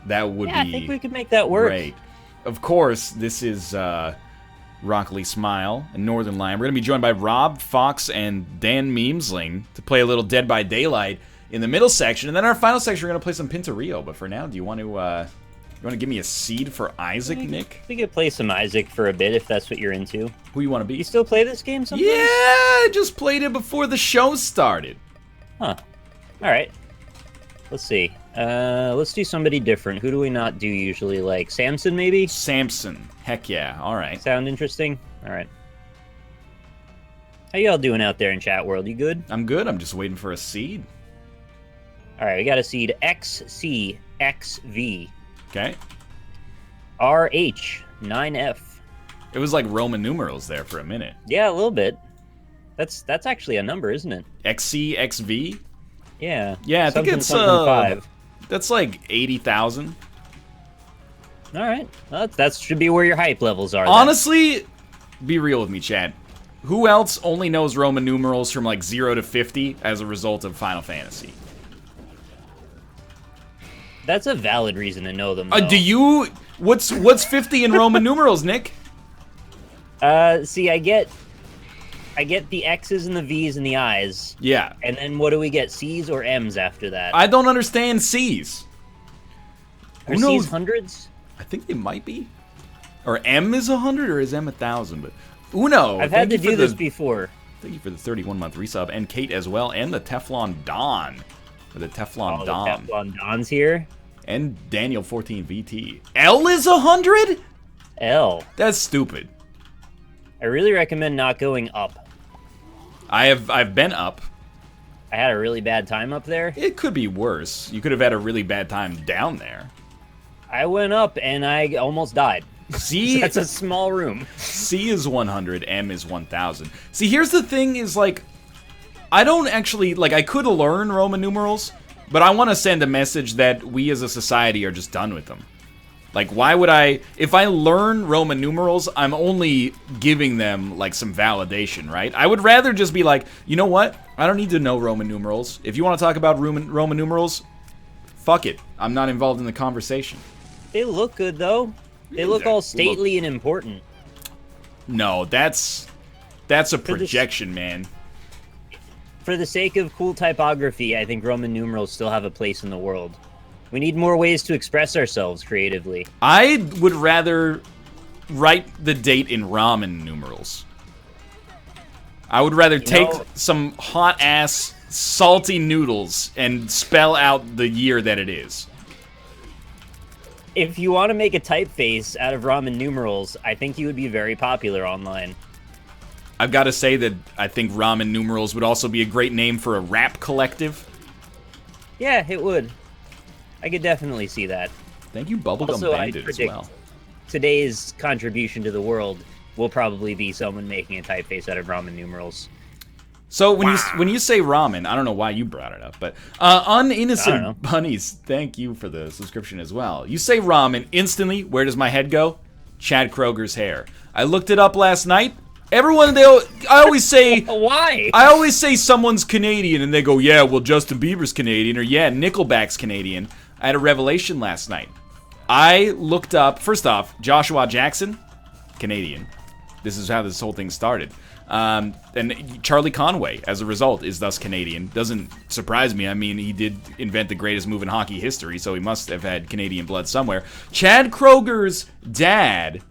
That would be I think we could make that work. great. Of course, this is Rockley Smile and Northernlion. We're going to be joined by Rob, Fox, and Dan Meemsling to play a little Dead by Daylight in the middle section. And then our final section, we're going to play some Pinturillo. But for now, do you want to give me a seed for Isaac, Nick? We could play some Isaac for a bit if that's what you're into. Who you want to be? You still play this game sometimes? Yeah, I just played it before the show started. Huh. All right. Let's see. Let's do somebody different. Who do we not do usually? Like Samson, maybe? Samson. Heck yeah. All right. Sound interesting? All right. How y'all doing out there in chat world? You good? I'm good. I'm just waiting for a seed. All right, we got a seed XCXV. Okay. RH9F. It was like Roman numerals there for a minute. Yeah, a little bit. That's actually a number, isn't it? XCXV? Yeah. Yeah, I think it's 5. That's like 80,000. All right. Well, that should be where your hype levels are. Honestly, be real with me, Chad. Who else only knows Roman numerals from like 0 to 50 as a result of Final Fantasy? That's a valid reason to know them. Though. Do you? What's 50 in Roman numerals, Nick? See, I get the X's and the V's and the I's. Yeah. And then what do we get? C's or M's after that? I don't understand C's. Are Who knows? C's hundreds? I think they might be. Or M is 100 or is M 1,000? But Uno. I've had to do this before. Thank you for the 31-month resub. And Kate as well. And the Teflon Don. Or the Teflon Dom. The Teflon Don's here. And Daniel 14 VT. L is 100? L. That's stupid. I really recommend not going up. I've been up. I had a really bad time up there. It could be worse. You could have had a really bad time down there. I went up and I almost died. C That's a small room. C is 100, M is 1,000. See, here's the thing is like I don't actually like I could learn Roman numerals, but I want to send a message that we as a society are just done with them. Like, why would I... If I learn Roman numerals, I'm only giving them, like, some validation, right? I would rather just be like, you know what? I don't need to know Roman numerals. If you want to talk about Roman numerals, fuck it. I'm not involved in the conversation. They look good, though. They look all stately and important. No, that's a projection, man. For the sake of cool typography, I think Roman numerals still have a place in the world. We need more ways to express ourselves creatively. I would rather write the date in ramen numerals. I would rather take some hot-ass, salty noodles and spell out the year that it is. If you want to make a typeface out of Roman numerals, I think you would be very popular online. I've got to say that I think ramen numerals would also be a great name for a rap collective. Yeah, it would. I could definitely see that. Thank you, Bubblegum Also, Bandit, as well. Today's contribution to the world will probably be someone making a typeface out of Roman numerals. So when you say ramen, I don't know why you brought it up, but Uninnocent Bunnies, thank you for the subscription as well. You say ramen, instantly, where does my head go? Chad Kroger's hair. I looked it up last night. Everyone, I always say... Why? I always say someone's Canadian, and they go, yeah, well, Justin Bieber's Canadian, or yeah, Nickelback's Canadian. I had a revelation last night. I looked up, first off, Joshua Jackson, Canadian. This is how this whole thing started. And Charlie Conway, as a result, is thus Canadian. Doesn't surprise me. I mean, he did invent the greatest move in hockey history, so he must have had Canadian blood somewhere. Chad Kroger's dad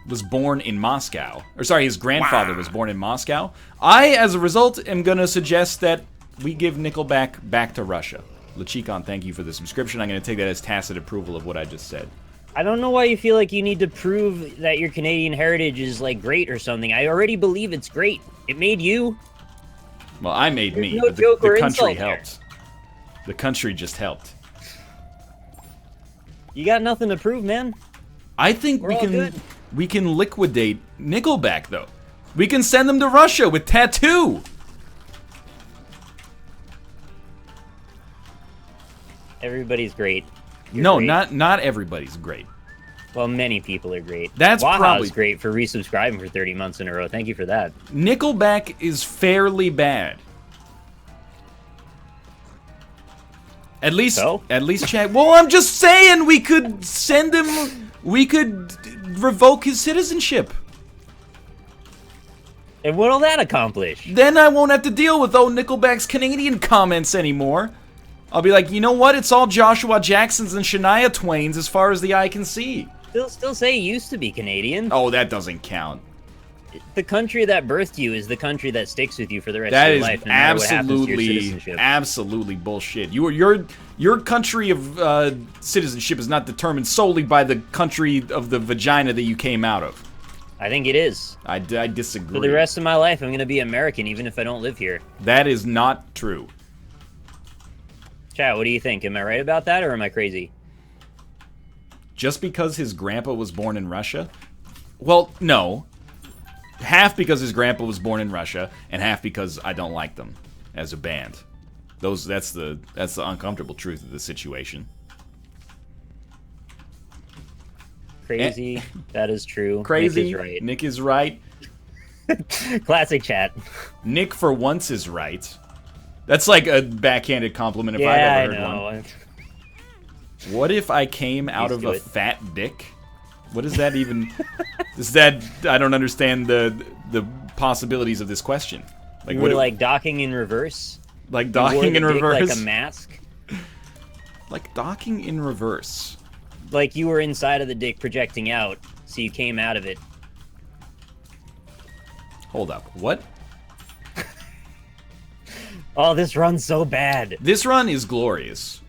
was born in Moscow. Or sorry, his grandfather was born in Moscow. I, as a result, am going to suggest that we give Nickelback back to Russia. Lachikon, thank you for the subscription. I'm going to take that as tacit approval of what I just said. I don't know why you feel like you need to prove that your Canadian heritage is, like, great or something. I already believe it's great. It made you. Well, I made me, no but the country helped. There. The country just helped. You got nothing to prove, man. I think we can liquidate Nickelback, though. We can send them to Russia with Tattoo. Everybody's great. You're great. Not everybody's great. Well, many people are great. That's probably great for resubscribing for 30 months in a row. Thank you for that. Nickelback is fairly bad. At least, So? Chad. Well, I'm just saying we could send him. We could revoke his citizenship. And what'll that accomplish? Then I won't have to deal with Nickelback's Canadian comments anymore. I'll be like, you know what? It's all Joshua Jackson's and Shania Twain's as far as the eye can see. Still say he used to be Canadian. Oh, that doesn't count. The country that birthed you is the country that sticks with you for the rest That of your is life, no matter what happens to your absolutely, citizenship. absolutely bullshit. Your country of citizenship is not determined solely by the country of the vagina that you came out of. I think it is. I disagree. For the rest of my life, I'm going to be American, even if I don't live here. That is not true. Chat, what do you think? Am I right about that, or am I crazy? Just because his grandpa was born in Russia? Well, no. Half because his grandpa was born in Russia, and half because I don't like them as a band. That's the uncomfortable truth of the situation. Crazy. That is true. Crazy. Nick is right. Nick is right. Classic chat. Nick for once is right. That's like a backhanded compliment if I've ever heard one. What if I came out of a fat dick? What does that even... I don't understand the possibilities of this question. Like, you were like docking in reverse? Like docking in reverse? Like a mask? Like docking in reverse. Like you were inside of the dick projecting out, so you came out of it. Hold up. What? Oh, this run's so bad. This run is glorious.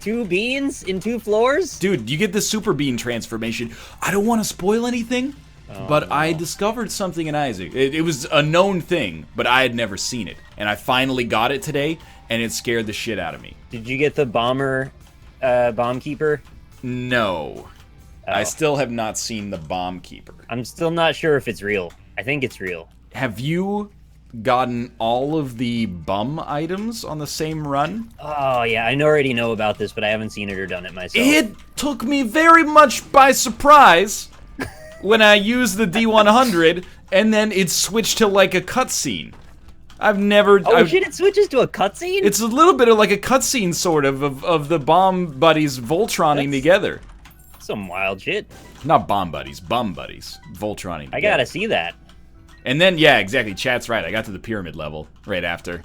2 beans in 2 floors? Dude, you get the super bean transformation. I don't want to spoil anything, but I discovered something in Isaac. It was a known thing, but I had never seen it. And I finally got it today, and it scared the shit out of me. Did you get the bomb keeper? No. Oh. I still have not seen the bomb keeper. I'm still not sure if it's real. I think it's real. Have you gotten all of the bum items on the same run? Oh, yeah, I already know about this, but I haven't seen it or done it myself. It took me very much by surprise when I used the D100, and then it switched to like a cutscene. I've never... Oh, shit, it switches to a cutscene? It's a little bit of like a cutscene, sort of the bomb buddies Voltroning together. Some wild shit. Not bomb buddies, bum buddies. Voltroning together. I gotta see that. And then, yeah, exactly. Chat's right. I got to the pyramid level right after.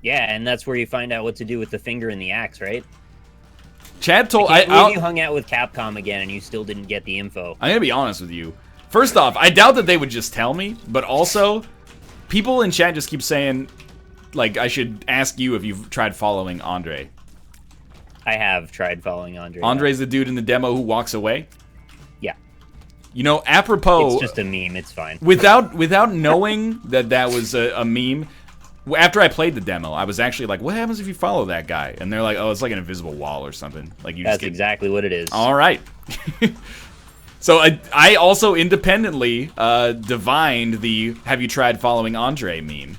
Yeah, and that's where you find out what to do with the finger and the axe, right? Chad told... I can't believe you hung out with Capcom again and you still didn't get the info. I'm gonna be honest with you. First off, I doubt that they would just tell me, but also, people in chat just keep saying, like, I should ask you if you've tried following Andre. I have tried following Andre. Andre's the dude in the demo who walks away? Yeah. You know, apropos... It's just a meme, it's fine. Without knowing that was a meme, after I played the demo, I was actually like, what happens if you follow that guy? And they're like, oh, it's like an invisible wall or something. Like you That's exactly what it is. All right. So I also independently divined the have you tried following Andre meme.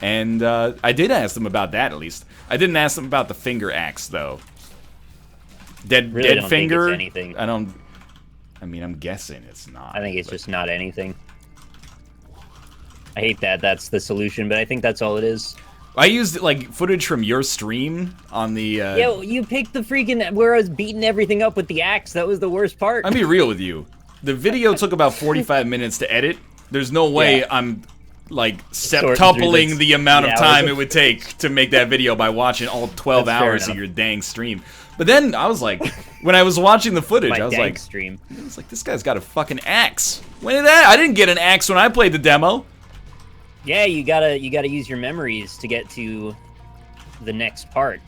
And I did ask them about that, at least. I didn't ask them about the finger axe, though. Dead finger? Think it's anything. I mean, I'm guessing it's not. I think it's just not anything. I hate that that's the solution, but I think that's all it is. I used, like, footage from your stream on the... Yo, you picked the freaking... where I was beating everything up with the axe. That was the worst part. I'll be real with you. The video took about 45 minutes to edit. There's no way I'm, like, septupling the amount of time it would take to make that video by watching all 12 hours of your dang stream. But then I was like, when I was watching the footage, I was like, this guy's got a fucking axe. When did that? I didn't get an axe when I played the demo. Yeah, you gotta use your memories to get to the next part.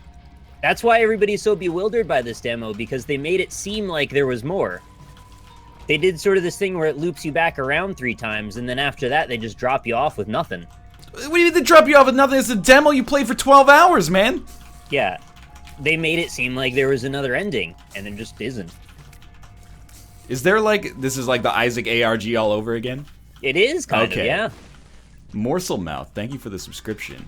That's why everybody's so bewildered by this demo, because they made it seem like there was more. They did sort of this thing where it loops you back around 3 times, and then after that, they just drop you off with nothing. What do you mean they drop you off with nothing? It's a demo you played for 12 hours, man. Yeah. They made it seem like there was another ending, and there just isn't. Is there, like, this is like the Isaac ARG all over again? It is, kind of, yeah. Morsel Mouth, thank you for the subscription.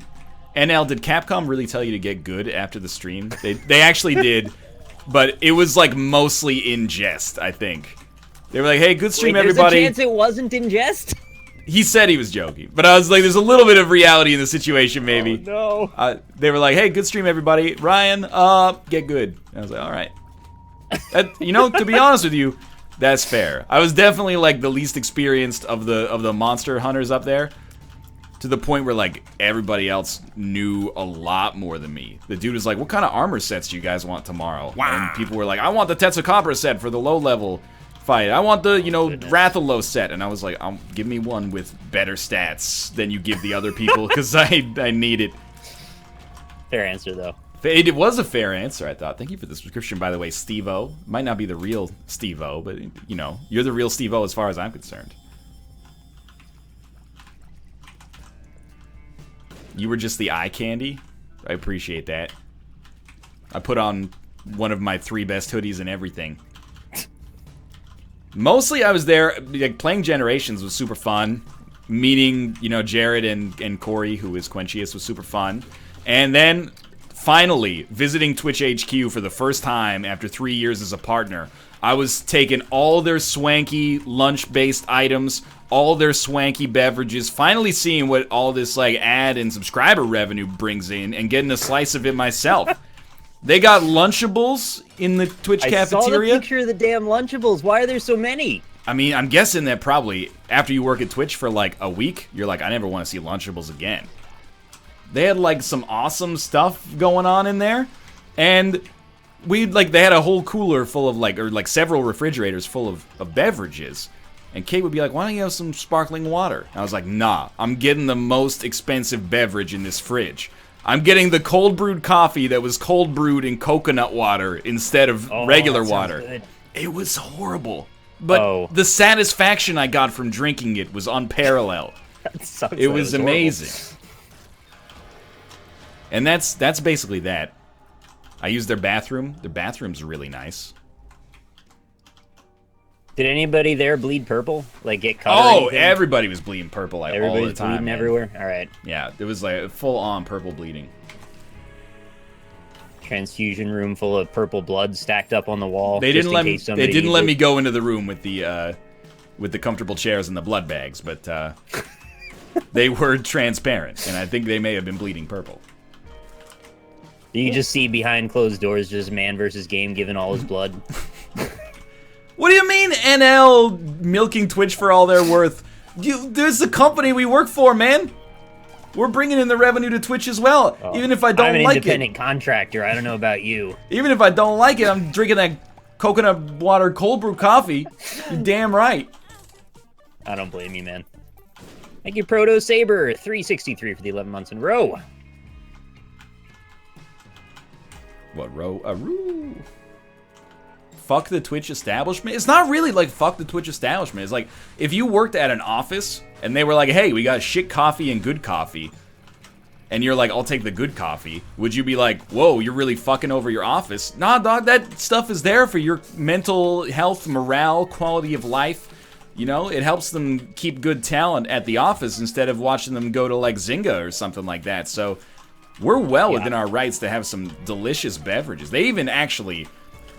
NL, did Capcom really tell you to get good after the stream? They actually did, but it was, like, mostly in jest, I think. They were like, hey, good stream, everybody. There's a chance it wasn't in jest? He said he was joking, but I was like, there's a little bit of reality in the situation, maybe. Oh, no. They were like, hey, good stream, everybody. Ryan, get good. And I was like, all right. You know, to be honest with you, that's fair. I was definitely like the least experienced of the monster hunters up there, to the point where like everybody else knew a lot more than me. The dude was like, what kind of armor sets do you guys want tomorrow? Wow. And people were like, I want the Tetsukabra set for the low level fight. I want the, you know, Rathalos set. And I was like, give me one with better stats than you give the other people, because I need it. Fair answer, though. It was a fair answer, I thought. Thank you for the subscription, by the way, Steve-O. Might not be the real Steve-O, but, you know, you're the real Steve-O as far as I'm concerned. You were just the eye candy. I appreciate that. I put on one of my 3 best hoodies and everything. Mostly I was there, like, playing Generations was super fun. Meeting, you know, Jared and Corey, who is Quenchius, was super fun. And then, finally, visiting Twitch HQ for the first time after 3 years as a partner. I was taking all their swanky lunch-based items, all their swanky beverages, finally seeing what all this, like, ad and subscriber revenue brings in, and getting a slice of it myself. They got Lunchables in the Twitch cafeteria. I saw the picture of the damn Lunchables. Why are there so many? I mean, I'm guessing that probably after you work at Twitch for like a week, you're like, I never want to see Lunchables again. They had like some awesome stuff going on in there, and they had a whole cooler full of like several refrigerators full of beverages. And Kate would be like, why don't you have some sparkling water? And I was like, nah, I'm getting the most expensive beverage in this fridge. I'm getting the cold brewed coffee that was cold brewed in coconut water instead of regular water. Good. It was horrible. But the satisfaction I got from drinking it was unparalleled. It was amazing. And that's basically that. I used their bathroom. Their bathroom's really nice. Did anybody there bleed purple? Like get cut? Oh, everybody was bleeding purple all the time. Everybody's bleeding everywhere? All right. Yeah, it was like full-on purple bleeding. Transfusion room full of purple blood stacked up on the wall. They didn't let me go into the room with the comfortable chairs and the blood bags, but they were transparent, and I think they may have been bleeding purple. You just see behind closed doors just man versus game giving all his blood. What do you mean NL milking Twitch for all they're worth? There's the company we work for, man. We're bringing in the revenue to Twitch as well, even if I don't like it. I'm an independent contractor. I don't know about you. Even if I don't like it, I'm drinking that coconut water cold brew coffee. You're damn right. I don't blame you, man. Thank you, Proto Saber 363 for the 11 months in a row. What row? Fuck the Twitch establishment? It's not really like fuck the Twitch establishment. It's like if you worked at an office and they were like, hey, we got shit coffee and good coffee, and you're like, I'll take the good coffee, would you be like, whoa, you're really fucking over your office? Nah, dog, that stuff is there for your mental health, morale, quality of life. You know, it helps them keep good talent at the office instead of watching them go to like Zynga or something like that. So we're well within our rights to have some delicious beverages. They even actually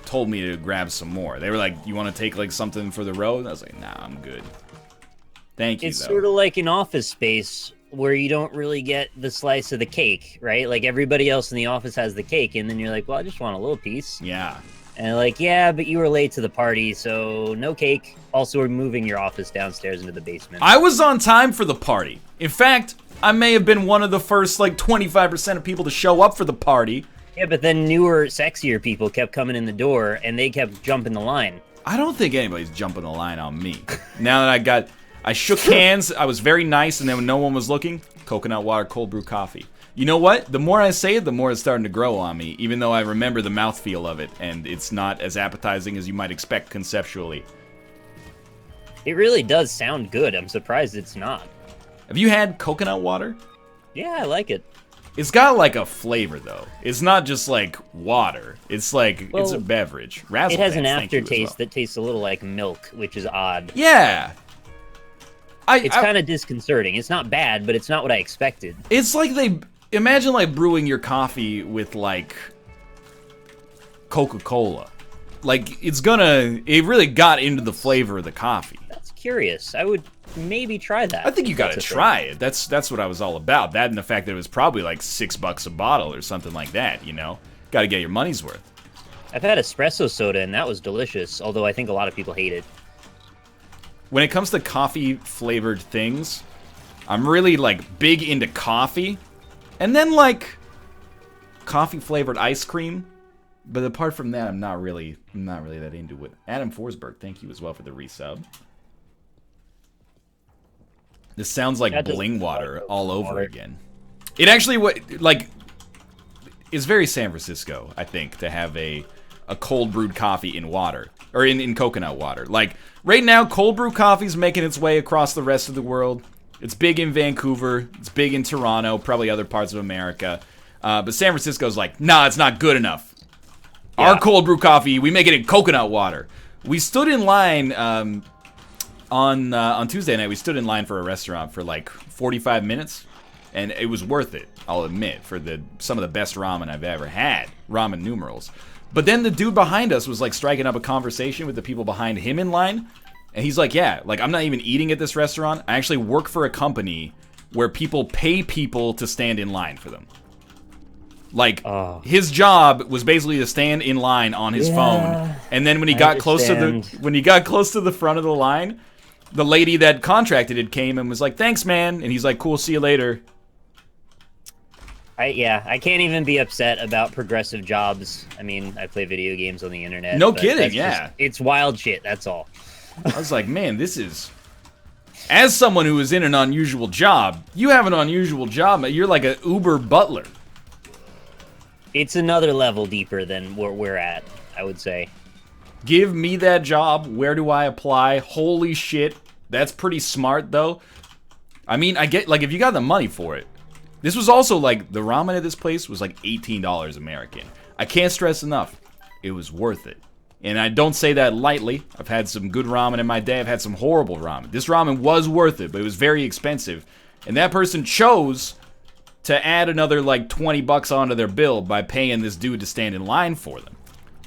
told me to grab some more. They were like, you want to take like something for the road? And I was like, nah, I'm good. Thank you, It's sort of like an office space where you don't really get the slice of the cake, right? Like everybody else in the office has the cake, and then you're like, well, I just want a little piece. Yeah. And they're like, yeah, but you were late to the party, so no cake. Also, we're moving your office downstairs into the basement. I was on time for the party. In fact, I may have been one of the first like 25% of people to show up for the party. Yeah, but then newer, sexier people kept coming in the door, and they kept jumping the line. I don't think anybody's jumping the line on me. Now that I shook hands, I was very nice, and then when no one was looking, coconut water, cold brew coffee. You know what? The more I say it, the more it's starting to grow on me, even though I remember the mouthfeel of it, and it's not as appetizing as you might expect conceptually. It really does sound good. I'm surprised it's not. Have you had coconut water? Yeah, I like it. It's got like a flavor though. It's not just like water. It's like it's a beverage. It has an aftertaste that tastes a little like milk, which is odd. Yeah. It's kind of disconcerting. It's not bad, but it's not what I expected. It's like imagine like brewing your coffee with like Coca-Cola. Like it really got into the flavor of the coffee. That's curious. I would maybe try that. I think you gotta try it. That's what I was all about. That and the fact that it was probably like $6 a bottle or something like that, you know? Gotta get your money's worth. I've had espresso soda, and that was delicious, although I think a lot of people hate it. When it comes to coffee-flavored things, I'm really, like, big into coffee. And then, like, coffee-flavored ice cream. But apart from that, I'm not really that into it. Adam Forsberg, thank you as well for the resub. This sounds like bling water all over again. It actually, is very San Francisco, I think, to have a cold brewed coffee in water. Or in coconut water. Like, right now, cold brew coffee's making its way across the rest of the world. It's big in Vancouver. It's big in Toronto. Probably other parts of America. But San Francisco's like, nah, it's not good enough. Yeah. Our cold brew coffee, we make it in coconut water. We stood in line on Tuesday night. We stood in line for a restaurant for like 45 minutes, and it was worth it. I'll admit, for some of the best ramen I've ever had. Ramen numerals. But then the dude behind us was like striking up a conversation with the people behind him in line, and he's like, "Yeah, like I'm not even eating at this restaurant. I actually work for a company where people pay people to stand in line for them." Like, his job was basically to stand in line on his phone, and then when he got close to the front of the line, the lady that contracted it came and was like, "Thanks, man," and he's like, "Cool, see you later." I can't even be upset about progressive jobs. I mean, I play video games on the internet. No kidding, yeah. It's wild shit, that's all. I was like, man, this is... As someone who is in an unusual job, you have an unusual job. You're like an Uber butler. It's another level deeper than where we're at, I would say. Give me that job. Where do I apply? Holy shit. That's pretty smart, though. I mean, I get, like, if you got the money for it. This was also, like, the ramen at this place was, like, $18 American. I can't stress enough. It was worth it. And I don't say that lightly. I've had some good ramen in my day. I've had some horrible ramen. This ramen was worth it, but it was very expensive. And that person chose to add another, like, $20 onto their bill by paying this dude to stand in line for them.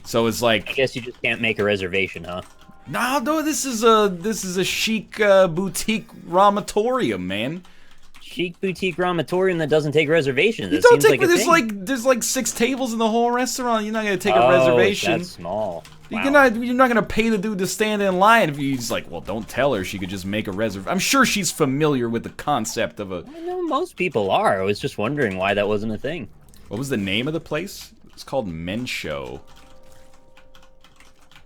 So it's like... I guess you just can't make a reservation, huh? No, this is a chic boutique ramatorium, man. Chic boutique ramatorium that doesn't take reservations. You don't take, there's like 6 tables in the whole restaurant. You're not gonna take a reservation. That's small. Wow. You're not gonna pay the dude to stand in line if he's like, well, don't tell her she could just make a reservation. I'm sure she's familiar with the concept of a... I know most people are. I was just wondering why that wasn't a thing. What was the name of the place? It's called Mensho.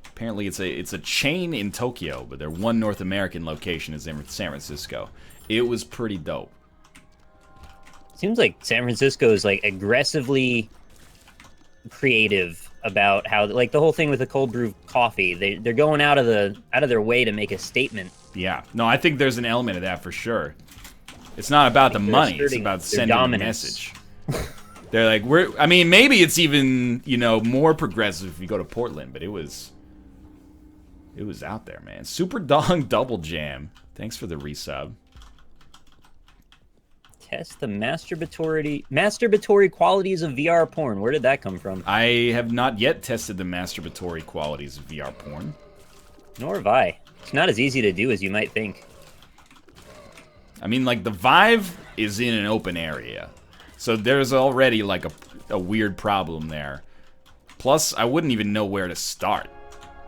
Apparently it's a chain in Tokyo, but their one North American location is in San Francisco. It was pretty dope. Seems like San Francisco is like aggressively creative about how, like, the whole thing with the cold brew coffee. They're going out of their way to make a statement. Yeah, no, I think there's an element of that for sure. It's not about the money; it's about sending a message. They're like, I mean, maybe it's even more progressive if you go to Portland, but it was out there, man. Super Dong Double Jam. Thanks for the resub. Test the masturbatory qualities of VR porn. Where did that come from? I have not yet tested the masturbatory qualities of VR porn. Nor have I. It's not as easy to do as you might think. I mean, like, the Vive is in an open area. So there's already, like, a weird problem there. Plus, I wouldn't even know where to start.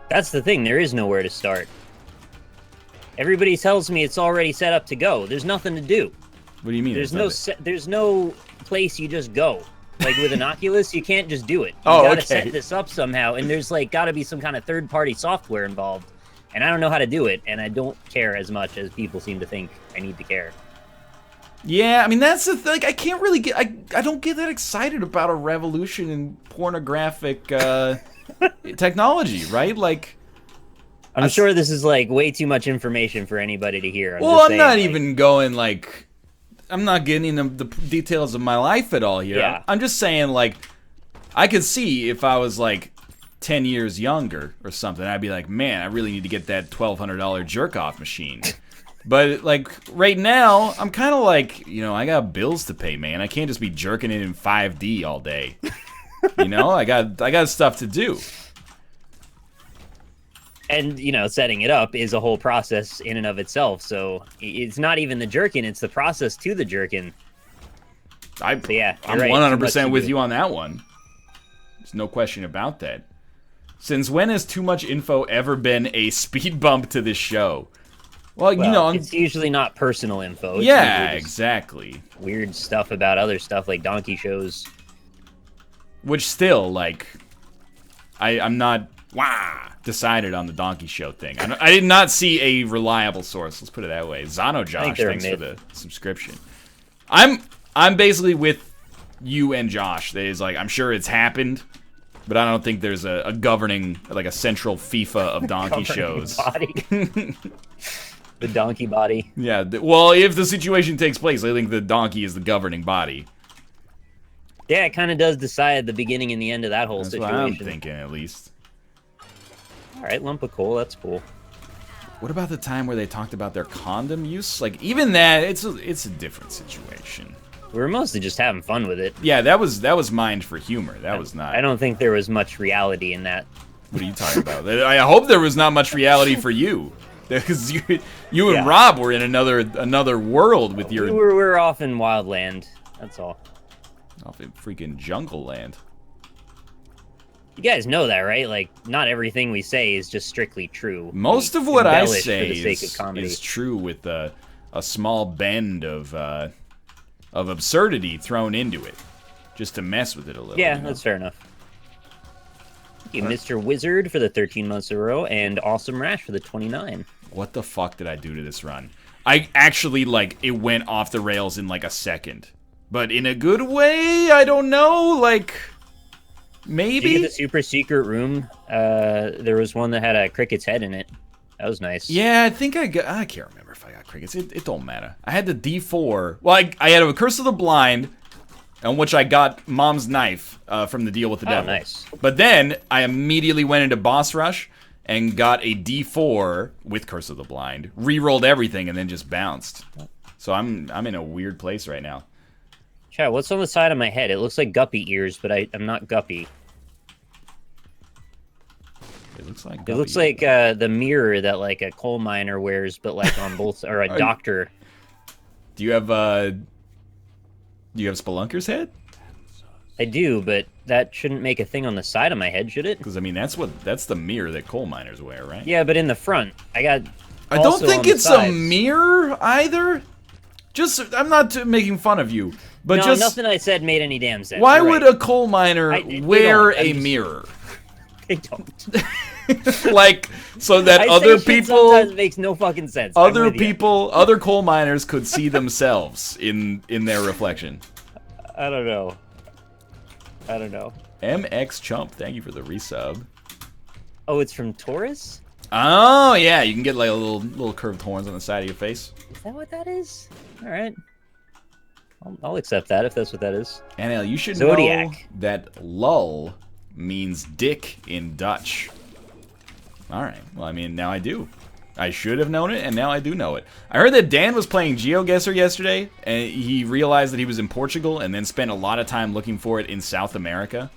That's the thing. There is nowhere to start. Everybody tells me it's already set up to go. There's nothing to do. What do you mean? There's no place you just go. Like with an Oculus, you can't just do it. You gotta set this up somehow, and there's like gotta be some kind of third-party software involved. And I don't know how to do it, and I don't care as much as people seem to think I need to care. Yeah, I mean, that's the thing. I can't really get... I don't get that excited about a revolution in pornographic technology, right? Like... I'm sure this is, like, way too much information for anybody to hear. I'm not even going, like... I'm not getting into the details of my life at all here. Yeah. I'm just saying, like, I could see if I was, like, 10 years younger or something, I'd be like, man, I really need to get that $1,200 jerk-off machine. But, like, right now, I'm kind of like, I got bills to pay, man. I can't just be jerking it in 5D all day. I got stuff to do. And, setting it up is a whole process in and of itself. So it's not even the jerkin, it's the process to the jerkin. I'm right, 100% with you on that one. There's no question about that. Since when has too much info ever been a speed bump to this show? Well, it's usually not personal info. It's exactly. Weird stuff about other stuff like donkey shows. Which still, I'm not decided on the donkey show thing. I did not see a reliable source. Let's put it that way. Zano Josh, thanks for the subscription. I'm basically with you and Josh. That is I'm sure it's happened, but I don't think there's a governing, a central FIFA of donkey shows. Body. The donkey body. Yeah. Well, if the situation takes place, I think the donkey is the governing body. Yeah, it kind of does decide the beginning and the end of that whole situation. That's what I'm thinking, at least. All right, lump of coal, that's cool. What about the time where they talked about their condom use? Even that, it's a different situation. We were mostly just having fun with it. Yeah, that was mined for humor. That was not. I don't think there was much reality in that. What are you talking about? I hope there was not much reality for you, because you and Rob were in another world with your. We're off in wildland. That's all. Off in freaking jungle land. You guys know that, right? Not everything we say is just strictly true. Most of what I say is true with a small bend of absurdity thrown into it, just to mess with it a little. Yeah, that's fair enough. Thank you, Mr. Wizard, for the 13 months in a row, and Awesome Rash for the 29. What the fuck did I do to this run? I actually, it went off the rails in, a second. But in a good way? I don't know, maybe? Did you get the super secret room? There was one that had a cricket's head in it. That was nice. Yeah, I think I can't remember if I got crickets. It don't matter. I had the D4. Well, I had a Curse of the Blind, on which I got Mom's Knife from the Deal with the Devil. Nice. But then, I immediately went into Boss Rush and got a D4 with Curse of the Blind, re-rolled everything, and then just bounced. So I'm in a weird place right now. Chat, what's on the side of my head? It looks like guppy ears, but I'm not guppy. It looks like the mirror that a coal miner wears, but on both, or a doctor. Do you have Spelunker's head? I do, but that shouldn't make a thing on the side of my head, should it? Because that's the mirror that coal miners wear, right? Yeah, but in the front, I don't think it's a mirror either. I'm not making fun of you, but no, nothing I said made any damn sense. Why would a coal miner wear a mirror? They don't. So that other people sometimes makes no fucking sense. Other coal miners could see themselves in their reflection. I don't know. MX Chump, thank you for the resub. Oh, it's from Taurus? Oh yeah, you can get little curved horns on the side of your face. Is that what that is? All right. I'll accept that if that's what that is. NL, you should Zodiac. know that lull means dick in Dutch. All right. Well, now I do. I should have known it, and now I do know it. I heard that Dan was playing GeoGuessr yesterday, and he realized that he was in Portugal, and then spent a lot of time looking for it in South America.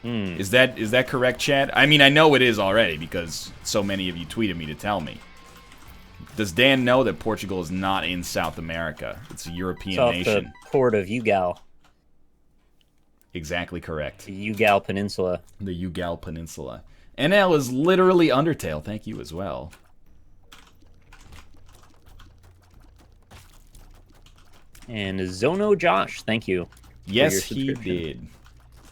Is that correct, Chad? I know it is already, because so many of you tweeted me to tell me. Does Dan know that Portugal is not in South America? It's a European nation. The port of Ugal. Exactly correct. The Ugal Peninsula. The Ugal Peninsula. NL is literally Undertale. Thank you as well. And Zono Josh, thank you. Yes, he did.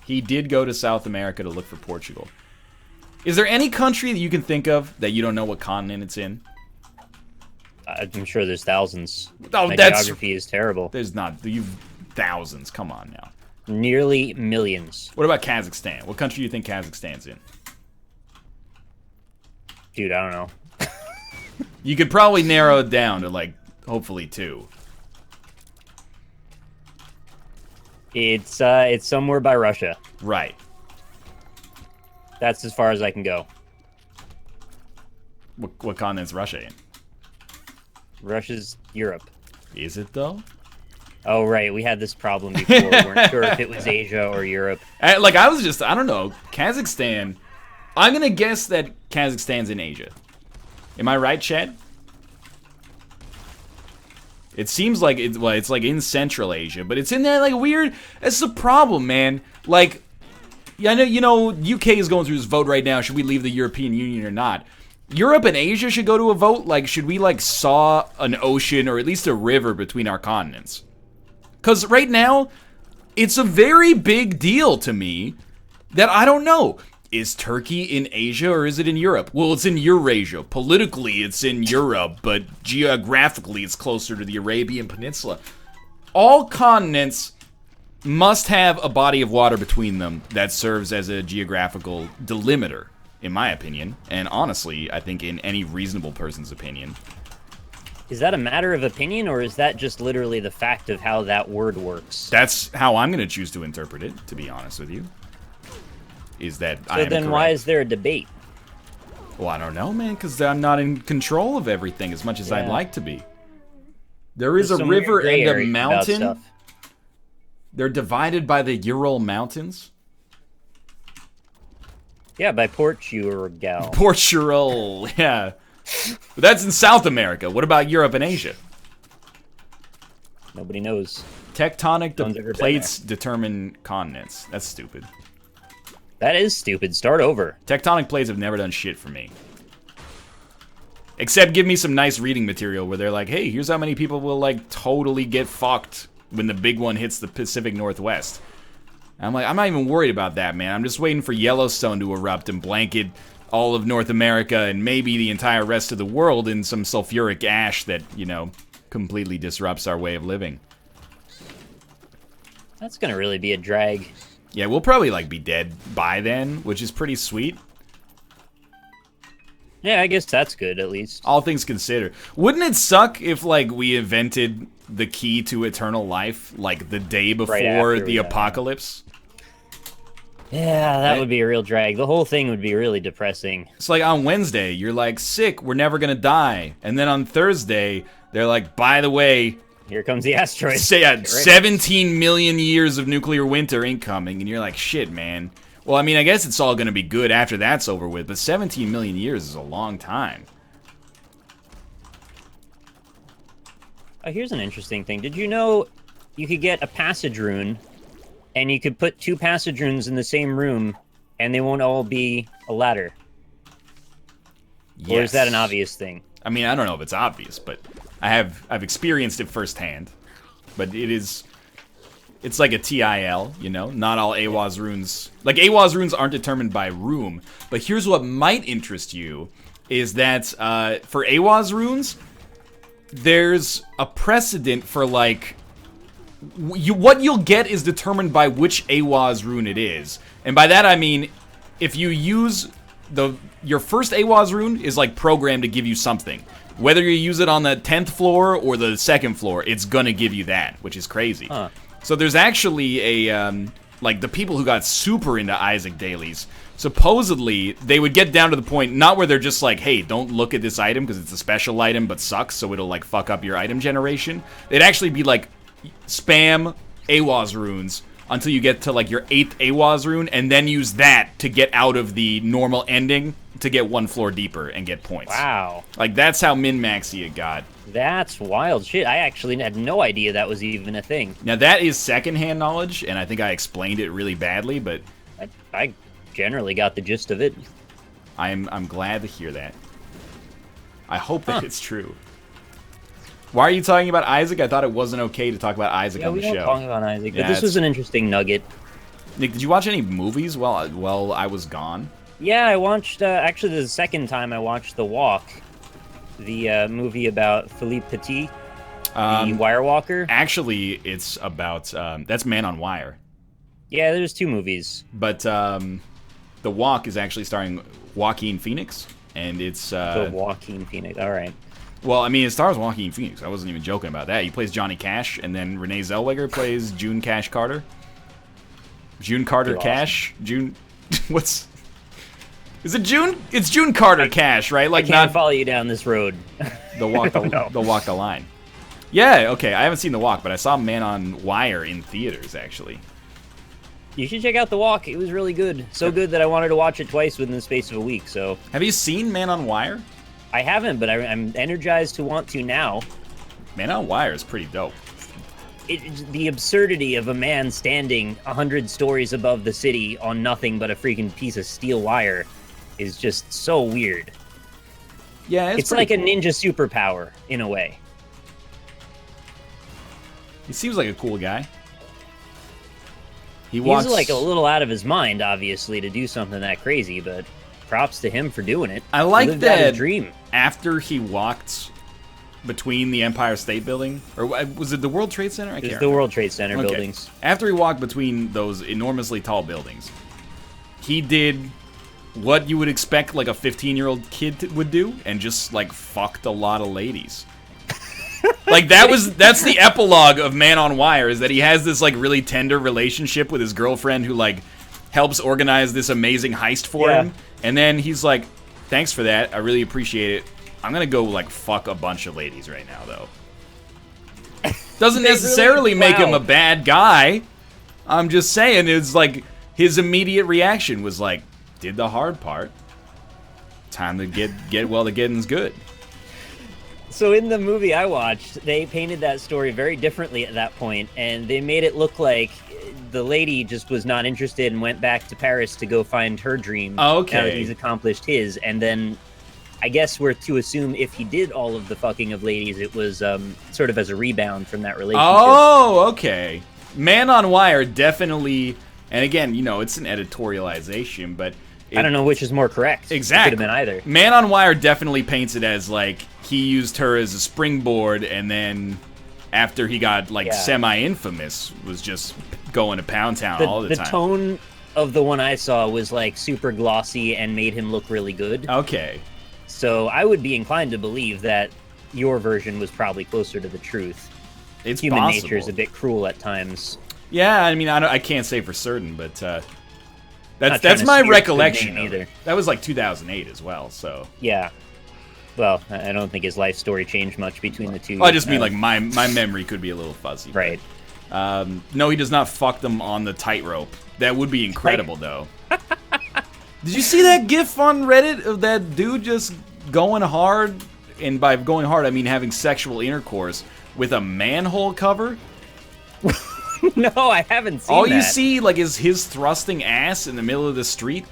He did go to South America to look for Portugal. Is there any country that you can think of that you don't know what continent it's in? I'm sure there's thousands. Oh, My geography is terrible. There's not. You've thousands. Come on now. Nearly millions. What about Kazakhstan? What country do you think Kazakhstan's in? Dude, I don't know. You could probably narrow it down to, hopefully 2. It's somewhere by Russia. Right. That's as far as I can go. What continent's Russia in? Russia's Europe. Is it, though? Oh, right. We had this problem before. We weren't sure if it was Asia or Europe. I don't know. Kazakhstan I'm gonna guess that Kazakhstan's in Asia. Am I right, Chad? It seems like it's like in Central Asia, but it's in that like weird. That's the problem, man. Like, yeah, I know, UK is going through this vote right now. Should we leave the European Union or not? Europe and Asia should go to a vote. Like, should we like saw an ocean or at least a river between our continents? Because right now, it's a very big deal to me that I don't know. Is Turkey in Asia or is it in Europe? Well, it's in Eurasia. Politically, it's in Europe, but geographically, it's closer to the Arabian Peninsula. All continents must have a body of water between them that serves as a geographical delimiter, in my opinion. And honestly, I think in any reasonable person's opinion. Is that a matter of opinion, or is that just literally the fact of how that word works? That's how I'm going to choose to interpret it, to be honest with you. Is that I am So then correct. why is there a debate? Well, I don't know, man, because I'm not in control of everything as much as I'd like to be. There is There's a some river weird gray and a area about mountain. stuff. They're divided by the Ural Mountains. Yeah, by Portugal. Portugal, yeah. But that's in South America. What about Europe and Asia? Nobody knows. Tectonic No one's ever been plates determine continents. That's stupid. That is stupid. Start over. Tectonic plates have never done shit for me. Except give me some nice reading material where they're like, hey, here's how many people will, like, totally get fucked when the big one hits the Pacific Northwest. And I'm like, I'm not even worried about that, man. I'm just waiting for Yellowstone to erupt and blanket all of North America and maybe the entire rest of the world in some sulfuric ash that, you know, completely disrupts our way of living. That's gonna really be a drag. Yeah, we'll probably, like, be dead by then, which is pretty sweet. Yeah, I guess that's good, at least. All things considered. Wouldn't it suck if, like, we invented the key to eternal life, like, the day before after the we apocalypse? Yeah, that Right? would be a real drag. The whole thing would be really depressing. It's like on Wednesday, you're like, sick, we're never gonna die. And then on Thursday, they're like, by the way, Here comes the asteroid. say Get ready. 17 million years of nuclear winter incoming. And you're like, shit, man. Well, I mean, I guess it's all gonna be good after that's over with, but 17 million years is a long time. Oh, here's an interesting thing. Did you know you could get a passage rune, and you could put 2 passage runes in the same room, and they won't all be a ladder? Or is that an Yes. obvious thing? I mean, I don't know if it's obvious, but I've experienced it firsthand. But it's like a TIL, you know? Not all AWAS runes... Like, AWAS runes aren't determined by room. But here's what might interest you, is that for AWAS runes, there's a precedent for, like... what you'll get is determined by which AWAS rune it is. And by that I mean, if you use your first AWAS rune is like programmed to give you something. Whether you use it on the 10th floor or the 2nd floor, it's gonna give you that, which is crazy. Huh. So there's actually a, like the people who got super into Isaac dailies, supposedly they would get down to the point, not where they're just like, hey, don't look at this item because it's a special item but sucks, so it'll like fuck up your item generation. They'd actually be like, spam AWAS runes until you get to like your 8th AWAS rune, and then use that to get out of the normal ending to get 1 floor deeper and get points. Wow. Like, that's how min-maxy it got. That's wild shit. I actually had no idea that was even a thing. Now, that is secondhand knowledge, and I think I explained it really badly, but I generally got the gist of it. I'm glad to hear that. I hope that it's true. Why are you talking about Isaac? I thought it wasn't okay to talk about Isaac on we the don't show. talk about Isaac, Yeah, but this it's- was an interesting nugget. Nick, did you watch any movies while I was gone? Yeah, I watched, actually the second time I watched The Walk, the movie about Philippe Petit, the wire walker. Actually, it's about, that's Man on Wire. Yeah, there's 2 movies. But The Walk is actually starring Joaquin Phoenix, and it's, So Joaquin Phoenix, alright. well, I mean, it stars Joaquin Phoenix. I wasn't even joking about that. He plays Johnny Cash, and then Renee Zellweger plays June Cash Carter. June Carter Awesome. Cash? June... What's... Is it June? It's June Carter Cash, right? I Like, can't not follow you down this road. the walk don't know. the walk the line. Yeah, okay. I haven't seen The Walk, but I saw Man on Wire in theaters, actually. You should check out The Walk. It was really good. So good that I wanted to watch it twice within the space of a week. So Have you seen Man on Wire? I haven't, but I'm energized to want to now. Man on Wire is pretty dope. The absurdity of a man standing 100 stories above the city on nothing but a freaking piece of steel wire is just so weird. Yeah, it's like cool. A ninja superpower, in a way. He seems like a cool guy. He's like a little out of his mind, obviously, to do something that crazy, but props to him for doing it. I like that dream. After he walked between the Empire State Building, or was it the World Trade Center? It was the World Trade Center buildings. After he walked between those enormously tall buildings, he did what you would expect like a 15-year-old kid would do, and just like fucked a lot of ladies. Like that's the epilogue of Man on Wire, is that he has this like really tender relationship with his girlfriend who like helps organize this amazing heist for him, and then he's like, thanks for that, I really appreciate it. I'm gonna go like fuck a bunch of ladies right now though. Doesn't necessarily make him a bad guy. I'm just saying, it's like his immediate reaction was like, did the hard part. Time to get while the getting's good. So in the movie I watched, they painted that story very differently at that point, and they made it look like the lady just was not interested and went back to Paris to go find her dream. Okay. Now that he's accomplished his, and then I guess we're to assume if he did all of the fucking of ladies, it was sort of as a rebound from that relationship. Oh, okay. Man on Wire definitely, and again, you know, it's an editorialization, but I don't know which is more correct. Exactly. It could have been either. Man on Wire definitely paints it as like he used her as a springboard, and then after he got like semi-infamous, was just going to Pound Town all the time. The tone of the one I saw was like super glossy and made him look really good. Okay. So I would be inclined to believe that your version was probably closer to the truth. It's Human possible. nature is a bit cruel at times. Yeah, I mean, I can't say for certain, but that's my recollection either. That was like 2008 as well, so. Yeah. Well, I don't think his life story changed much between the two. Well, I just mean like my memory could be a little fuzzy. Right. But, no, he does not fuck them on the tightrope. That would be incredible, though. Did you see that gif on Reddit of that dude just going hard? And by going hard, I mean having sexual intercourse with a manhole cover? No, I haven't seen All that. you see like is his thrusting ass in the middle of the street.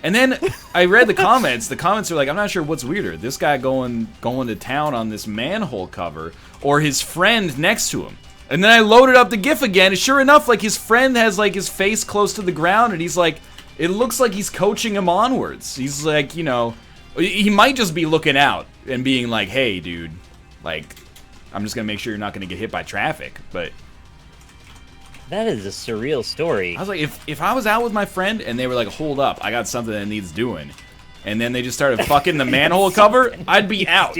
And then I read the comments. The comments are like, I'm not sure what's weirder. This guy going to town on this manhole cover, or his friend next to him. And then I loaded up the gif again, and sure enough, like his friend has like his face close to the ground, and he's like, it looks like he's coaching him onwards. He's like, you know, he might just be looking out and being like, hey, dude, like, I'm just gonna make sure you're not gonna get hit by traffic. But that is a surreal story. I was like, if I was out with my friend and they were like, hold up, I got something that needs doing, and then they just started fucking the manhole cover, I'd be out.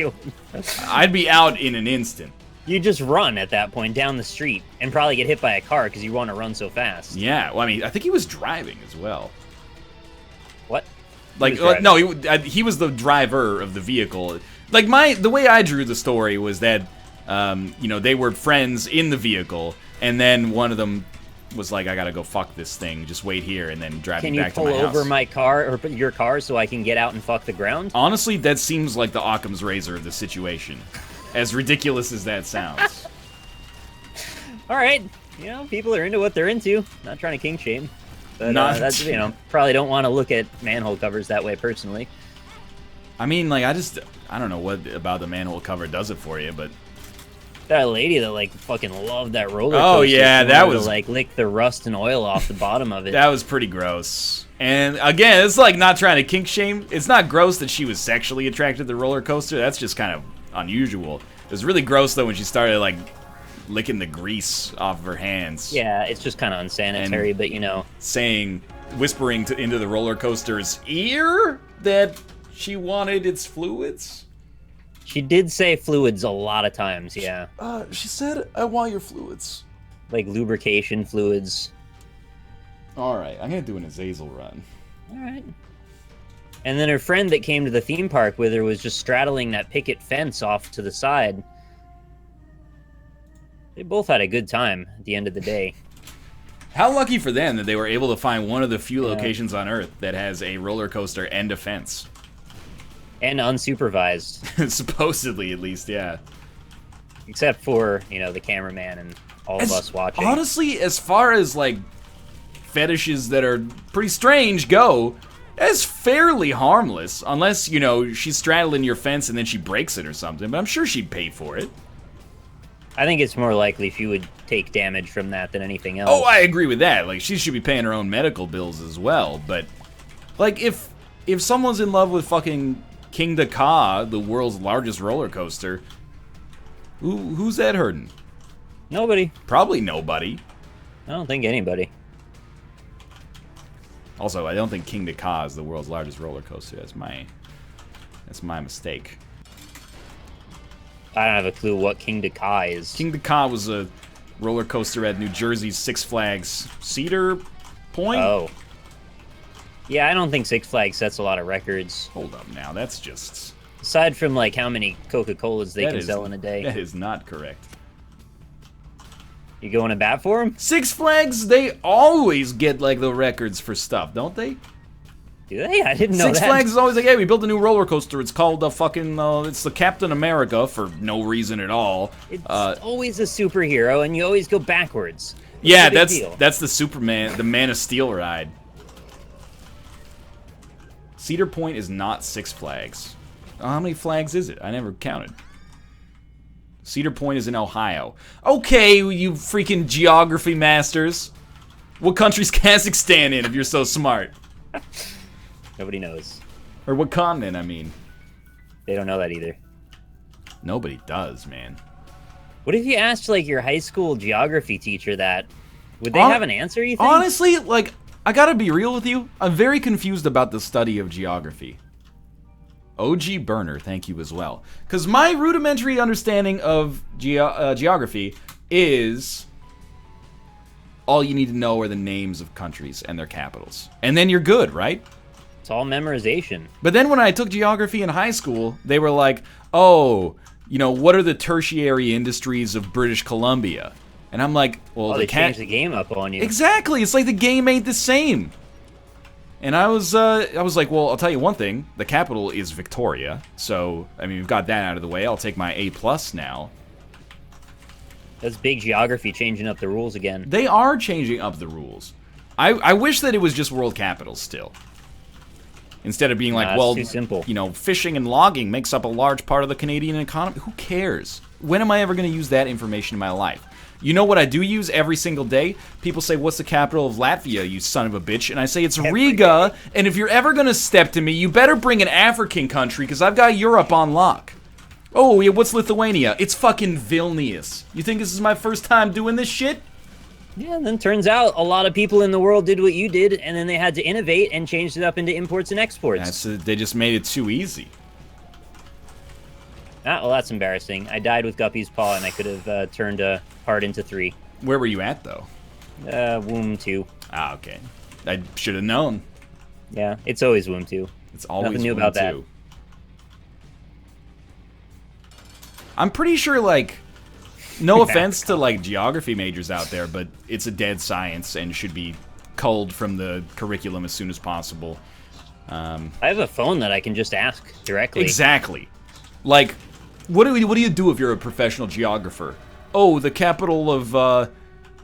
I'd be out in an instant. You just run at that point down the street and probably get hit by a car because you want to run so fast. Yeah, well, I mean, I think he was driving as well. What? Like, no, he was the driver of the vehicle. Like, the way I drew the story was that, you know, they were friends in the vehicle, and then one of them was like, I gotta go fuck this thing, just wait here, and then drive me back to my house. Can you pull over my car, or your car, so I can get out and fuck the ground? Honestly, that seems like the Occam's razor of the situation. As ridiculous as that sounds. Alright, you know, people are into what they're into. Not trying to kink shame. But that's, you know, probably don't want to look at manhole covers that way personally. I mean, like, I don't know what about the manhole cover does it for you, but that lady that like fucking loved that roller coaster. Oh yeah, that was to, like lick the rust and oil off the bottom of it. That was pretty gross. And again, it's like not trying to kink shame. It's not gross that she was sexually attracted to the roller coaster. That's just kind of unusual. It was really gross though when she started like licking the grease off of her hands. Yeah, it's just kind of unsanitary, but you know, whispering into the roller coaster's ear that she wanted its fluids. She did say fluids a lot of times, yeah. She said, I want your fluids. Like lubrication fluids. Alright, I'm gonna do an Azazel run. Alright. And then her friend that came to the theme park with her was just straddling that picket fence off to the side. They both had a good time at the end of the day. How lucky for them that they were able to find one of the few locations on Earth that has a roller coaster and a fence. And unsupervised. Supposedly, at least, yeah. Except for, the cameraman and all of us watching. Honestly, as far as, like, fetishes that are pretty strange go, it's fairly harmless. Unless, she's straddling your fence and then she breaks it or something. But I'm sure she'd pay for it. I think it's more likely she would take damage from that than anything else. Oh, I agree with that. Like, she should be paying her own medical bills as well. But, like, if someone's in love with fucking King Ka, the world's largest roller coaster, who's that hurting? Nobody. Probably nobody. I don't think anybody. Also, I don't think King Ka is the world's largest roller coaster. That's my mistake. I don't have a clue what King Ka is. King Ka was a roller coaster at New Jersey's Six Flags Cedar Point. Oh. Yeah, I don't think Six Flags sets a lot of records. Hold up now, that's just... Aside from, like, how many Coca-Colas they can sell in a day. That is not correct. You going to bat for them? Six Flags, they always get, like, the records for stuff, don't they? Do they? I didn't know Six that. Flags is always like, hey, we built a new roller coaster. It's called the fucking, it's the Captain America for no reason at all. It's always a superhero, and you always go backwards. Yeah, that's the Superman, the Man of Steel ride. Cedar Point is not Six Flags. How many flags is it? I never counted. Cedar Point is in Ohio. Okay, you freaking geography masters. What country's Kazakhstan in if you're so smart? Nobody knows. Or what continent, I mean. They don't know that either. Nobody does, man. What if you asked, like, your high school geography teacher that? Would they have an answer, you think? Honestly, like, I gotta be real with you. I'm very confused about the study of geography. OG Burner, thank you as well. Because my rudimentary understanding of geography is all you need to know are the names of countries and their capitals. And then you're good, right? It's all memorization. But then when I took geography in high school, they were like, oh, what are the tertiary industries of British Columbia? And I'm like, well, they changed the game up on you. Exactly. It's like the game ain't the same. And I was like, well, I'll tell you one thing. The capital is Victoria. So, I mean, we've got that out of the way. I'll take my A+ now. That's big geography changing up the rules again. They are changing up the rules. I wish that it was just world capitals still. Instead of being like, well, too simple. Fishing and logging makes up a large part of the Canadian economy. Who cares? When am I ever going to use that information in my life? You know what I do use every single day? People say, what's the capital of Latvia, you son of a bitch? And I say, it's Riga. And if you're ever going to step to me, you better bring an African country, because I've got Europe on lock. Oh, yeah, what's Lithuania? It's fucking Vilnius. You think this is my first time doing this shit? Yeah, and then turns out a lot of people in the world did what you did, and then they had to innovate and changed it up into imports and exports. They just made it too easy. Ah, well, that's embarrassing. I died with Guppy's Paw, and I could have turned a heart into 3. Where were you at, though? Womb 2. Ah, okay. I should have known. Yeah, it's always Womb 2. It's always Nothing new Womb about 2. that. I'm pretty sure, like, no offense to, like, geography majors out there, but it's a dead science and should be culled from the curriculum as soon as possible. I have a phone that I can just ask directly. Exactly. Like, what do you do if you're a professional geographer? Oh, the capital of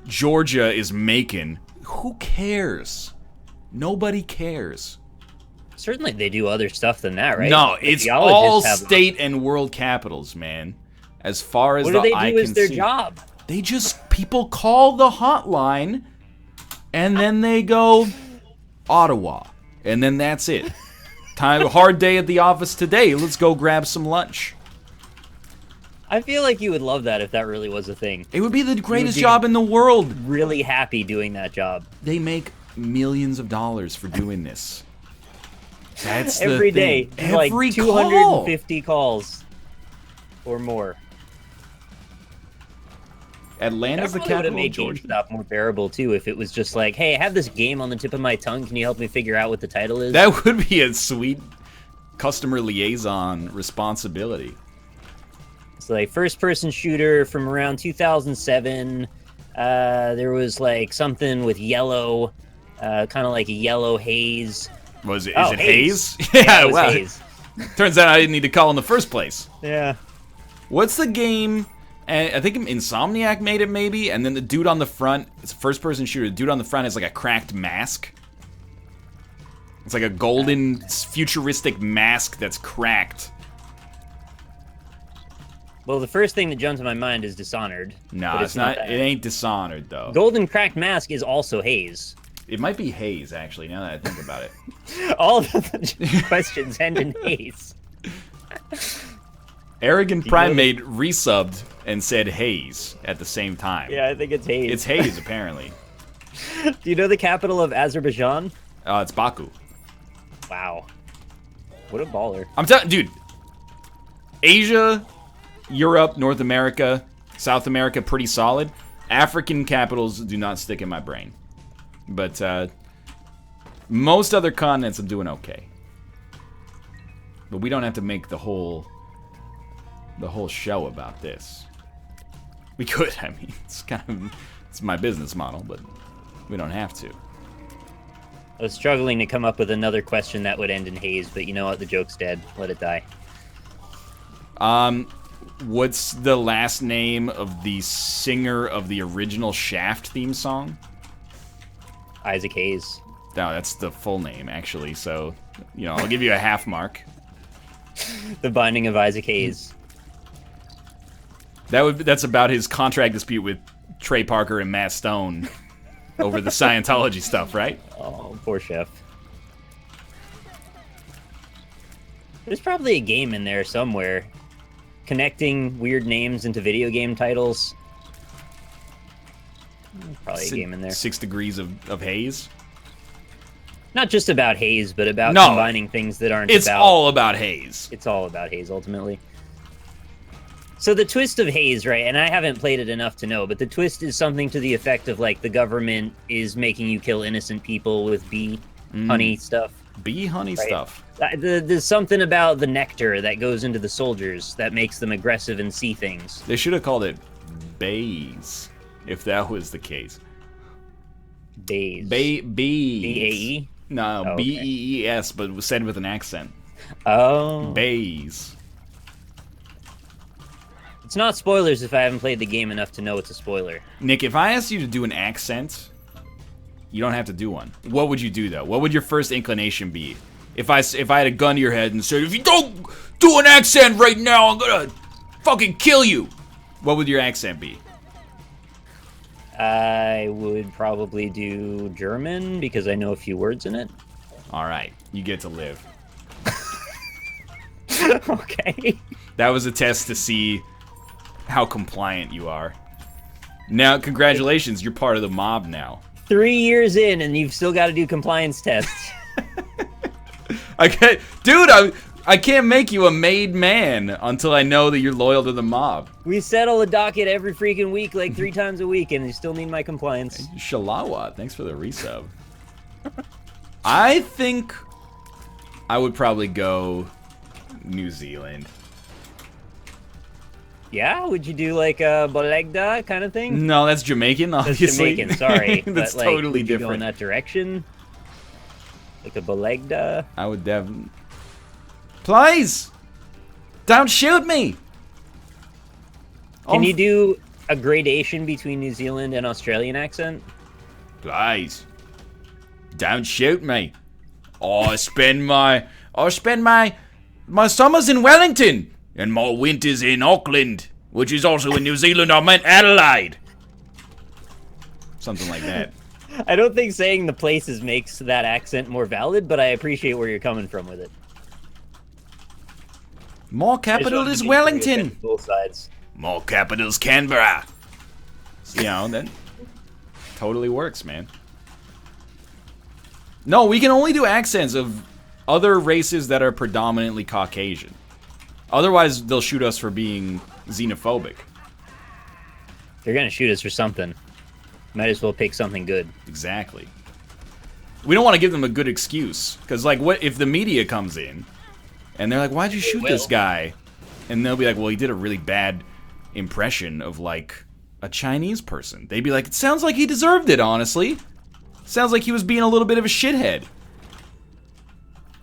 Georgia is Macon. Who cares? Nobody cares. Certainly they do other stuff than that, right? No, it's all state and world capitals, man. As far as the eye can see. What do they do as their job? They just, people call the hotline, and then they go, Ottawa. And then that's it. Hard day at the office today. Let's go grab some lunch. I feel like you would love that if that really was a thing. It would be the greatest job in the world. Really happy doing that job. They make millions of dollars for doing this. That's every day. Like 250 calls or more. Atlanta's the capital of Georgia. Stuff more bearable too if it was just like, hey, I have this game on the tip of my tongue. Can you help me figure out what the title is? That would be a sweet customer liaison responsibility. It's like first-person shooter from around 2007. There was like something with yellow, kind of like a yellow haze. Was it? Oh, Is it Haze? Yeah, it was well, Haze. turns out I didn't need to call in the first place. Yeah. What's the game? I think Insomniac made it, maybe. And then the dude on the front, it's a first-person shooter. The dude on the front has like a cracked mask. It's like a golden, futuristic mask that's cracked. Well, the first thing that jumped to my mind is Dishonored. No, but it's not. that. It ain't Dishonored though. Golden cracked mask is also Haze. It might be Haze, actually. Now that I think about it. All of the questions end in Haze. Arrogant Primate resubbed and said Haze at the same time. Yeah, I think it's Haze. It's Haze, apparently. Do you know the capital of Azerbaijan? It's Baku. Wow. What a baller. I'm telling, dude. Asia, Europe, North America, South America, pretty solid. African capitals do not stick in my brain. But most other continents, I'm doing okay. But we don't have to make the whole show about this. We could. I mean, it's my business model, but we don't have to. I was struggling to come up with another question that would end in Haze, but you know what? The joke's dead. Let it die. What's the last name of the singer of the original Shaft theme song? Isaac Hayes. No, that's the full name, actually. So, I'll give you a half mark. The Binding of Isaac Hayes. That's about his contract dispute with Trey Parker and Matt Stone over the Scientology stuff, right? Oh, poor Chef. There's probably a game in there somewhere. Connecting weird names into video game titles. Probably a game in there. 6 Degrees of Haze? Not just about Haze, but about combining things that aren't it's all about Haze. It's all about Haze, ultimately. So the twist of Haze, right, and I haven't played it enough to know, but the twist is something to the effect of, like, the government is making you kill innocent people with bee honey stuff. Bee honey stuff. There's something about the nectar that goes into the soldiers that makes them aggressive and see things. They should have called it bays, if that was the case. Bays. Bees. B-A-E? No, Oh, okay. B-E-E-S, but it was said with an accent. Oh. Bays. It's not spoilers if I haven't played the game enough to know it's a spoiler. Nick, if I asked you to do an accent, you don't have to do one. What would you do, though? What would your first inclination be? If I had a gun to your head and said, if you don't do an accent right now, I'm gonna fucking kill you. What would your accent be? I would probably do German, because I know a few words in it. All right, you get to live. Okay. That was a test to see how compliant you are. Now, congratulations, you're part of the mob now. 3 years in, and you've still got to do compliance tests. Dude, I can't make you a made man until I know that you're loyal to the mob. We settle a docket every freaking week, like 3 times a week, and you still need my compliance. Shalawa, thanks for the resub. I think I would probably go New Zealand. Yeah? Would you do like a Bolegda kind of thing? No, that's Jamaican, obviously. That's Jamaican, sorry. That's but, like, totally would you different. go in that direction? Like a Bolegda? I would definitely... Please! Don't shoot me! Can you do a gradation between New Zealand and Australian accent? Please. Don't shoot me. I spend my summers in Wellington and my winters in Auckland, which is also in New Zealand. I meant Adelaide. Something like that. I don't think saying the places makes that accent more valid, but I appreciate where you're coming from with it. More capital is Wellington. Both sides. More capital is Canberra. That totally works, man. No, we can only do accents of other races that are predominantly Caucasian. Otherwise, they'll shoot us for being xenophobic. They're gonna shoot us for something. Might as well pick something good. Exactly. We don't want to give them a good excuse. Because, like, what if the media comes in and they're like, why'd you shoot this guy? And they'll be like, well, he did a really bad impression of, like, a Chinese person. They'd be like, it sounds like he deserved it, honestly. Sounds like he was being a little bit of a shithead.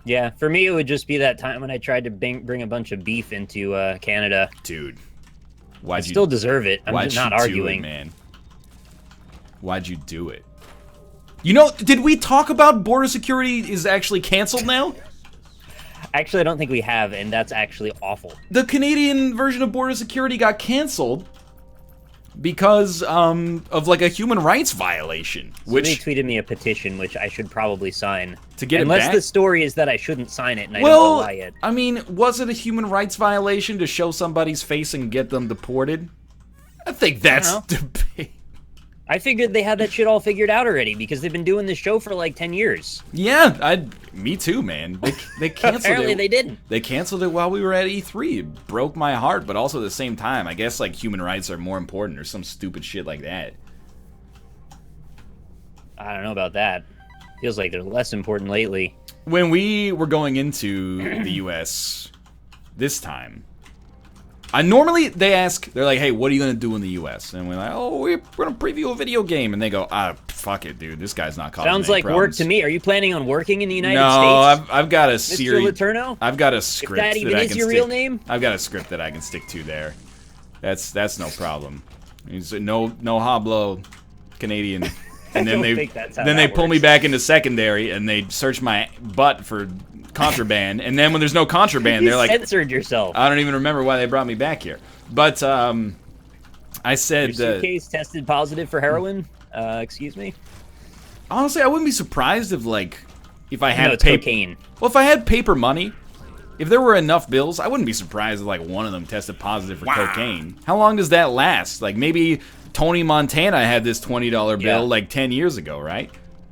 Yeah, for me, it would just be that time when I tried to bring a bunch of beef into Canada. Dude, I still deserve it. I'm just not arguing. Man? Why'd you do it? You know, did we talk about border security is actually canceled now? Actually, I don't think we have, and that's actually awful. The Canadian version of border security got canceled because of like a human rights violation. Somebody tweeted me a petition, which I should probably sign. To get Unless it back? the story is that I shouldn't sign it, and I don't know why yet. I mean, was it a human rights violation to show somebody's face and get them deported? I think that's debate. I figured they had that shit all figured out already because they've been doing this show for like 10 years. Yeah, me too, man. They canceled it. Apparently they didn't. They canceled it while we were at E3. It broke my heart, but also at the same time, I guess like human rights are more important or some stupid shit like that. I don't know about that. Feels like they're less important lately. When we were going into the US this time, normally they're like, hey, what are you going to do in the US? And we're like, oh, we're going to preview a video game. And they go, fuck it, dude. This guy's not causing Sounds like problems. work to me. Are you planning on working in the United No, States? I've got a series. Mr. Letourneau? I've got a script if that even is your real name? I've got a script that I can stick to there. That's no problem. No hablo Canadian. And then they pull me back into secondary and they search my butt for contraband. And then when there's no contraband, they're like, censored yourself. I don't even remember why they brought me back here. But I said your suitcase tested positive for heroin. Excuse me. Honestly, I wouldn't be surprised if I had cocaine. Well, if I had paper money, if there were enough bills, I wouldn't be surprised if like one of them tested positive for cocaine. How long does that last? Like maybe Tony Montana had this $20 bill like 10 years ago, right?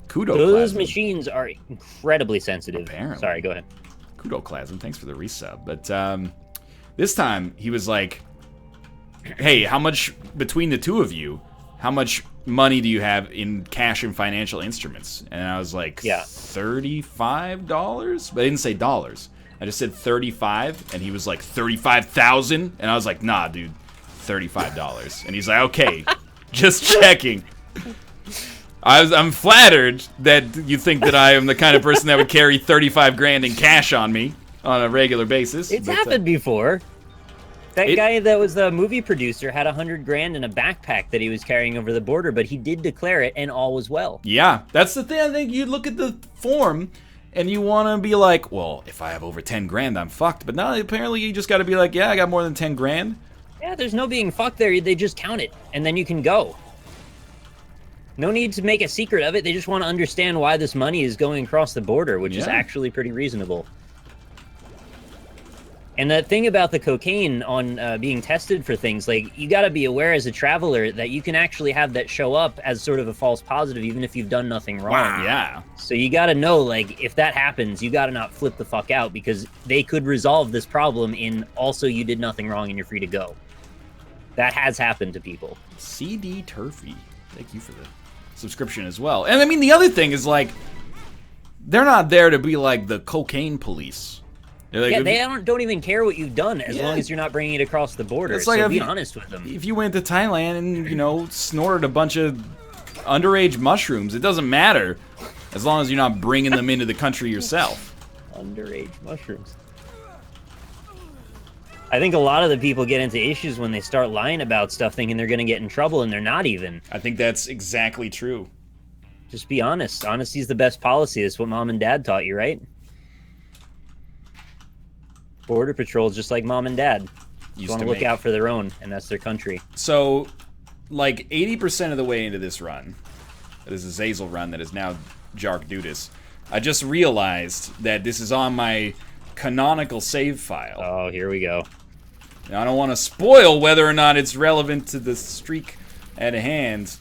Those machines are incredibly sensitive. Apparently. Sorry, go ahead. Kudoklasm, thanks for the resub. But this time he was like, hey, how much between the two of you, how much money do you have in cash and financial instruments? And I was like, $35? But I didn't say dollars. I just said 35, and he was like, 35,000? And I was like, nah, dude, $35. And he's like, okay, just checking. I'm flattered that you think that I am the kind of person that would carry 35 grand in cash on me on a regular basis. It's happened before. That guy that was the movie producer had 100 grand in a backpack that he was carrying over the border, but he did declare it, and all was well. Yeah, that's the thing. I think you look at the form, and you want to be like, well, if I have over 10 grand, I'm fucked. But no, apparently you just got to be like, yeah, I got more than 10 grand. Yeah, there's no being fucked there. They just count it, and then you can go. No need to make a secret of it. They just want to understand why this money is going across the border, which is actually pretty reasonable. And the thing about the cocaine on being tested for things, like, you got to be aware as a traveler that you can actually have that show up as sort of a false positive, even if you've done nothing wrong. Wow, yeah. So you got to know, like, if that happens, you got to not flip the fuck out, because they could resolve this problem in also you did nothing wrong and you're free to go. That has happened to people. CD Turfy, thank you for the subscription as well. And I mean, the other thing is, like, they're not there to be like the cocaine police. Like, yeah, they don't even care what you've done as long as you're not bringing it across the border. It's like, so be honest with them. If you went to Thailand and, you know, snorted a bunch of underage mushrooms, it doesn't matter as long as you're not bringing them into the country yourself. Underage mushrooms. I think a lot of the people get into issues when they start lying about stuff thinking they're going to get in trouble, and they're not even. I think that's exactly true. Just be honest. Honesty is the best policy. That's what mom and dad taught you, right? Border Patrol is just like mom and dad. You want to look out for their own, and that's their country. So, like 80% of the way into this run, this is a Zazel run that is now Jark Dudis, I just realized that this is on my canonical save file. Oh, here we go. Now, I don't want to spoil whether or not it's relevant to the streak at hand.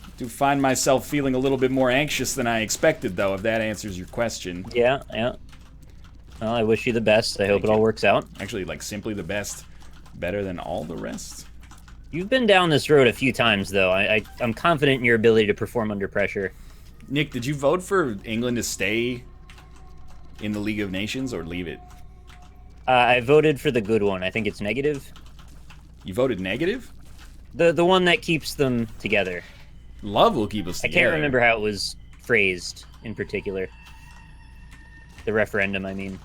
I do find myself feeling a little bit more anxious than I expected, though, if that answers your question. Yeah. Well, I wish you the best. I hope it all works out. Actually, like, simply the best. Better than all the rest. You've been down this road a few times, though. I'm confident in your ability to perform under pressure. Nick, did you vote for England to stay in the League of Nations or leave it? I voted for the good one. I think it's negative. You voted negative? The one that keeps them together. Love will keep us I together. can't remember how it was phrased in particular. The referendum, I mean.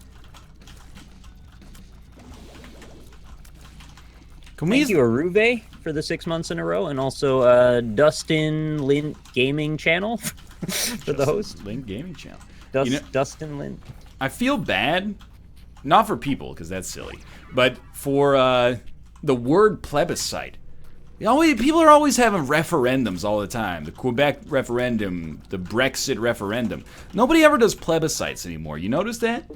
Thank you, Aruve, for the 6 months in a row, and also Dustin Lint Gaming Channel for the host. Lint Gaming Channel. Dustin Lint. I feel bad, not for people, because that's silly, but for the word plebiscite. People are always having referendums all the time. The Quebec referendum, the Brexit referendum. Nobody ever does plebiscites anymore. You notice that?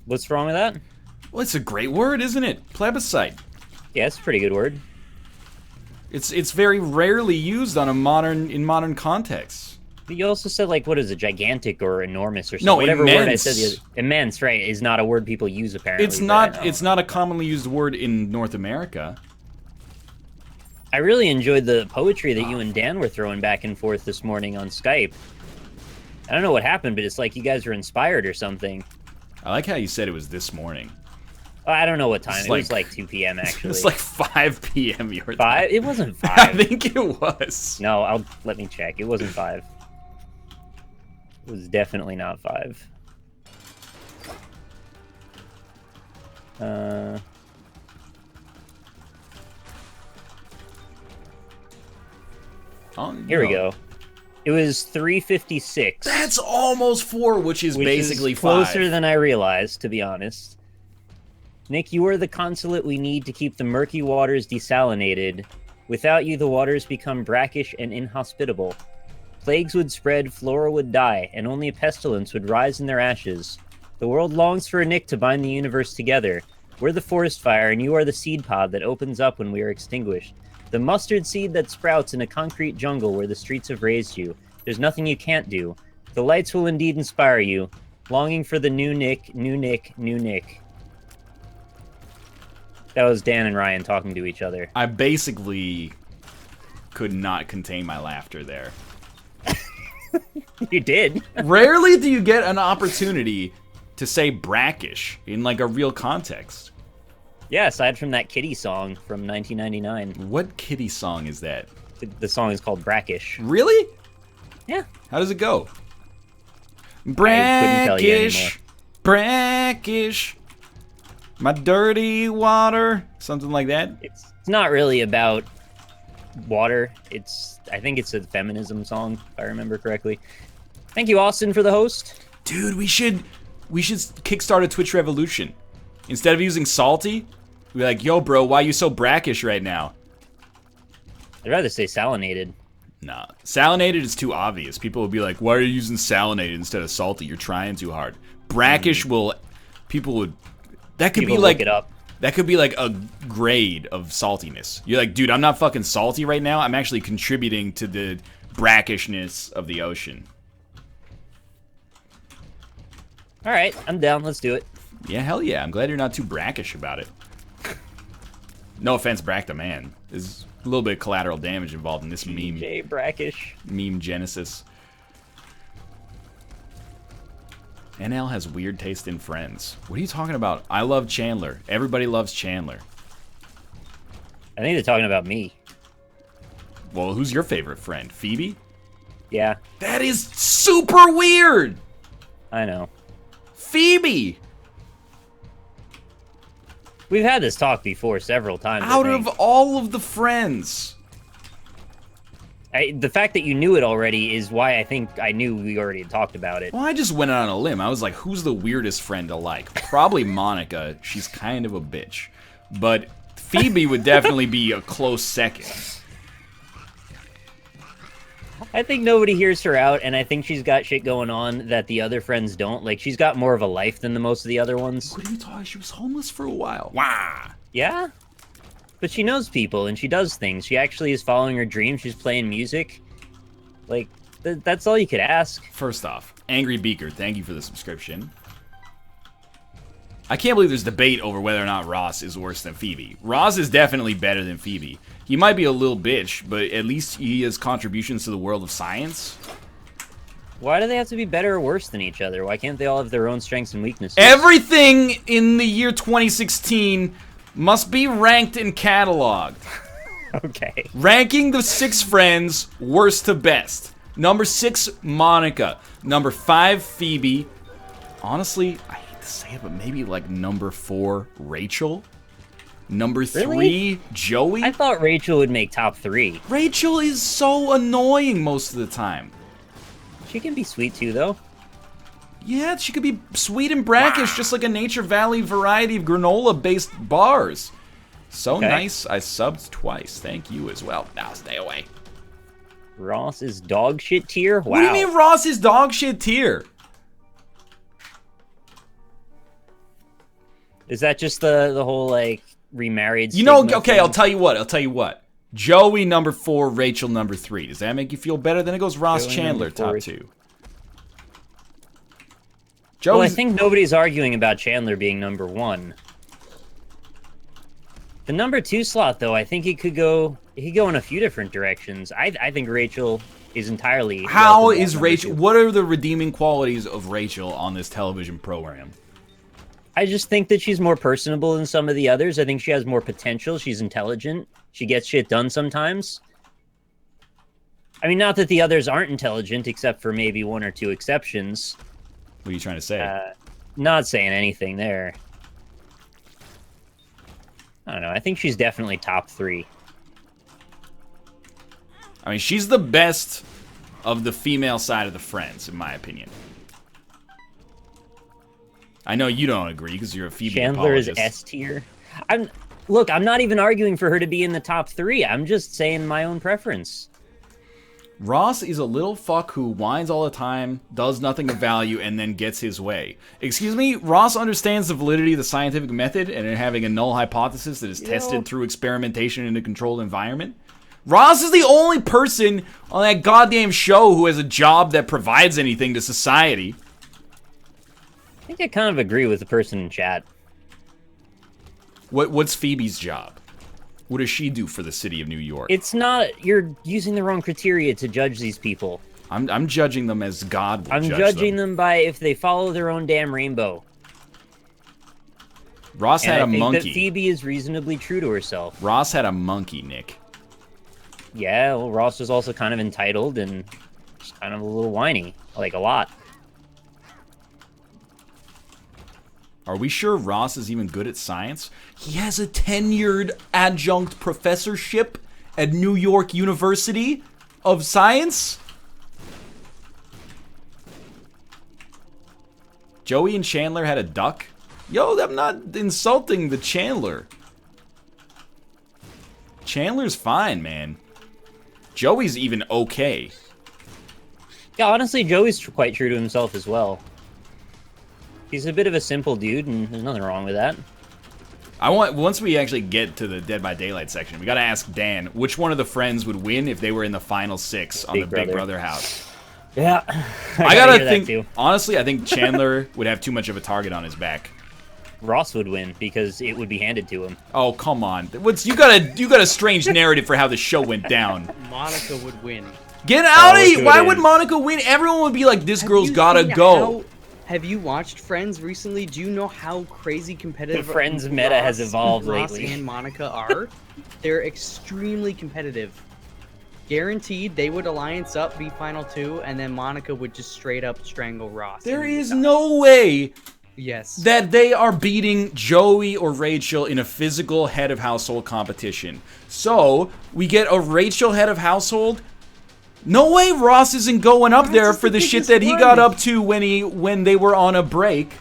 What's wrong with that? Well, it's a great word, isn't it? Plebiscite. Yeah, it's a pretty good word. It's very rarely used in modern contexts. But you also said, like, what is it, gigantic or enormous or something? No, whatever immense. word I said. Immense, right, is not a word people use, apparently. It's not a commonly used word in North America. I really enjoyed the poetry that you and Dan were throwing back and forth this morning on Skype. I don't know what happened, but it's like you guys were inspired or something. I like how you said it was this morning. I don't know what time. It was like 2 p.m. actually. It's like 5 p.m. your time. 5? It wasn't 5. I think it was. No, let me check. It wasn't 5. It was definitely not 5. Here we go. It was 3:56. That's almost 4, which is basically closer 5. than I realized, to be honest. Nick, you are the consulate we need to keep the murky waters desalinated. Without you, the waters become brackish and inhospitable. Plagues would spread, flora would die, and only a pestilence would rise in their ashes. The world longs for a Nick to bind the universe together. We're the forest fire, and you are the seed pod that opens up when we are extinguished. The mustard seed that sprouts in a concrete jungle where the streets have raised you. There's nothing you can't do. The lights will indeed inspire you. Longing for the new Nick, new Nick, new Nick. That was Dan and Ryan talking to each other. I basically could not contain my laughter there. You did. Rarely do you get an opportunity to say brackish in like a real context. Yeah, aside from that Kitty song from 1999. What Kitty song is that? The song is called Brackish. Really? Yeah. How does it go? Brackish, brackish, my dirty water, something like that. It's not really about water. I think it's a feminism song, if I remember correctly. Thank you, Austin, for the host. Dude, we should kickstart a Twitch revolution. Instead of using salty, we're like, yo, bro, why you so brackish right now? I'd rather say salinated. Nah, salinated is too obvious. People will be like, why are you using salinated instead of salty? You're trying too hard. Brackish that could be like, look it up. That could be like a grade of saltiness. You're like, dude, I'm not fucking salty right now. I'm actually contributing to the brackishness of the ocean. All right, I'm down. Let's do it. Yeah, hell yeah. I'm glad you're not too brackish about it. No offense, Brack the man. There's a little bit of collateral damage involved in this Jay Brackish. meme genesis. NL has weird taste in friends. What are you talking about? I love Chandler. Everybody loves Chandler. I think they're talking about me. Well, who's your favorite friend? Phoebe? Yeah, That is super weird! I know. Phoebe! We've had this talk before several times. Out of all of the friends. The fact that you knew it already is why I think I knew we already had talked about it. Well, I just went on a limb. I was like, who's the weirdest friend to like? Probably Monica. She's kind of a bitch. But Phoebe would definitely be a close second. I think nobody hears her out, and I think she's got shit going on that the other friends don't. Like, she's got more of a life than the most of the other ones. What are you talking? She was homeless for a while. Wow. Yeah? But she knows people, and she does things. She actually is following her dreams. She's playing music. Like, that's all you could ask. First off, Angry Beaker, thank you for the subscription. I can't believe there's debate over whether or not Ross is worse than Phoebe. Ross is definitely better than Phoebe. He might be a little bitch, but at least he has contributions to the world of science. Why do they have to be better or worse than each other? Why can't they all have their own strengths and weaknesses? Everything in the year 2016 must be ranked and cataloged. Okay. Ranking the 6 friends, worst to best. Number 6, Monica. Number 5, Phoebe. Honestly, I hate to say it, but maybe like number 4, Rachel. Number 3, Really? Joey. I thought Rachel would make top 3. Rachel is so annoying most of the time. She can be sweet too, though. Yeah, she could be sweet and brackish, just like a Nature Valley variety of granola-based bars. So Okay. nice, I subbed twice. Thank you as well. Now stay away. Ross is dog shit tier? Wow. What do you mean Ross is dog shit tier? Is that just the whole, like, remarried You know, stigma okay, thing? I'll tell you what. Joey number 4, Rachel number 3. Does that make you feel better? Then it goes Ross Joey Chandler number 4. top 2. Well, I Joey's, think nobody's arguing about Chandler being number 1. The number 2 slot, though, I think it could go in a few different directions. I think Rachel is entirely... how welcome is at Rachel? number 2. What are the redeeming qualities of Rachel on this television program? I just think that she's more personable than some of the others. I think she has more potential. She's intelligent. She gets shit done sometimes. I mean, not that the others aren't intelligent, except for maybe 1 or 2 exceptions. What are you trying to say? Not saying anything there. I don't know. I think she's definitely top 3. I mean, she's the best of the female side of the friends, in my opinion. I know you don't agree because you're a Phoebe Chandler is apologist. S tier. Look, I'm not even arguing for her to be in the top 3. I'm just saying my own preference. Ross is a little fuck who whines all the time, does nothing of value, and then gets his way. Excuse me? Ross understands the validity of the scientific method and in having a null hypothesis that is tested through experimentation in a controlled environment. Ross is the only person on that goddamn show who has a job that provides anything to society. I think I kind of agree with the person in chat. What's Phoebe's job? What does she do for the city of New York? It's not... You're using the wrong criteria to judge these people. I'm judging them as God would I'm judge judging them by if they follow their own damn rainbow. Ross And had I a think monkey. that Phoebe is reasonably true to herself. Ross had a monkey, Nick. Yeah, well, Ross was also kind of entitled and just kind of a little whiny. Like, a lot. Are we sure Ross is even good at science? He has a tenured adjunct professorship at New York University of Science? Joey and Chandler had a duck? Yo, I'm not insulting the Chandler. Chandler's fine, man. Joey's even okay. Yeah, honestly, Joey's quite true to himself as well. He's a bit of a simple dude, and there's nothing wrong with that. Once we actually get to the Dead by Daylight section, we gotta ask Dan, which one of the friends would win if they were in the final 6 on the Big Brother house? Yeah. I gotta hear that think, too. honestly, I think Chandler would have too much of a target on his back. Ross would win because it would be handed to him. Oh, come on. You got a strange narrative for how the show went down. Monica would win. Get out of look here! who Why it would is. Monica win? Everyone would be like, this girl's Have you gotta seen go. Have you watched Friends recently? Do you know how crazy competitive The Friends meta has evolved Ross lately. and Monica are? They're extremely competitive. Guaranteed, they would alliance up, be final 2, and then Monica would just straight up strangle Ross. There and he is would die. no way Yes. that they are beating Joey or Rachel in a physical head of household competition. So, we get a Rachel head of household. No way Ross isn't going up there just for the the shit biggest that he one. got up to when they were on a break.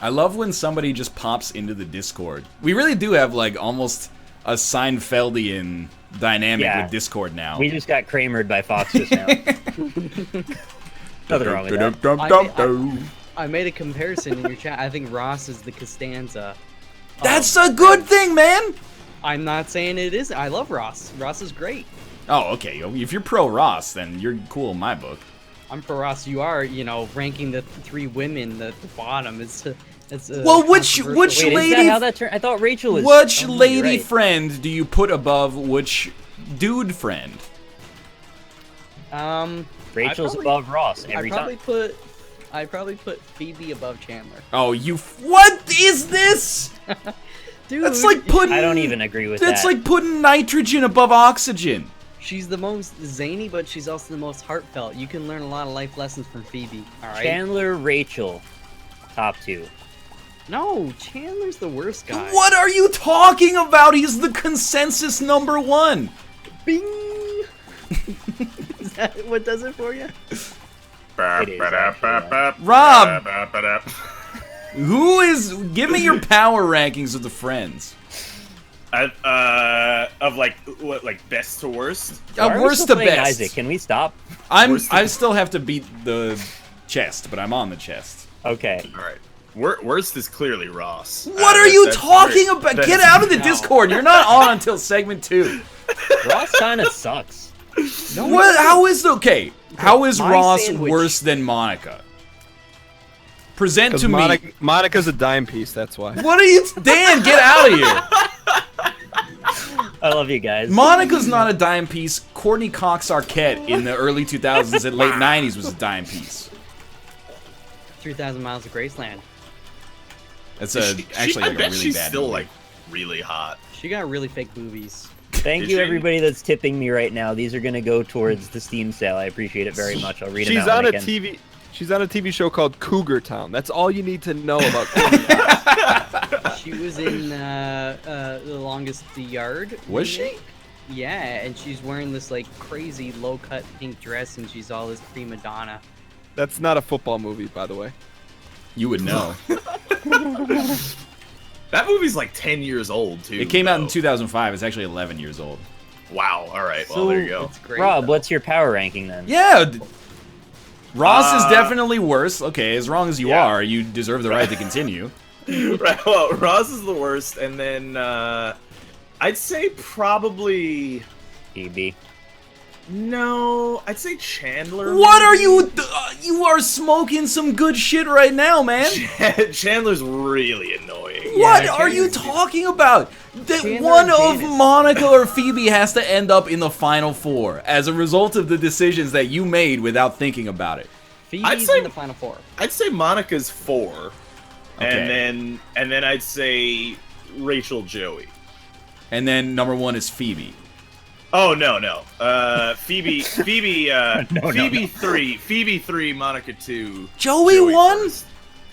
I love when somebody just pops into the Discord. We really do have like almost a Seinfeldian dynamic Yeah. with Discord now. We just got Kramered by Fox just now. Nothing wrong with that. I made a comparison in your chat. I think Ross is the Costanza. That's a good thing, man! I'm not saying it isn't. I love Ross. Ross is great. Oh, okay. If you're pro Ross, then you're cool in my book. I'm for Ross. You are, ranking the 3 women at the bottom. It's Well, which controversial. Wait, is lady- that how that turned? I thought Rachel was... Which Oh, you're lady right. friend do you put above which dude friend? Rachel's I'd probably- above Ross every time. I'd probably put Phoebe above Chandler. Oh, what is this? Dude, That's like putting. I don't even agree with that. That's like putting nitrogen above oxygen. she's the most zany, but she's also the most heartfelt. You can learn a lot of life lessons from Phoebe. All right. Chandler, Rachel, top 2. No, Chandler's the worst guy. What are you talking about? He's the consensus number 1. Bing. Is that what does it for you? It is, actually, Rob, who is? Give me your power rankings of the Friends. Of like what, like best to worst? Why are we Worst still to playing best. Isaac, can we stop? I still have to beat the chest, but I'm on the chest. Okay. All right. Worst is clearly Ross. What are you That's talking very- about? that's- Get out of the Discord. You're not on until segment 2. Ross kind of sucks. What? How is okay? How is My Ross sandwich. worse than Monica? Present Because to me. Monica's a dime piece, that's why. What are you? Dan, get out of here. I love you guys. Monica's not a dime piece. Courtney Cox Arquette in the early 2000s and late 90s was a dime piece. 3,000 Miles of Graceland. That's I actually like a bet really she's bad still movie. like really hot. She got really fake boobies. Thank Did you, you? everybody that's tipping me right now. These are going to go towards the Steam sale. I appreciate it very much. I'll read them She's out on when a I can. TV. She's on a TV show called Cougar Town. That's all you need to know about Courtney Cox. She was in The Longest Yard. Was she? remake. Yeah, and she's wearing this like crazy low-cut pink dress, and she's all this prima donna. That's not a football movie, by the way. You would know. That movie's like 10 years old too. It came out in though. 2005. It's actually 11 years old. Wow. All right. Well, So- there you go. It's great. Rob, though. what's your power ranking then? Yeah. Ross is Uh, definitely worse. Okay, as wrong as you yeah. are, you deserve the right to continue. Right. Well, Ross is the worst, and then I'd say probably EB. no. I'd say Chandler. What are maybe. you? You are smoking some good shit right now, man. Chandler's really annoying. What Yeah, are you Chandler's- talking about? That Chandler one and of Janice. Monica or Phoebe has to end up in the final 4 as a result of the decisions that you made without thinking about it. Phoebe's say- in the final 4. I'd say Monica's 4, Okay. and then I'd say Rachel, Joey. And then number 1 is Phoebe. Oh no. Phoebe. Phoebe 3, Monica 2. Joey won? first.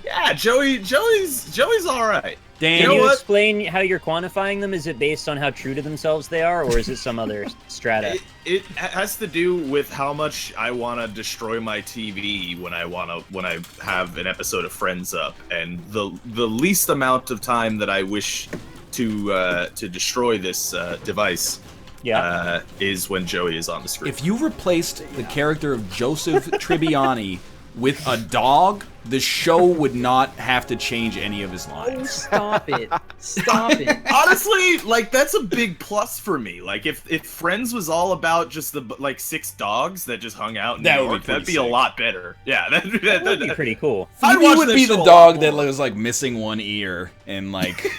Yeah, Joey's all right. Dan, You Can know you what? explain how you're quantifying them? Is it based on how true to themselves they are, or is it some other strata? It has to do with how much I want to destroy my TV when I have an episode of Friends up, and the least amount of time that I wish to destroy this device Yeah. is when Joey is on the screen. if you replaced the character of Joseph Tribbiani with a dog, the show would not have to change any of his Oh, lines. stop it. Stop it. Honestly, like that's a big plus for me. Like if Friends was all about just the like 6 dogs that just hung out in That New would be York, that'd be pretty a sick. lot better. Yeah, That would be pretty cool. I'd Phoebe watch would that be show the a dog lot that more. was like missing one ear and like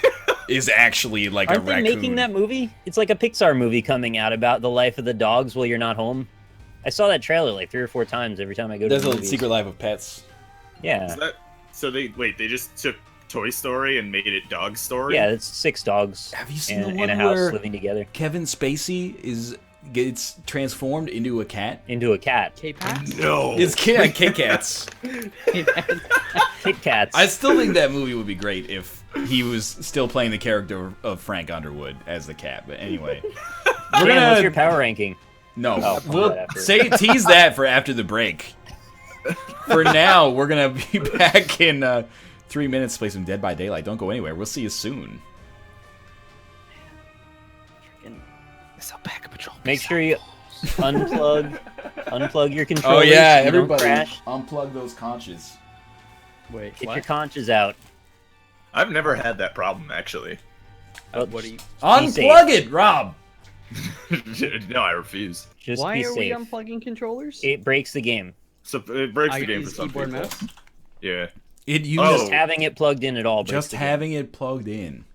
is actually like Aren't a they raccoon. making that movie? It's like a Pixar movie coming out about the life of the dogs while you're not home. I saw that trailer like 3 or 4 times every time I go to There's the a movies. Secret Life of Pets. Yeah. Is that, so they just took Toy Story and made it Dog Story? Yeah, it's 6 dogs Have you seen the in one a house where living together Kevin Spacey gets transformed into a cat? into a cat. K-Pax? No. It's Kit Kats. Kit Kats. I still think that movie would be great if he was still playing the character of Frank Underwood as the cat. But anyway, we're Dan, what's your gonna power ranking? no. Oh, We'll that after. tease that for after the break. For now, we're gonna be back in 3 minutes to play some Dead by Daylight. Don't go anywhere. We'll see you soon. Make sure you unplug your Oh controllers. yeah, so you don't everybody, crash. unplug those conches. Wait, Get what? your conches out. I've never had that problem actually. What do you... Unplug it, Rob. No, I refuse. Just Why be are we safe. unplugging controllers? It breaks the game. So it breaks I the game for use some keyboard people. mouse. Yeah. It uses Oh. Just having it plugged in at all breaks just the game. having it plugged in.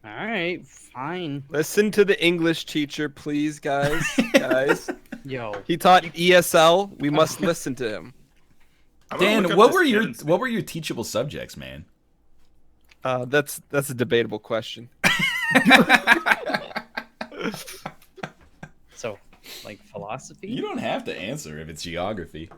Alright, fine. Listen to the English teacher, please, guys. Guys. Yo. He taught ESL. We must listen to him. I'm gonna look Dan, up what this were your Kevin's- what were your teachable subjects, man? That's a debatable question. So, like philosophy? You don't have to answer if it's geography.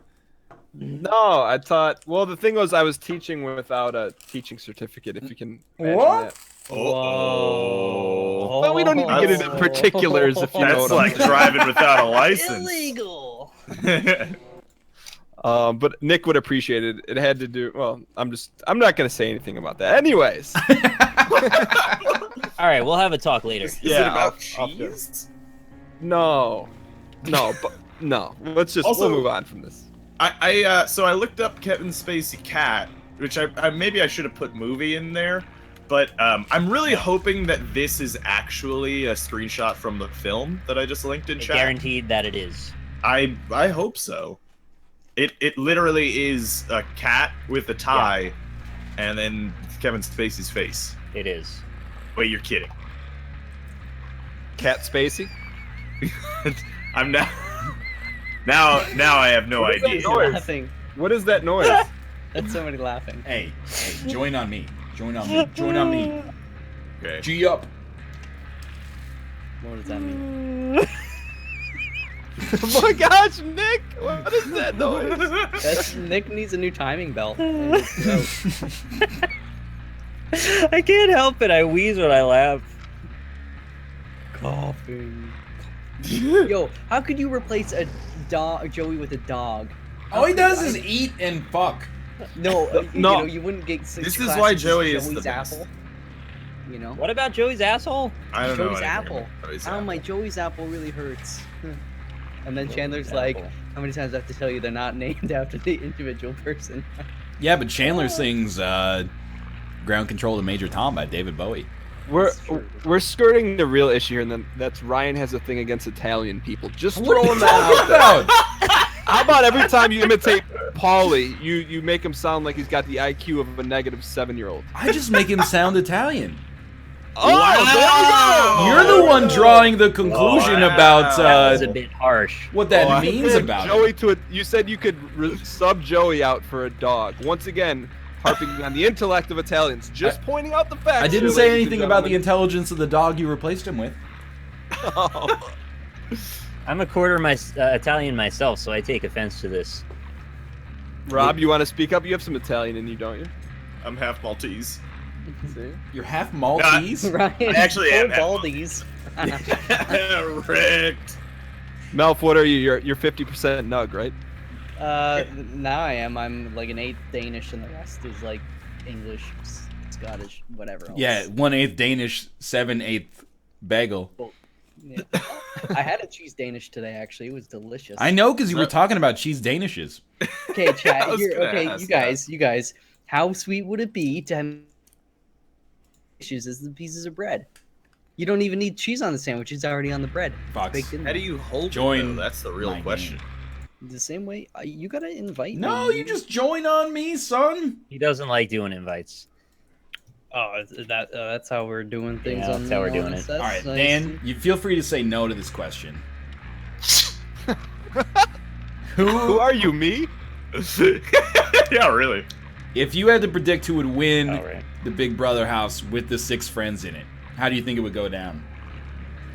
No, I thought. Well, the thing was, I was teaching without a teaching certificate. If you can imagine What? that. Oh. But we don't need to get into particulars if you know That's what I'm like driving without a license. Illegal. But Nick would appreciate it. It had to do. Well, I'm not gonna say anything about that. Anyways. All right, we'll have a talk later. Is Yeah, it about I'll- cheese? No. But no. We'll Also- move on from this. So I looked up Kevin Spacey cat, which I maybe I should have put movie in there, but I'm really hoping that this is actually a screenshot from the film that I just linked in chat. Guaranteed that it is. I hope so. It literally is a cat with a tie, and then Kevin Spacey's face. It is. Wait, you're kidding? Cat Spacey. I'm now. Now I have no What is that idea. noise? Laughing. What is that noise? That's somebody laughing. Hey, join on me. Join on me. Join on me. Okay. G up. What does that mean? Oh my gosh, Nick! What is that noise? That's, Nick needs a new timing belt. in his throat. I can't help it. I wheeze when I laugh. Coughing. Yo, how could you replace a dog, Joey, with a dog? All he does is eat and fuck. No, No. You know, you wouldn't get. This is why Joey is the Joey's best. apple. You know, What about Joey's asshole? I don't know. Joey's anything apple. about Joey's Oh, apple. my Joey's apple really hurts. And then Chandler's Joey's like, apple. how many times do I have to tell you they're not named after the individual person? Yeah, but Chandler sings Ground Control to Major Tom by David Bowie. We're skirting the real issue here, and then that's Ryan has a thing against Italian people. Just What are you throwing that out talking there. about? How about every time you imitate Paulie, you make him sound like he's got the IQ of a negative 7-year-old? I just make him sound Italian. Oh, there You're the one drawing the conclusion Wow. about That was a bit harsh. what that Oh, I means we go. about Joey it. to it. You said you could sub Joey out for a dog. Once again, harping on the intellect of Italians. Just pointing out the facts. I didn't here, say ladies and anything about the gentlemen. intelligence of the dog you replaced him with. Oh. I'm a quarter Italian myself, so I take offense to this. Rob, you want to speak up? You have some Italian in you, don't you? I'm half Maltese. See? You're half Maltese. Ryan, I actually am full baldies. Rigged. Melf, what are you? You're 50% Nug, right? Now I am. I'm like an 8th Danish, and the rest is like English, Scottish, whatever else. Yeah, 1/8 Danish, 7/8 bagel. Yeah. I had a cheese Danish today. Actually, it was delicious. I know because you were talking about cheese Danishes. Okay, chat. I was Here, gonna okay, ask you guys. How sweet would it be to have dishes as the pieces of bread? You don't even need cheese on the sandwich; it's already on the bread. Fox. Baked in How there. do you hold Join it, though? That's the real my question. game. The same way you gotta invite. No, me. you just join on me, son. He doesn't like doing invites. Oh, that's how we're doing things. Yeah, on that's how we're the doing it. ONSS. All right, Nice. Dan, you feel free to say no to this question. Who, are you, me? Yeah, really. if you had to predict who would win All right. the Big Brother house with the 6 friends in it, how do you think it would go down?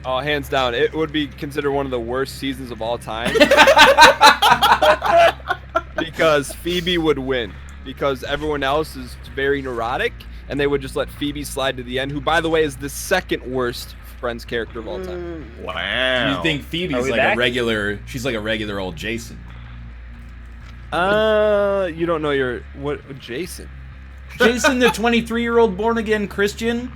Oh, hands down, it would be considered one of the worst seasons of all time. Because Phoebe would win. Because everyone else is very neurotic, and they would just let Phoebe slide to the end, who, by the way, is the 2nd worst Friends character of all time. Wow. You think Are Phoebe's we like back? a regular? She's like a regular old Jason. You don't know Jason. Jason, the 23-year-old born-again Christian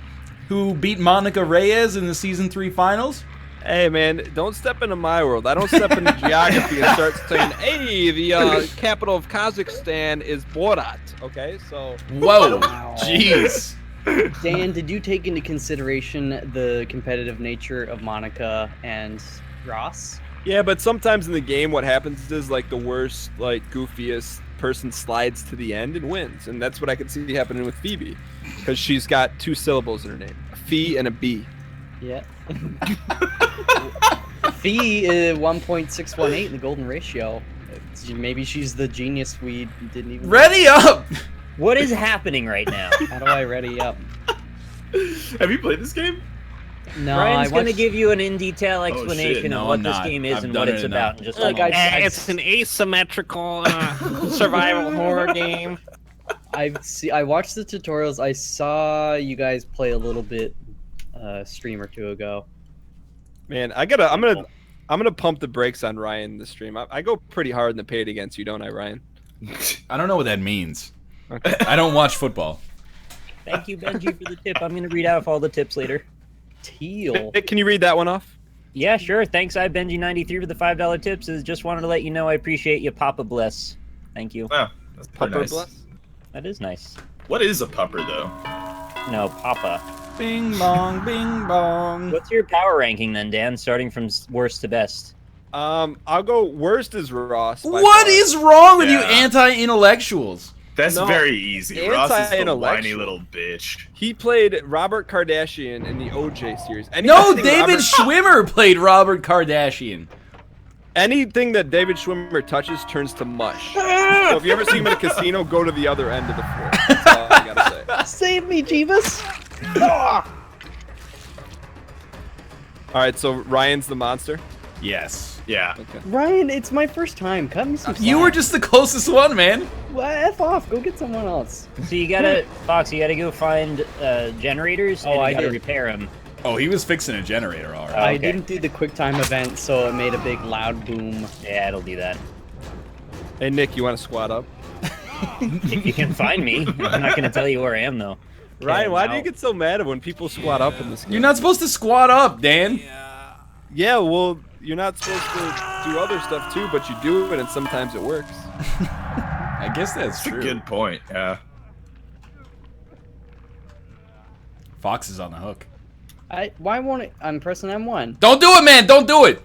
who beat Monica Reyes in the season 3 finals. Hey, man, don't step into my world. I don't step into geography and start saying, hey, the capital of Kazakhstan is Borat, okay? So, Whoa, Wow. jeez. Dan, did you take into consideration the competitive nature of Monica and Ross? yeah, but sometimes in the game what happens is, like, the worst, like, goofiest person slides to the end and wins. And that's what I could see happening with Phoebe. Because she's got 2 syllables in her name. A Fee and a B. Yeah. Fee 1.618 in the golden ratio. Maybe she's the genius we didn't even. Ready up. What is happening right now? How do I ready up? Have you played this game? No, Ryan's I going to watched- give you an in detail explanation No, of what I'm this not. game is I've and done what it it's enough. about in just a Look, moment. It's an asymmetrical survival horror game. I watched the tutorials. I saw you guys play a little bit a stream or two ago. Man, I'm gonna pump the brakes on Ryan this stream. I go pretty hard in the paint against you, don't I, Ryan? I don't know what that means. Okay. I don't watch football. Thank you, Benji, for the tip. I'm going to read out all the tips later. Teal. Nick, can you read that one off? Yeah, sure. Thanks, I Benji93 for the $5 tips. Just wanted to let you know I appreciate you, Papa Bless. Thank you. Oh, that's pretty Pupper nice. bless? That is nice. What is a pupper though? No, Papa. Bing bong, bing bong. What's your power ranking then, Dan? Starting from worst to best. I'll go worst is Ross. by What far. is wrong with you Yeah. anti-intellectuals? That's No, very easy. Ross is the anti-intellectual. whiny little bitch. He played Robert Kardashian in the OJ series. No, Anything David Robert- Schwimmer played Robert Kardashian. Anything that David Schwimmer touches turns to mush. So if you ever see him at a casino, go to the other end of the floor. That's all I gotta say. Save me, Jeebus! All right, so Ryan's the monster. Yes. Yeah. Okay. Ryan, it's my first time. Cut me some slack. You were just the closest one, man. Well, F off. Go get someone else. So you gotta, Fox, you gotta go find generators and Oh, you I gotta did. repair them. Oh, he was fixing a generator, all right. I okay. didn't do the QuickTime event, so it made a big loud boom. Yeah, it'll do that. Hey Nick, you want to squat up? If you can find me. I'm not gonna tell you where I am, though. Ryan, why do now. you get so mad when people squat up in this game? You're not supposed to squat up, Dan. Yeah, well, you're not supposed to do other stuff too, but you do it, and sometimes it works. I guess that's That's a true. good point. Yeah. Fox is on the hook. Why won't it? I'm pressing M1. Don't do it, man. Don't do it.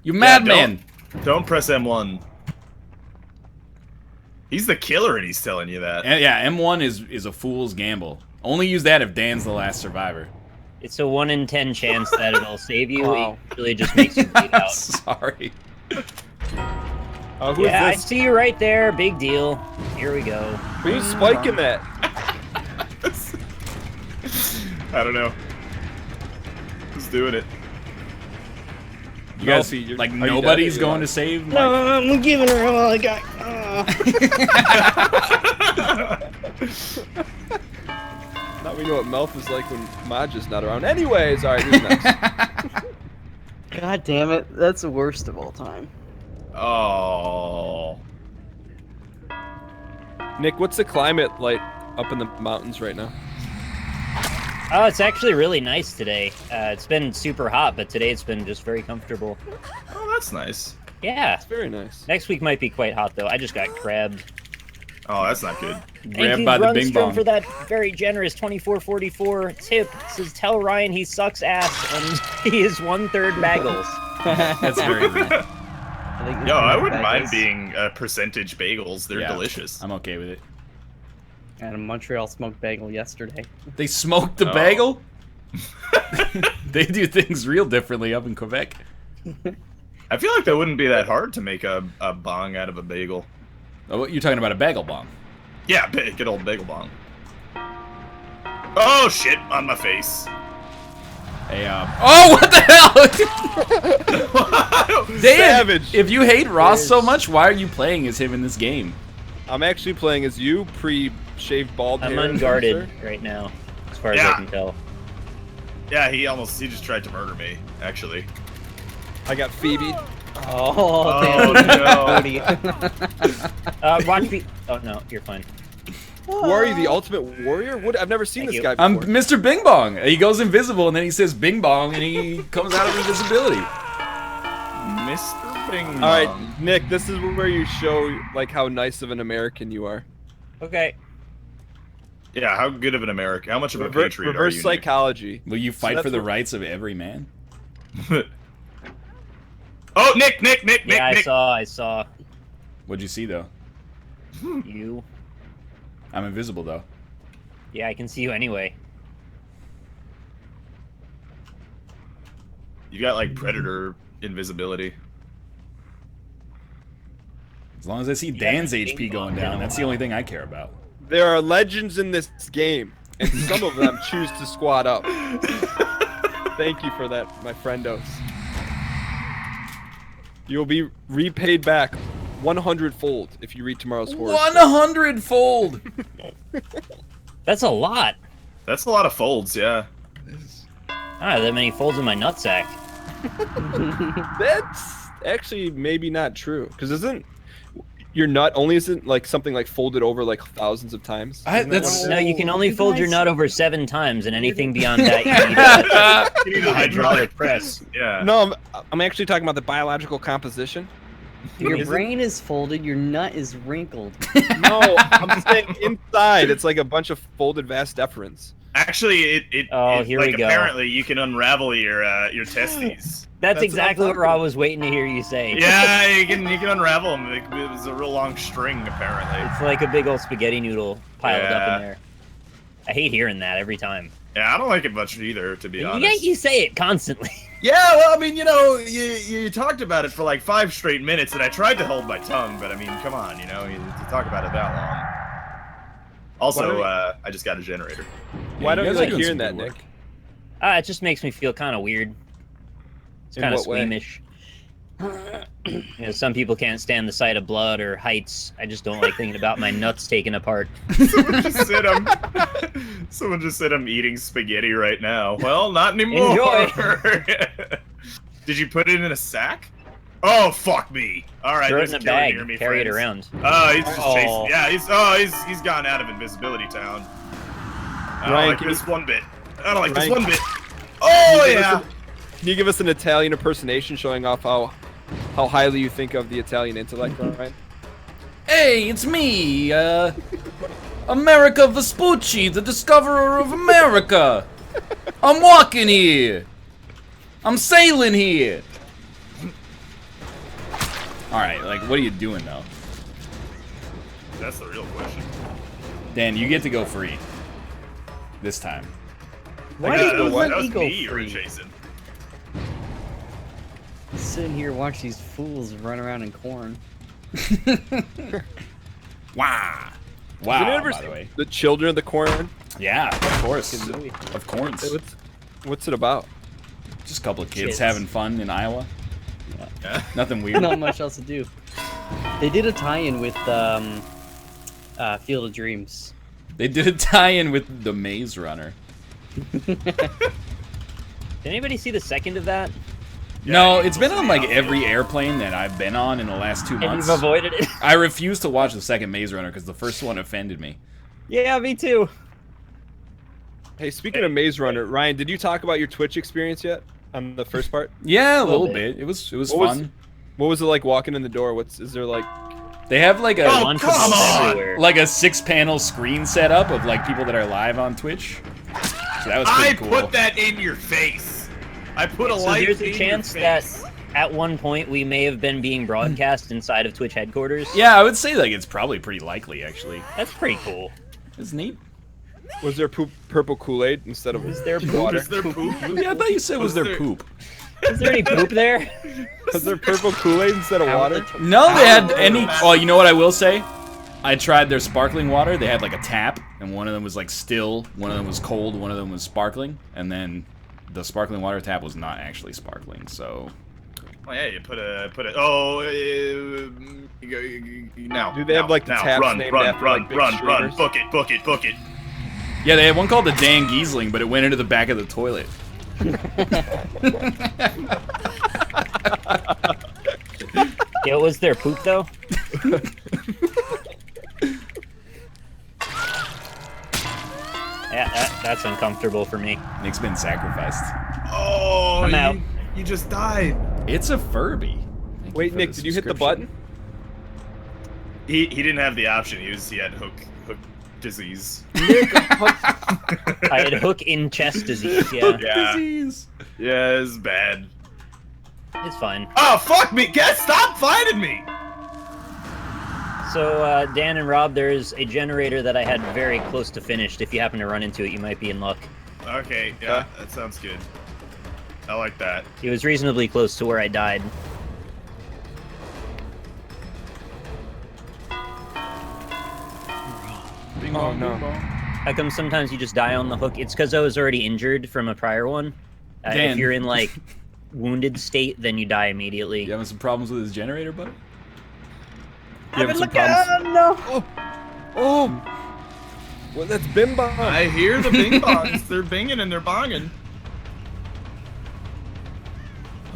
You madman. Don't press M1. He's the killer, and he's telling you that. And yeah, M1 is a fool's gamble. Only use that if Dan's the last survivor. It's a 1 in 10 chance that it'll save you. Wow. It really just makes you bleed out. Sorry. Oh, who's Yeah, I this? see you right there. Big deal. Here we go. Who's spiking that? I don't know. Who's doing it? You guys, Melfi, you're- like, are you nobody's dead? going to save Mike? No, I'm giving her all I got. Now we know what Melf is like when Maj is not around. Anyways, all right, who's next? God damn it. That's the worst of all time. Oh. Nick, what's the climate like up in the mountains right now? Oh, it's actually really nice today. It's been super hot, but today it's been just very comfortable. Oh, that's nice. Yeah. It's very nice. Next week might be quite hot, though. I just got grabbed. Oh, that's not good. Thank Grabbed you, by the bing Grunstrom, bong. for that very generous 2444 tip. It says, tell Ryan he sucks ass and he is 1/3 bagels. That's very rude. Yo, I wouldn't mind being percentage bagels. They're Yeah, delicious. I'm okay with it. I had a Montreal smoked bagel yesterday. They smoked the Oh. bagel? They do things real differently up in Quebec. I feel like that wouldn't be that hard to make a bong out of a bagel. Oh, you're talking about a bagel bomb. Yeah, good old bagel bong. Oh shit, on my face. Hey, oh, what the hell? Dan, Savage. if you hate Ross so much, why are you playing as him in this game? I'm actually playing as you, pre-shaved bald I'm hair. unguarded right now, as far as I Yeah. can tell. Yeah, he just tried to murder me, actually. I got Phoebe. Oh, Oh, damn. no. Cody. Watch me. Oh, no, you're fine. Who are you, the ultimate warrior? What? I've never seen Thank this you. guy I'm before. Mr. Bing Bong. He goes invisible, and then he says Bing Bong, and he comes out of invisibility. Mr. Bing. All right, Nick, this is where you show like how nice of an American you are. Okay. Yeah, how good of an American? How much of a patriot Reverse are you? psychology. Will you fight that's for the what- rights of every man? Nick? Oh, Nick! Yeah, Nick! I saw What'd you see, though? you. I'm invisible, though. Yeah, I can see you anyway. You got like predator invisibility. As long as I see Yeah, Dan's Bing HP Bong going down, that's the only thing I care about. There are legends in this game. and some of them choose to squat up. Thank you for that, my friendos. You'll be repaid back 100-fold if you read tomorrow's horoscope. 100-fold. That's a lot. That's a lot of folds, yeah. I don't have that many folds in my nutsack. That's actually maybe not true, because isn't your nut isn't like something like folded over like thousands of times? No, you can only fold your nut over 7 times, and anything beyond that you need a hydraulic press. Yeah. No, I'm actually talking about the biological composition. Your brain is folded, your nut is wrinkled. No, I'm saying inside. It's like a bunch of folded vas deferens. Actually, Here we go. Apparently, you can unravel your testes. That's exactly what Rob was waiting to hear you say. Yeah, you can unravel them. It was a real long string, apparently. It's like a big old spaghetti noodle piled up in there. I hate hearing that every time. Yeah, I don't like it much either, to be honest. Yeah, you say it constantly. Yeah, well, I mean, you talked about it for like 5 straight minutes, and I tried to hold my tongue, but I mean, come on, you talk about it that long. Also, I just got a generator. Why don't you guys like are doing hearing some that, good Nick? It just makes me feel kind of weird. It's In kind of what way? squeamish. Some people can't stand the sight of blood or heights. I just don't like thinking about my nuts taken apart. Someone just said I'm eating spaghetti right now. Well, not anymore. Enjoy. Did you put it in a sack? Oh, fuck me. All right, Throw it there's in a a killer bag, near me, carry it friends. around. Oh, he's just chasing. Oh. Yeah, he's gone out of invisibility town. I don't Ryan, like can this one bit. I don't like this Ryan, one bit. Oh, Can yeah. you give us an Italian impersonation showing off how highly you think of the Italian intellect, Ryan? Hey, it's me, America Vespucci, the discoverer of America. I'm walking here. I'm sailing here. All right, like, what are you doing though? That's the real question. Dan, you get to go free this time. Why that did you was, let that was me go me you were free? chasing. Sitting here watch these fools run around in corn. Wow. Did Wow, you ever by see the way. The Children of the Corn? Yeah, of course. Of course. What's it about? Just a couple of kids Kids. having fun in Iowa. Yeah. Nothing weird. Not much else to do. They did a tie-in with Field of Dreams. They did a tie-in with the Maze Runner. Did anybody see the second of that? No, it's been on like every airplane that I've been on in the last 2 And months. you've avoided it? I refuse to watch the second Maze Runner because the first one offended me. Yeah, me too. Hey, speaking of Maze Runner, Ryan, did you talk about your Twitch experience yet on the first part? Yeah, a little bit. bit. It was What fun. What was it like walking in the door? Is there like? They have like a Oh, Lunchables come on! everywhere. like a 6-panel screen setup of like people that are live on Twitch. So that was I pretty cool. put that in your face. I put a So light there's in a chance your that face. at one point we may have been being broadcast inside of Twitch headquarters. Yeah, I would say like it's probably pretty likely actually. That's pretty cool. It's neat. Was there purple Kool-Aid instead of Is there water? Is there poop? Yeah, I thought you said was Was there there- poop. Is there any poop there? Was there purple Kool-Aid instead of water? No, they had How any. bad- Oh, you know what I will say? I tried their sparkling water. They had like a tap, and one of them was like still, one of them was cold, one of them was sparkling, and then the sparkling water tap was not actually sparkling. So Oh yeah, you put a. Oh, now. Do they have, like, the now, taps run, named run, after, run, like, big run, run, streamers? book it, book it, book it. yeah, they had one called the Dan Giesling, but it went into the back of the toilet. Yeah, was there poop though? Yeah, that's uncomfortable for me. Nick's been sacrificed. Oh, I'm out. You just died. It's a Furby. Thank Wait, for Nick, the did you hit the subscription. button? He didn't have the option. He had hook disease. I had hook in chest disease. Yeah, Yeah, Disease. yeah, it's bad. it's fine. Oh fuck me! Guys, stop fighting me! So Dan and Rob, there's a generator that I had very close to finished. If you happen to run into it, you might be in luck. Okay, yeah, that sounds good. I like that. It was reasonably close to where I died. Oh no. How come sometimes you just die on the hook? It's because I was already injured from a prior one. Dan. If you're in like wounded state, then you die immediately. You having some problems with his generator, buddy? You having some problems? No. Oh! Well, that's bim bong. I hear the bing bongs. They're binging and they're bonging.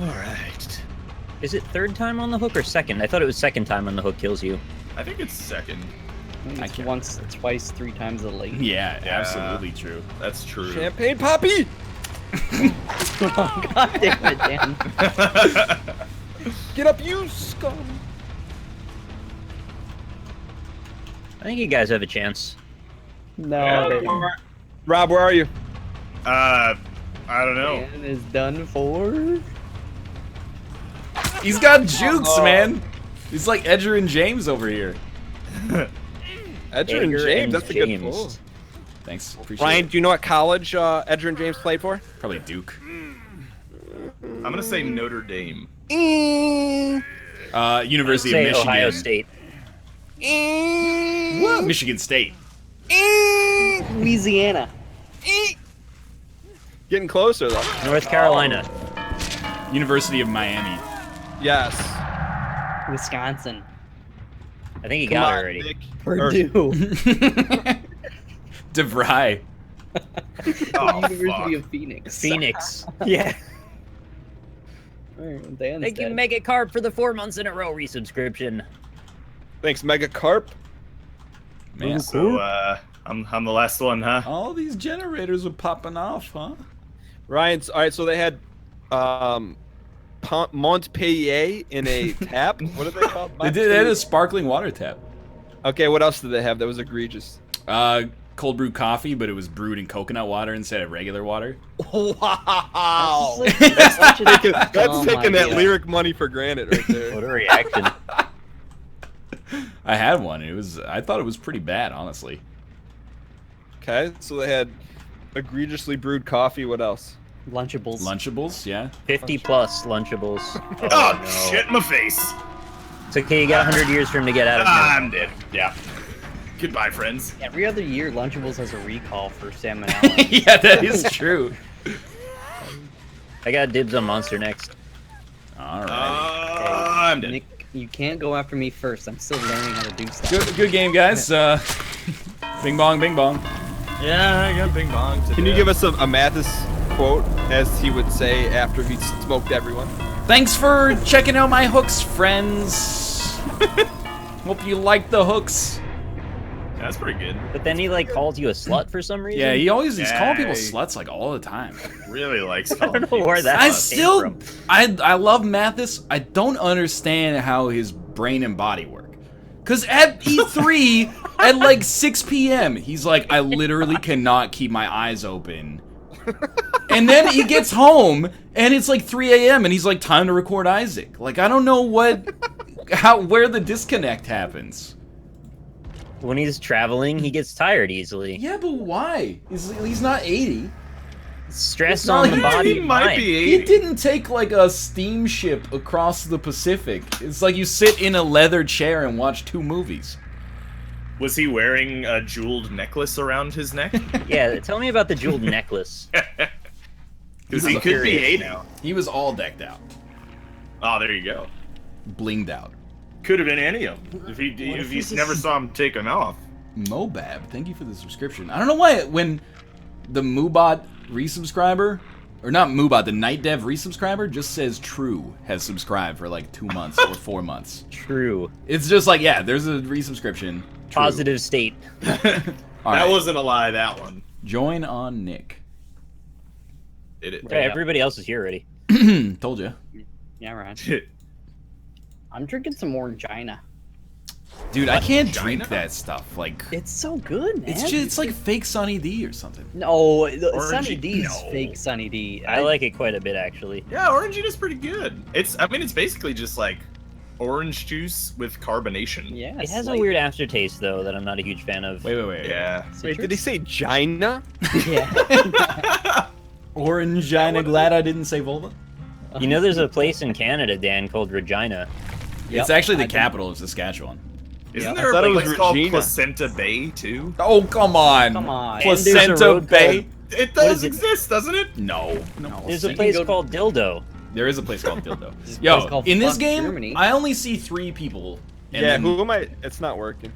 All right. Is it third time on the hook or second? I thought it was second time on the hook kills you. I think it's second. It's once, twice, 3 times the late. Yeah, absolutely true. That's true. Champagne Poppy! God damn it, Dan. Get up, you scum! I think you guys have a chance. No, Dan. Rob, where are you? I don't know. Dan is done for. He's got jukes, man. He's like Edger and James over here. Edger and Edgar James, and that's a good James. pull. Thanks, appreciate Ryan, it. do you know what college Edger and James played for? Probably Duke. I'm gonna say Notre Dame. University Say of Michigan. Ohio State. What? Michigan State. Louisiana. Getting closer, though. North Carolina. University of Miami. Yes. Wisconsin. I think you Come got on, it already. Nick. Purdue. DeVry. Oh, University fuck. of Phoenix. Phoenix. Yeah. Alright, well, Dan's Thank you, dead. Mega Carp, for the 4 months in a row resubscription. Thanks, Mega Carp. Man, So, I'm the last one, huh? all these generators are popping off, huh? Ryan's all right. So they had Montpellier in a tap. What are they called? They had a sparkling water tap. Okay, what else did they have that was egregious? Cold brew coffee, but it was brewed in coconut water instead of regular water. Wow. That's That's Oh my taking that God. lyric money for granted right there. What a reaction. I had one. I thought it was pretty bad, honestly. Okay, so they had egregiously brewed coffee. What else? Lunchables. Lunchables, yeah. 50 plus Lunchables. Oh, shit, my face. It's okay, you got 100 years for him to get out of here. I'm dead. Yeah. Goodbye, friends. Every other year, Lunchables has a recall for salmonella. Yeah, that is true. I got dibs on Monster next. All right. I'm dead. Nick, you can't go after me first. I'm still learning how to do stuff. Good game, guys. Bing bong, bing bong. Yeah, I got bing bong. Can you give us a Mathis quote, as he would say after he smoked everyone? Thanks for checking out my hooks, friends. Hope you like the hooks. That's pretty good. But then he like calls you a slut for some reason. Yeah, he's calling people Yay. sluts like all the time. Really likes I don't know where that I came still, from. I love Mathis. I don't understand how his brain and body work. Cause at E3 at like 6 p.m. he's like, I literally cannot keep my eyes open. And then he gets home and it's like 3 a.m. and he's like, time to record Isaac. Like I don't know where the disconnect happens. When he's traveling, he gets tired easily. Yeah, but why? He's not 80. Stress It's not on the like body. He and might mind. be He 80. didn't take like a steamship across the Pacific. It's like you sit in a leather chair and watch 2 movies. Was he wearing a jeweled necklace around his neck? Yeah, tell me about the jeweled necklace. Because he could be 80 now. He was all decked out, Oh, there you go. blinged out. Could have been any of them. If you never saw him take them off. Mobab, thank you for the subscription. I don't know why when the Moobot resubscriber, or not Moobot, the Night Dev resubscriber just says True has subscribed for like 2 months or 4 months. True. It's just like, yeah, there's a resubscription. True. Positive state. All That right. wasn't a lie, that one. Join on Nick. Did it? Okay, everybody else is here already. Told you. Yeah, right. I'm drinking some Orangina. Dude, I can't China? drink that stuff. Like, It's so good, man. it's like fake Sunny D or something. No, Orangina- Sunny D is no. fake Sunny D. I like it quite a bit, actually. Yeah, Orangina's pretty good. It's basically just like orange juice with carbonation. Yeah, It has a weird aftertaste, though, that I'm not a huge fan of. Wait. Yeah. Wait, did he say Gina? Yeah. Orangina, glad I didn't say vulva. You know there's a place in Canada, Dan, called Regina. It's actually the capital of Saskatchewan. Isn't Yeah. there I thought a it was place called Regina. Placenta Bay too? Oh, come on. Come on. And there's a Placenta road Bay? It What does is it? exist, doesn't it? No. There's So a you place can go- called Dildo. There is a place called Dildo. There's a Yo, place called in this Fuck game, Germany. I only see 3 people. And Yeah, then who am I? It's not working.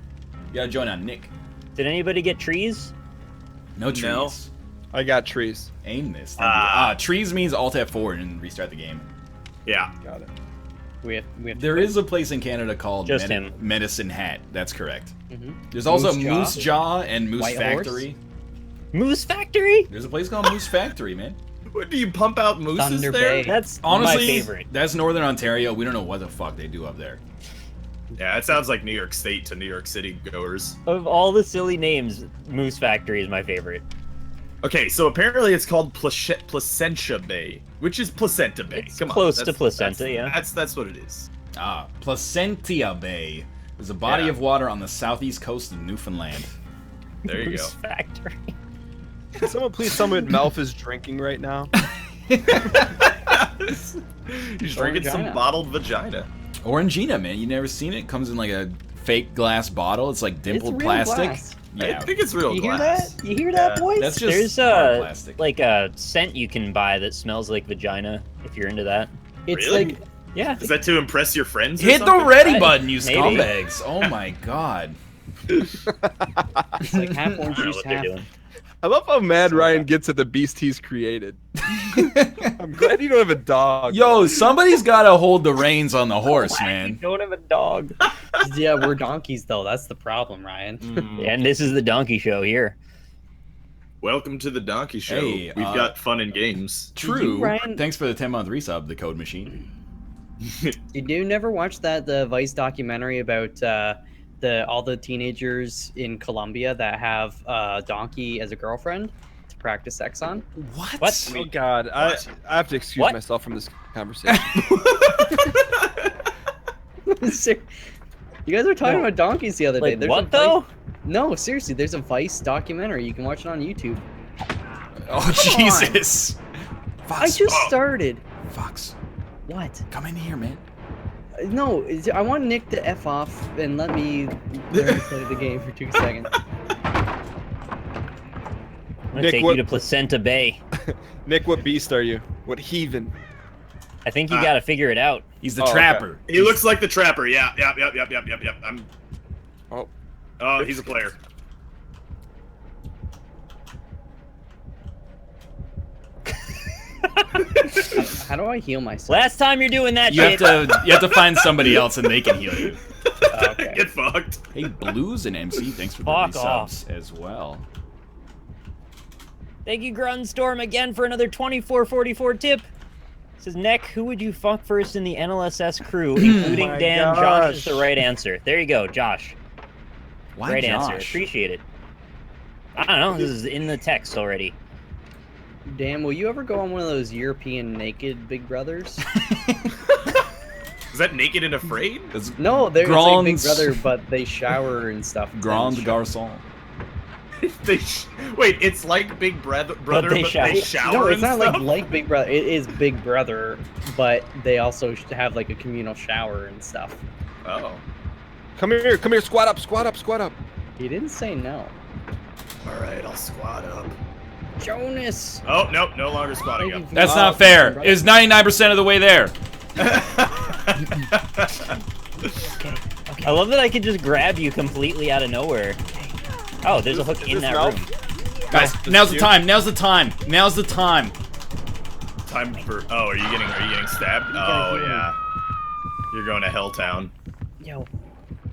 You gotta join on Nick. Did anybody get trees? No trees. No. I got trees. Aim this. Thank you. Trees means Alt F4 and restart the game. Yeah. Got it. We have There is a place in Canada called Just him. Medicine Hat. That's correct. Mhm. There's also Moose Jaw? Moose Jaw and Moose White Horse? Factory. Moose Factory? There's a place called Moose Factory, man. What, do you pump out mooses Thunder there? Bay. That's Honestly, my favorite. that's Northern Ontario. We don't know what the fuck they do up there. Yeah, it sounds like New York State to New York City goers. Of all the silly names, Moose Factory is my favorite. Okay, so apparently it's called Placentia Bay, which is Placenta Bay. It's Come on, close to that's- Placenta, that's- yeah. That's what it is. Placentia Bay is a body Yeah. of water on the southeast coast of Newfoundland. There you go. Moose Factory. Can someone please tell me what Melf is drinking right now? He's drinking some vagina. bottled vagina. Orangina, man. You never seen it? Comes in like a fake glass bottle. It's like dimpled real plastic. glass. Yeah. I think it's real You hear glass. that? You hear that, Yeah. boys? That's just There's hard plastic. like a scent you can buy that smells like vagina if you're into that. It's Really? like Yeah. Is that to impress your friends? Or Hit the something? ready Right. button, you Maybe. scumbags. Oh my god. it's like half orange I don't know juice, what they're half. doing. I love how mad Ryan gets at the beast he's created. I'm glad you don't have a dog. Yo, somebody's gotta hold the reins on the horse, You man. don't have a dog. Yeah, we're donkeys though. That's the problem, Ryan. And this is the donkey show here. Welcome to the Donkey Show. Hey, We've got fun and games. True. Ryan- Thanks for the 10-month resub, the Code Machine. Did you never watch the Vice documentary about all the teenagers in Colombia that have a donkey as a girlfriend to practice sex on? What? Oh God, I have to excuse What? myself from this conversation. You guys were talking No. about donkeys the other day. Like There's a what Vice- though? No, seriously, there's a Vice documentary. You can watch it on YouTube. Oh, Come on. Jesus. I Fox. just started. Fox, What? come in here, man. No, I want Nick to F off and let me learn to play the game for 2 seconds. I'm gonna Nick, take what- you to Placenta Bay. Nick, what beast are you? What heathen? I think you gotta figure it out. He's the Oh, okay. trapper. He looks like the trapper. Yeah, yep. I'm. Oh, Oh, he's a player. How do I heal myself? Last time you're doing that You have shit. to find somebody else and they can heal you. Okay. Get fucked. Hey, Blues and MC, thanks for the Fuck resubs as well. Thank you, Grunstorm, again for another 2444 tip. Says, Nick, who would you fuck first in the NLSS crew, including my Dan? Josh is gosh. the right answer. There you go, Josh. Why Right Josh? answer. Appreciate it. I don't know. This is in the text already. Dan, will you ever go on one of those European naked Big Brothers? Is that Naked and Afraid? It's No, they're it's like Big Grands- Brother, but they shower and stuff. Grand And Garçon. Wait, it's like Big Brother, but they they shower. shower No, it's and not stuff? like Big Brother. It is Big Brother, but they also have like a communal shower and stuff. Oh. come here, squat up, squat up, squat up. He didn't say no. All right, I'll squat up. Jonas. Oh, nope, no longer squatting up. That's not fair. It's 99% of the way there. I love that I could just grab you completely out of nowhere. Oh, there's a hook in this that Mel? room. Guys, this now's the you? time. Now's the time. Now's the time. Time for. Oh, are you getting stabbed? Oh heal me. yeah. You're going to Helltown. Yo,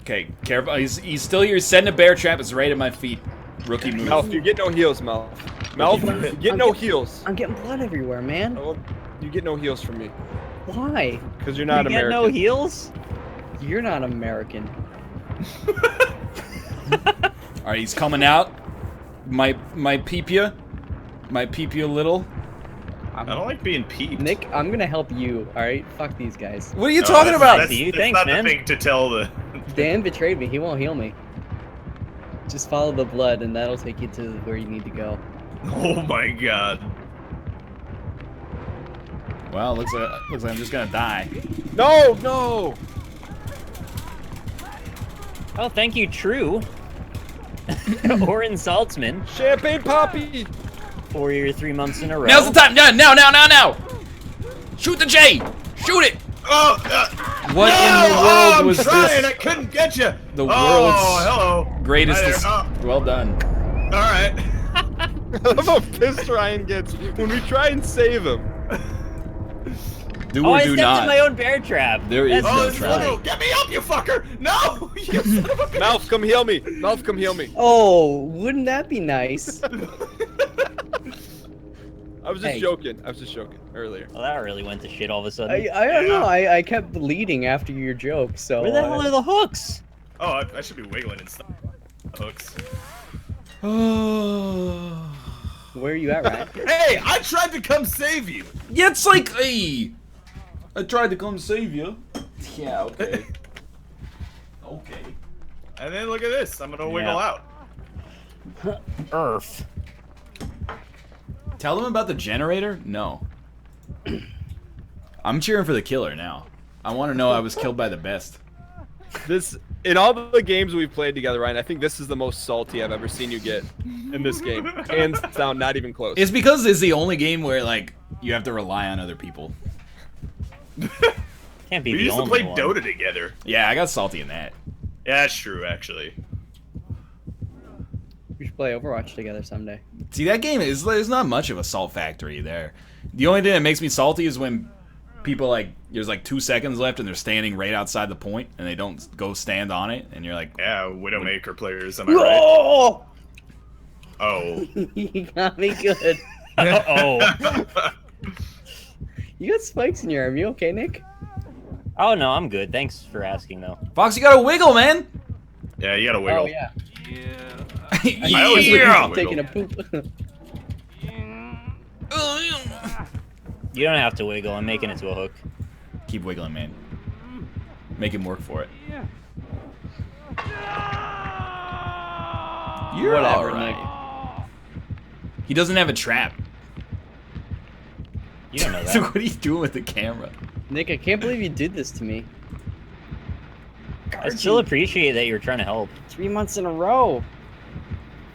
Okay, careful. He's still here. He's setting a bear trap. It's right at my feet. Rookie move. Melf, you get no heals, Melf. Melf, you get no heals. I'm getting blood everywhere, man. Oh, you get no heals from me Why? because you're not You get American. no heals? You're not American. All right, he's coming out. My peep ya. My peep you a little. I don't like being peeped. Nick, I'm gonna help you. All right, fuck these guys. What are you No, talking that's- about? That's, You that's thanks, not man. the thing to tell the. Dan betrayed me. He won't heal me. Just follow the blood, and that'll take you to where you need to go. Oh my god. Well, looks like I'm just gonna die. No, no. Oh, thank you, True. Or Insultsman Champagne Poppy. for your 3 months in a row. Now's the time. Now. Shoot the J. Shoot it. Oh, What no! in the world I'm was trying. this? I couldn't get you. The Oh, world's hello. greatest. Hi there. Oh, Well done. all right. I love how pissed Ryan gets when we try and save him. Do Oh, or I do stepped not. in my own bear trap. There is That's no Oh, so this trap. funny. little, get me up, you fucker! No, you son of a bitch. Mouth, come heal me. Mouth, come heal me. Oh, wouldn't that be nice? I was just Hey. joking earlier. Well, that really went to shit all of a sudden. I don't know. I kept bleeding after your joke, so. Where the hell are the hooks? Oh, I should be wiggling and stuff. Hooks. Where are you at, Ryan? Hey, I tried to come save you. Yeah, it's like, hey, I tried to come save you. Yeah, okay. Okay. And then look at this. I'm gonna wiggle Yeah. out. Earth. Tell them about the generator? No. I'm cheering for the killer now. I want to know I was killed by the best. This, in all the games we've played together, Ryan, I think this is the most salty I've ever seen you get in this game. Hands down, not even close. It's because it's the only game where, like, you have to rely on other people. Can't be We the used to only play one. Dota together. Yeah, I got salty in that. Yeah, that's true, actually. We should play Overwatch together someday. See, that game is, there's not much of a salt factory there. The only thing that makes me salty is when people, like, there's like 2 seconds left and they're standing right outside the point and they don't go stand on it, and you're like, Yeah, Widowmaker players, am I right? Oh! Oh. You got me good. Uh-oh. You got spikes in your arm. You okay, Nick? Oh, no, I'm good. Thanks for asking, though. Fox, you gotta wiggle, man! Yeah, you gotta wiggle. Oh yeah. I always think Yeah! you Taking a wiggle. poop. You don't have to wiggle. I'm making it to a hook. Keep wiggling, man. Make him work for it. You're Whatever, alright. He doesn't have a trap. You don't know So that. what are you doing with the camera? Nick, I can't believe you did this to me. I still appreciate that you're trying to help. 3 months in a row.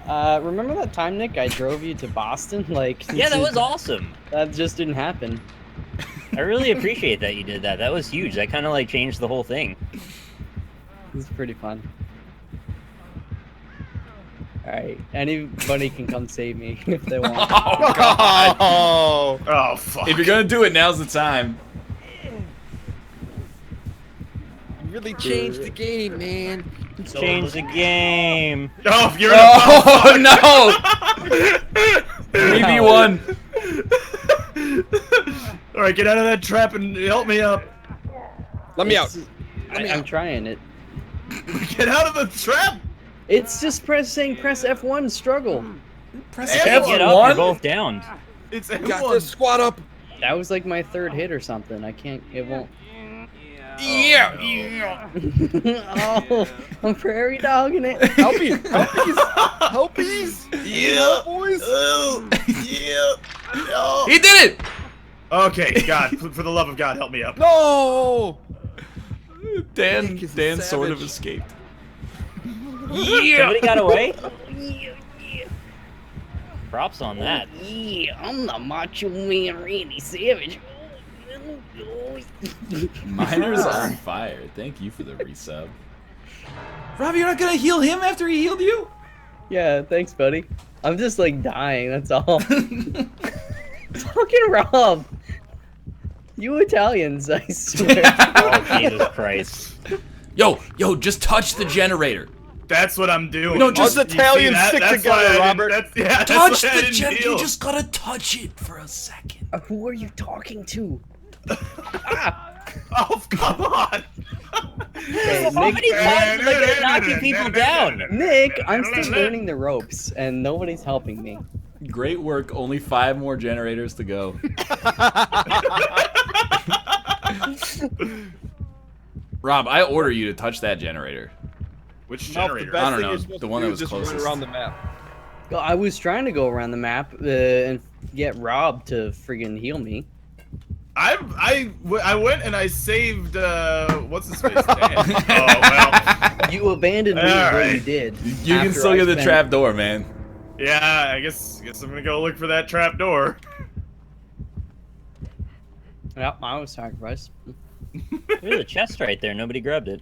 Remember that time, Nick? I drove you to Boston. Like. Yeah, that was awesome. That just didn't happen. I really appreciate that you did that. That was huge. That kind of like changed the whole thing. It was pretty fun. Alright, anybody can come save me if they want. Oh, God. Oh, Oh, fuck. If you're gonna do it, now's the time. you really changed the game, man. Change the game. Oh, if you're Oh, no! 3v1. Alright, get out of that trap and help me up. Let me out. I'm trying it. Get out of the trap! It's just press F1 struggle. Press F1. Get up. You're both downed. It's Got M1. this. Squat up. That was like my third hit or something. I can't. It won't. Yeah. Oh, I'm prairie dogging it. Helpies. Helpies. Yeah. Boys. Oh, yeah. No. He did it! Okay, God, for the love of God, help me up. No. Dan Nick is a Dan sort of savage. escaped. Somebody got away? Props on that. Yeah, I'm the Macho Man Randy Savage. Miners on fire. Thank you for the resub. Rob, you're not gonna heal him after he healed you? Yeah, thanks, buddy. I'm just like dying. That's all. Fucking Rob. You Italians, I swear. Oh, Jesus Christ. Yo, just touch the generator. That's what I'm doing. No, just You see Italians that? stick That's together, why I didn't- Robert. That's, yeah, that's Touch why I the didn't generator. heal. You just gotta touch it for a second. Who are you talking to? Oh, come on. Hey, How many Nick, times am I gonna knocking people down? Nick, I'm still learning the ropes, and nobody's helping me. Great work. Only 5 more generators to go. Rob, I order you to touch that generator. Which Nope, generator? the best I don't thing know, you're supposed the to one do that is was just run closest. around the map. Well, I was trying to go around the map and get Rob to friggin' heal me. I went and I saved what's his face? Dan. Oh well. You abandoned me. All What right. you did. You can after still I get the spent- trap door, man. Yeah, I guess I'm gonna go look for that trap door. Yep, I was sacrificed. There's a chest right there. Nobody grabbed it.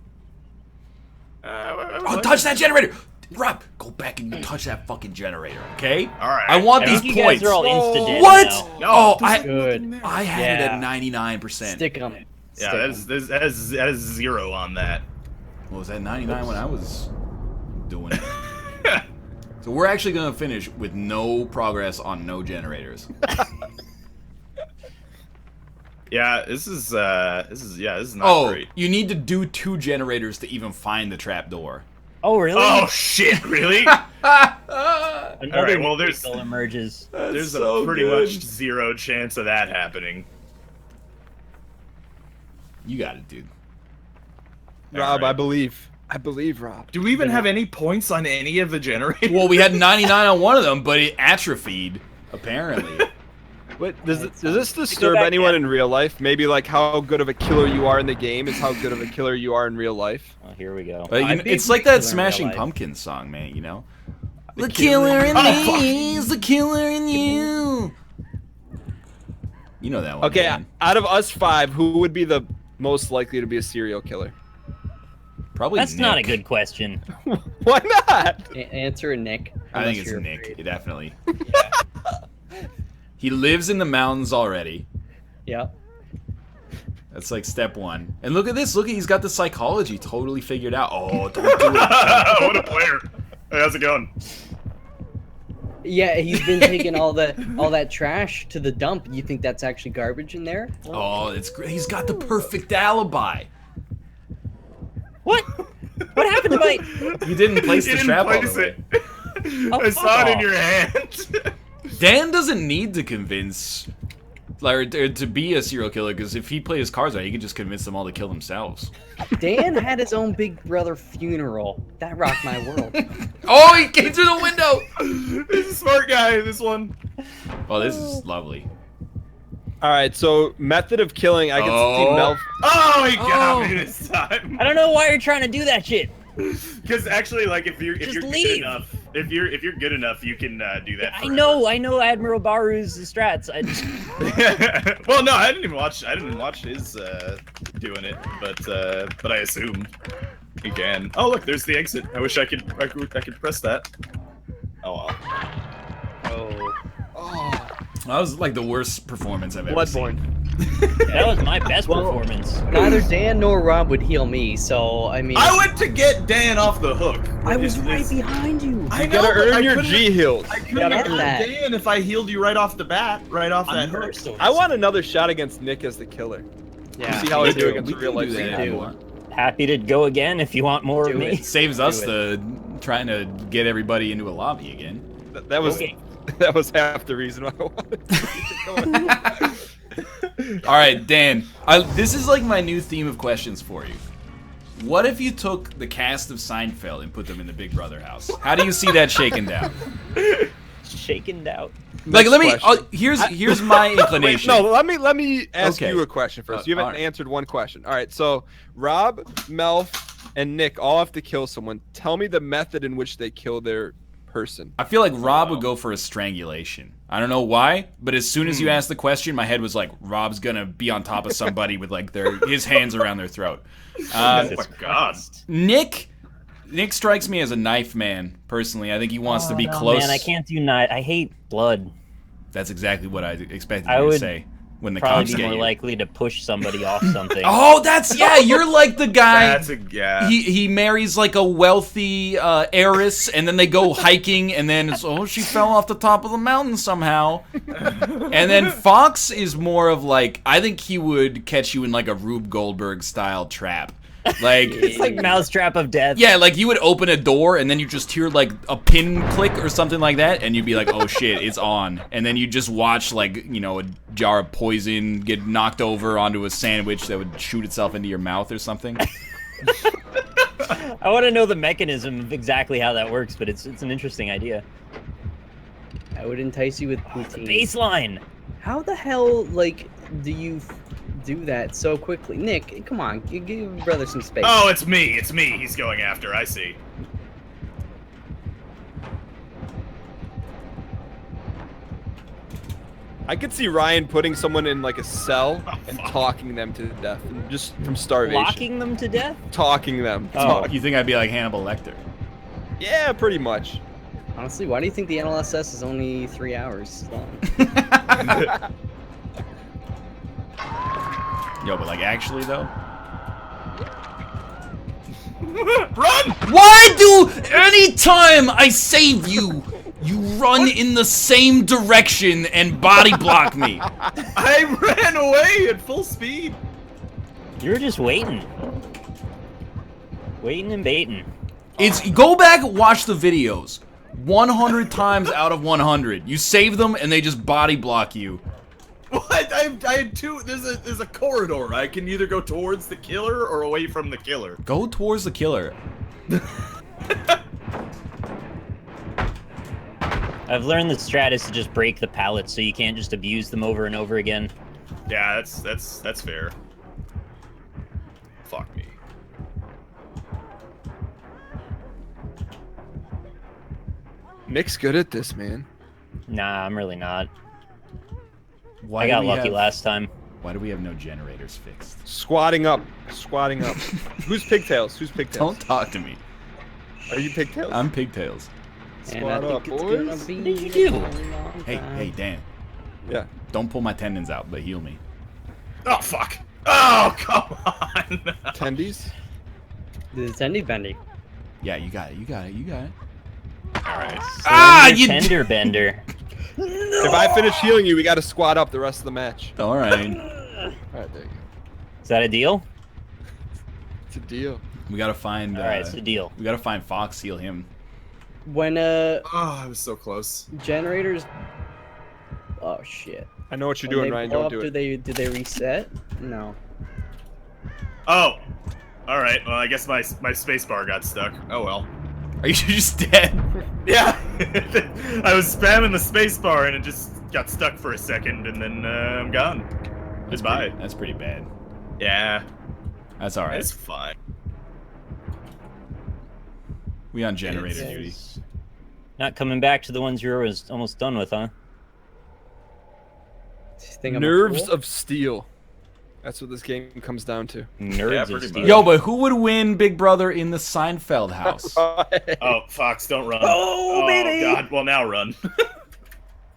Oh, touch that generator! Rob, go back and you touch that fucking generator, okay? All right. I want I these think you points. guys are all insta-dead What? now. No, Oh, Good. I had it Yeah. at 99%. Stick 'em. Yeah, that is 0 on that. What was that, 99 when I was doing it? So we're actually gonna finish with no progress on no generators. Yeah, this is not Oh, great. you need to do 2 generators to even find the trap door. Oh, really? Oh shit, really? Another Alright, well, there's- vehicle emerges. There's so a pretty good. much 0 chance of that happening. You got it, dude. Rob, Alright. I believe, Rob. Do we even have any points on any of the generators? Well, we had 99 on one of them, but it atrophied, apparently. What does this disturb back anyone in. in real life? Maybe like how good of a killer you are in the game is how good of a killer you are in real life. Oh, here we go. But, you I'd know, be it's like killer that in Smashing real life. Pumpkins song, man, you know? The killer in Oh, fuck. me is the killer in you. You know that one. Okay, man. out of us 5, who would be the most likely to be a serial killer? Probably That's not a Nick. good question. Why not? Answer Nick. I think unless it's you're Nick. afraid. It definitely. He lives in the mountains already. Yep. That's like step 1. And look at this. Look, he's got the psychology totally figured out. Oh, don't do it. What a player! Hey, how's it going? Yeah, he's been taking all that trash to the dump. You think that's actually garbage in there? Oh, it's great. He's got the perfect alibi. What? What happened to my? You didn't place You the didn't trap all place the way. it. Oh, I saw fuck it in off. your hand. Dan doesn't need to convince, like, or to be a serial killer, because if he plays cards right, he can just convince them all to kill themselves. Dan had his own Big Brother funeral. That rocked my world. Oh, he came through the window! He's a smart guy, this one. Oh, this is lovely. All right, so method of killing. I can Oh. see Mel. Oh, he got me this time. I don't know why you're trying to do that shit. Because actually, like, if you're Just good leave. enough, if you're good enough, you can do that. I know Admiral Baru's strats. I just Well, no, I didn't watch his doing it, but I assume he can. Oh, look, there's the exit. I wish I could press that. Oh well. Oh. That was like the worst performance I've ever Bloodborne. seen. that was my best performance. Neither Dan nor Rob would heal me, so I mean, I went to get Dan off the hook. I was Is right this- behind you. I You know, gotta but I earn your couldn't- G heals. I couldn't Get have that. Dan if I healed you right off the bat, right off that hook. I want another shot against Nick as the killer. Yeah. See how I We do can against do real life. that if do. you want. Happy to go again if you want more of Do me. It saves us Do the trying to get everybody into a lobby again. That was Okay. that was half the reason why I wanted to keep going. All right, Dan. This is like my new theme of questions for you. What if you took the cast of Seinfeld and put them in the Big Brother house? How do you see that shaken down? Shaken out. Like, let me. question. Here's my inclination. Wait, no, let me ask Okay. you a question first. You haven't alright. answered one question. All right, so Rob, Melf, and Nick all have to kill someone. Tell me the method in which they kill their person. I feel like Rob would go for a strangulation. I don't know why, but as soon as you asked the question, my head was like, Rob's gonna be on top of somebody with like his hands around their throat. Oh my god. Nick strikes me as a knife man. Personally, I think he wants to be No, close. Man, I can't do night. I hate blood. That's exactly what I expected I you to would say when the Probably cops be get more you. likely to push somebody off something. Oh, you're like the guy. That's a yeah. He marries like a wealthy heiress, and then they go hiking, and then it's, she fell off the top of the mountain somehow. And then Fox is more of like, I think he would catch you in like a Rube Goldberg style trap. Like, It's like Mousetrap of Death. yeah, like you would open a door and then you just hear like a pin click or something like that, and you'd be like, oh shit, it's on. And then you just watch like, a jar of poison get knocked over onto a sandwich that would shoot itself into your mouth or something. I want to know the mechanism of exactly how that works, but it's an interesting idea. I would entice you with The poutine. baseline. How the hell, like, do you do that so quickly. Nick, come on, give your brother some space. Oh, it's me. It's me. He's going after. I see. I could see Ryan putting someone in like a cell and talking them to death, just from starvation. Locking them to death? Talking them. Oh. You think I'd be like Hannibal Lecter? Yeah, pretty much. Honestly, why do you think the NLSS is only 3 hours long? Yo, but like actually though. Run! Why do anytime I save you, you run in the same direction and body block me? I ran away at full speed. You were just waiting. Waiting and baiting. It's go back and watch the videos. 100 times out of 100, you save them and they just body block you. What? I had two. There's a corridor. I can either go towards the killer or away from the killer. Go towards the killer. I've learned the strat is to just break the pallets so you can't just abuse them over and over again. Yeah, that's fair. Fuck me. Nick's good at this, man. Nah, I'm really not. Why I do got we lucky have- last time. Why do we have no generators fixed? Squatting up. Squatting up. Who's pigtails? Who's pigtails? Don't talk to me. Are you pigtails? I'm pigtails. And I Squat think up, it's boys. gonna be What did you do? a long Hey, time. hey, Dan. Yeah. Don't pull my tendons out, but heal me. Oh fuck. Oh come on. Tendies? The Tendy Bendy. Yeah, you got it. You got it. You got it. All right. Ah, Slender you- tender bender. If I finish healing you, we gotta squat up the rest of the match. All right. Alright, there you go. Is that a deal? It's a deal. We gotta find. All right, it's a deal. We gotta find Fox. Heal him. When Oh, I was so close. generators. Oh shit. I know what you're When doing, they Ryan. blow Don't up, do it. Do they reset? No. Oh. All right. Well, I guess my space bar got stuck. Oh well. Are you just dead? Yeah. I was spamming the space bar and it just got stuck for a second, and then I'm gone. Goodbye. That's pretty bad. Yeah. That's all right. It's fine. We on generator duty. Not coming back to the ones you were almost done with, huh? Think I'm a Nerves fool? of steel. That's what this game comes down to. Nerds pretty of much. steel. Yo, but who would win Big Brother in the Seinfeld house? Oh, Fox, don't run. Oh, baby! God. Well, now run.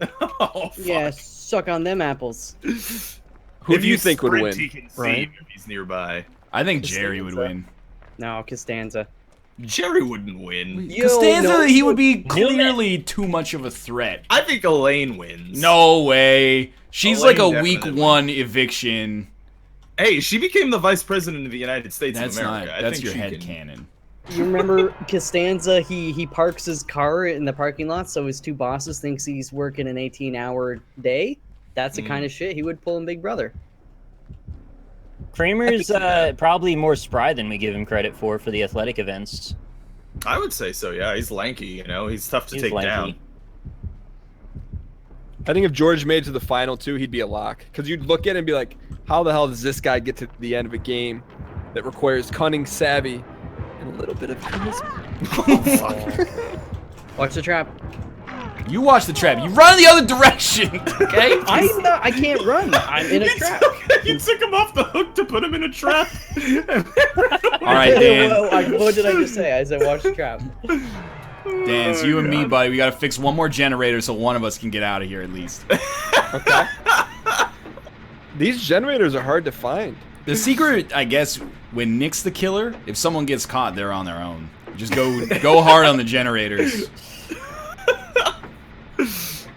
Oh, fuck. Yeah, suck on them apples. Who If do you think would sprint, win? He can see Ryan? him if he's nearby. I think Jerry would win. No, Costanza. Jerry wouldn't win. Yo, Costanza, no. he would be Newman. clearly too much of a threat. I think Elaine wins. No way. She's Elaine like a week definitely. 1 eviction. Hey, she became the vice president of the United States That's of not. America. I That's think your she head can- cannon. You remember Costanza? He parks his car in the parking lot, so his two bosses thinks he's working an 18-hour day. That's the kind of shit he would pull in Big Brother. Kramer's probably more spry than we give him credit for the athletic events. I would say so. Yeah, he's lanky. You know, he's tough to He's take lanky. down. I think if George made it to the final two, he'd be a lock. Because you'd look at it and be like, how the hell does this guy get to the end of a game that requires cunning, savvy, and a little bit of charisma? Watch the trap. You watch the trap. You run the other direction. Okay. I can't run. I'm in a trap. You took him off the hook to put him in a trap. All right, Dan. What did I just say? I said watch the trap. Dan, it's you and me, buddy. We gotta fix one more generator so one of us can get out of here at least. Okay. These generators are hard to find. The secret, I guess, when Nick's the killer, if someone gets caught, they're on their own. Just go hard on the generators.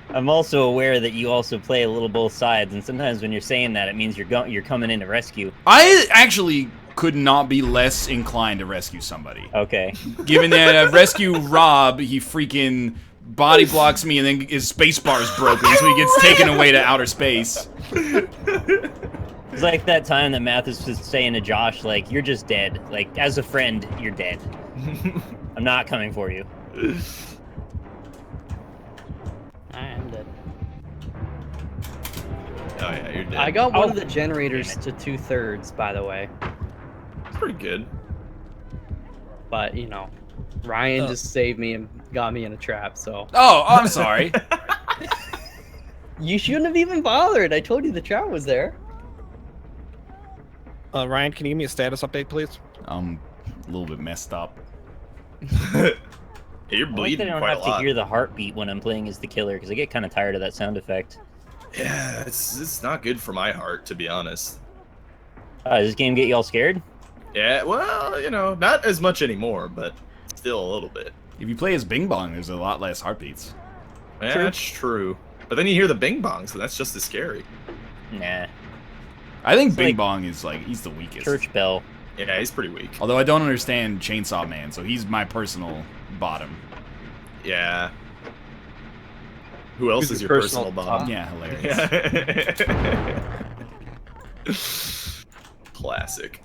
I'm also aware that you also play a little both sides, and sometimes when you're saying that, it means you're coming in to rescue. I actually could not be less inclined to rescue somebody. Okay. Given that I rescue Rob, he freaking body blocks me and then his space bar is broken, so he gets taken away to outer space. It's like that time that Mathis was saying to Josh, like, you're just dead. Like, as a friend, you're dead. I'm not coming for you. I am dead. yeah, you're dead. I got one Oh, of the generators damn to 2/3, by the way. It's pretty good. But, you know, Ryan just saved me and got me in a trap, so. Oh, I'm sorry. You shouldn't have even bothered. I told you the trap was there. Ryan, can you give me a status update, please? I'm a little bit messed up. You're I like that bleeding I don't quite have a to lot. hear the heartbeat when I'm playing as the killer, because I get kind of tired of that sound effect. Yeah, it's not good for my heart, to be honest. Does this game get you all scared? Yeah, well, you know, not as much anymore, but still a little bit. If you play as Bing Bong, there's a lot less heartbeats. Yeah, True. that's true. But then you hear the bing bong, so that's just as scary. Nah. I think It's Bing like Bong is like, he's the weakest. Church bell. Yeah, he's pretty weak. Although I don't understand Chainsaw Man, so he's my personal bottom. Yeah. Who else Who's is your your personal personal bottom? Yeah, hilarious. Classic.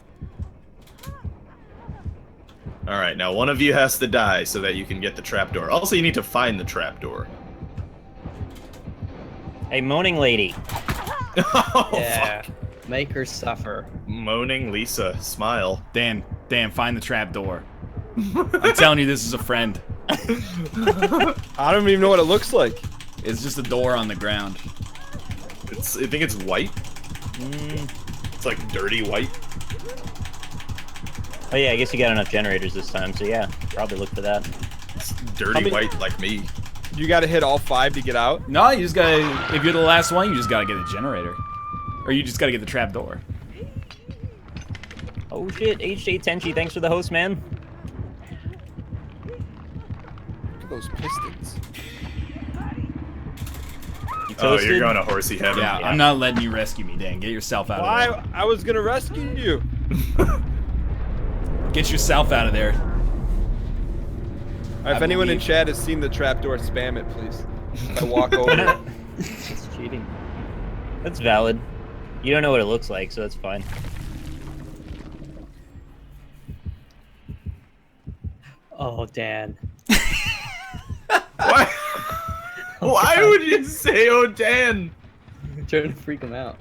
Alright, now one of you has to die so that you can get the trapdoor. Also, you need to find the trapdoor. Hey, moaning lady. Oh, Yeah. fuck. Make her suffer. Moaning Lisa, smile. Dan, find the trap door. I'm telling you, this is a friend. I don't even know what it looks like. It's just a door on the ground. I think it's white. It's like dirty white. Oh yeah, I guess you got enough generators this time, so yeah, probably look for that. It's dirty many- white like me. You got to hit all 5 to get out. No, you just gotta, if you're the last one, you just gotta get a generator. Or you just gotta get the trap door. Oh shit, HJ Tenchi, thanks for the host, man. Look at those pistons. You Oh, toasted? you're going to horsey heaven. Yeah, I'm not letting you rescue me, Dan. Get yourself out of Why? there. I was gonna rescue you. Get yourself out of there. If I anyone in believe- chat has seen the trapdoor, spam it, please. I walk over. It's cheating. That's valid. You don't know what it looks like, so that's fine. Oh, Dan. Why? Why would you say, oh, Dan? I'm trying to freak him out.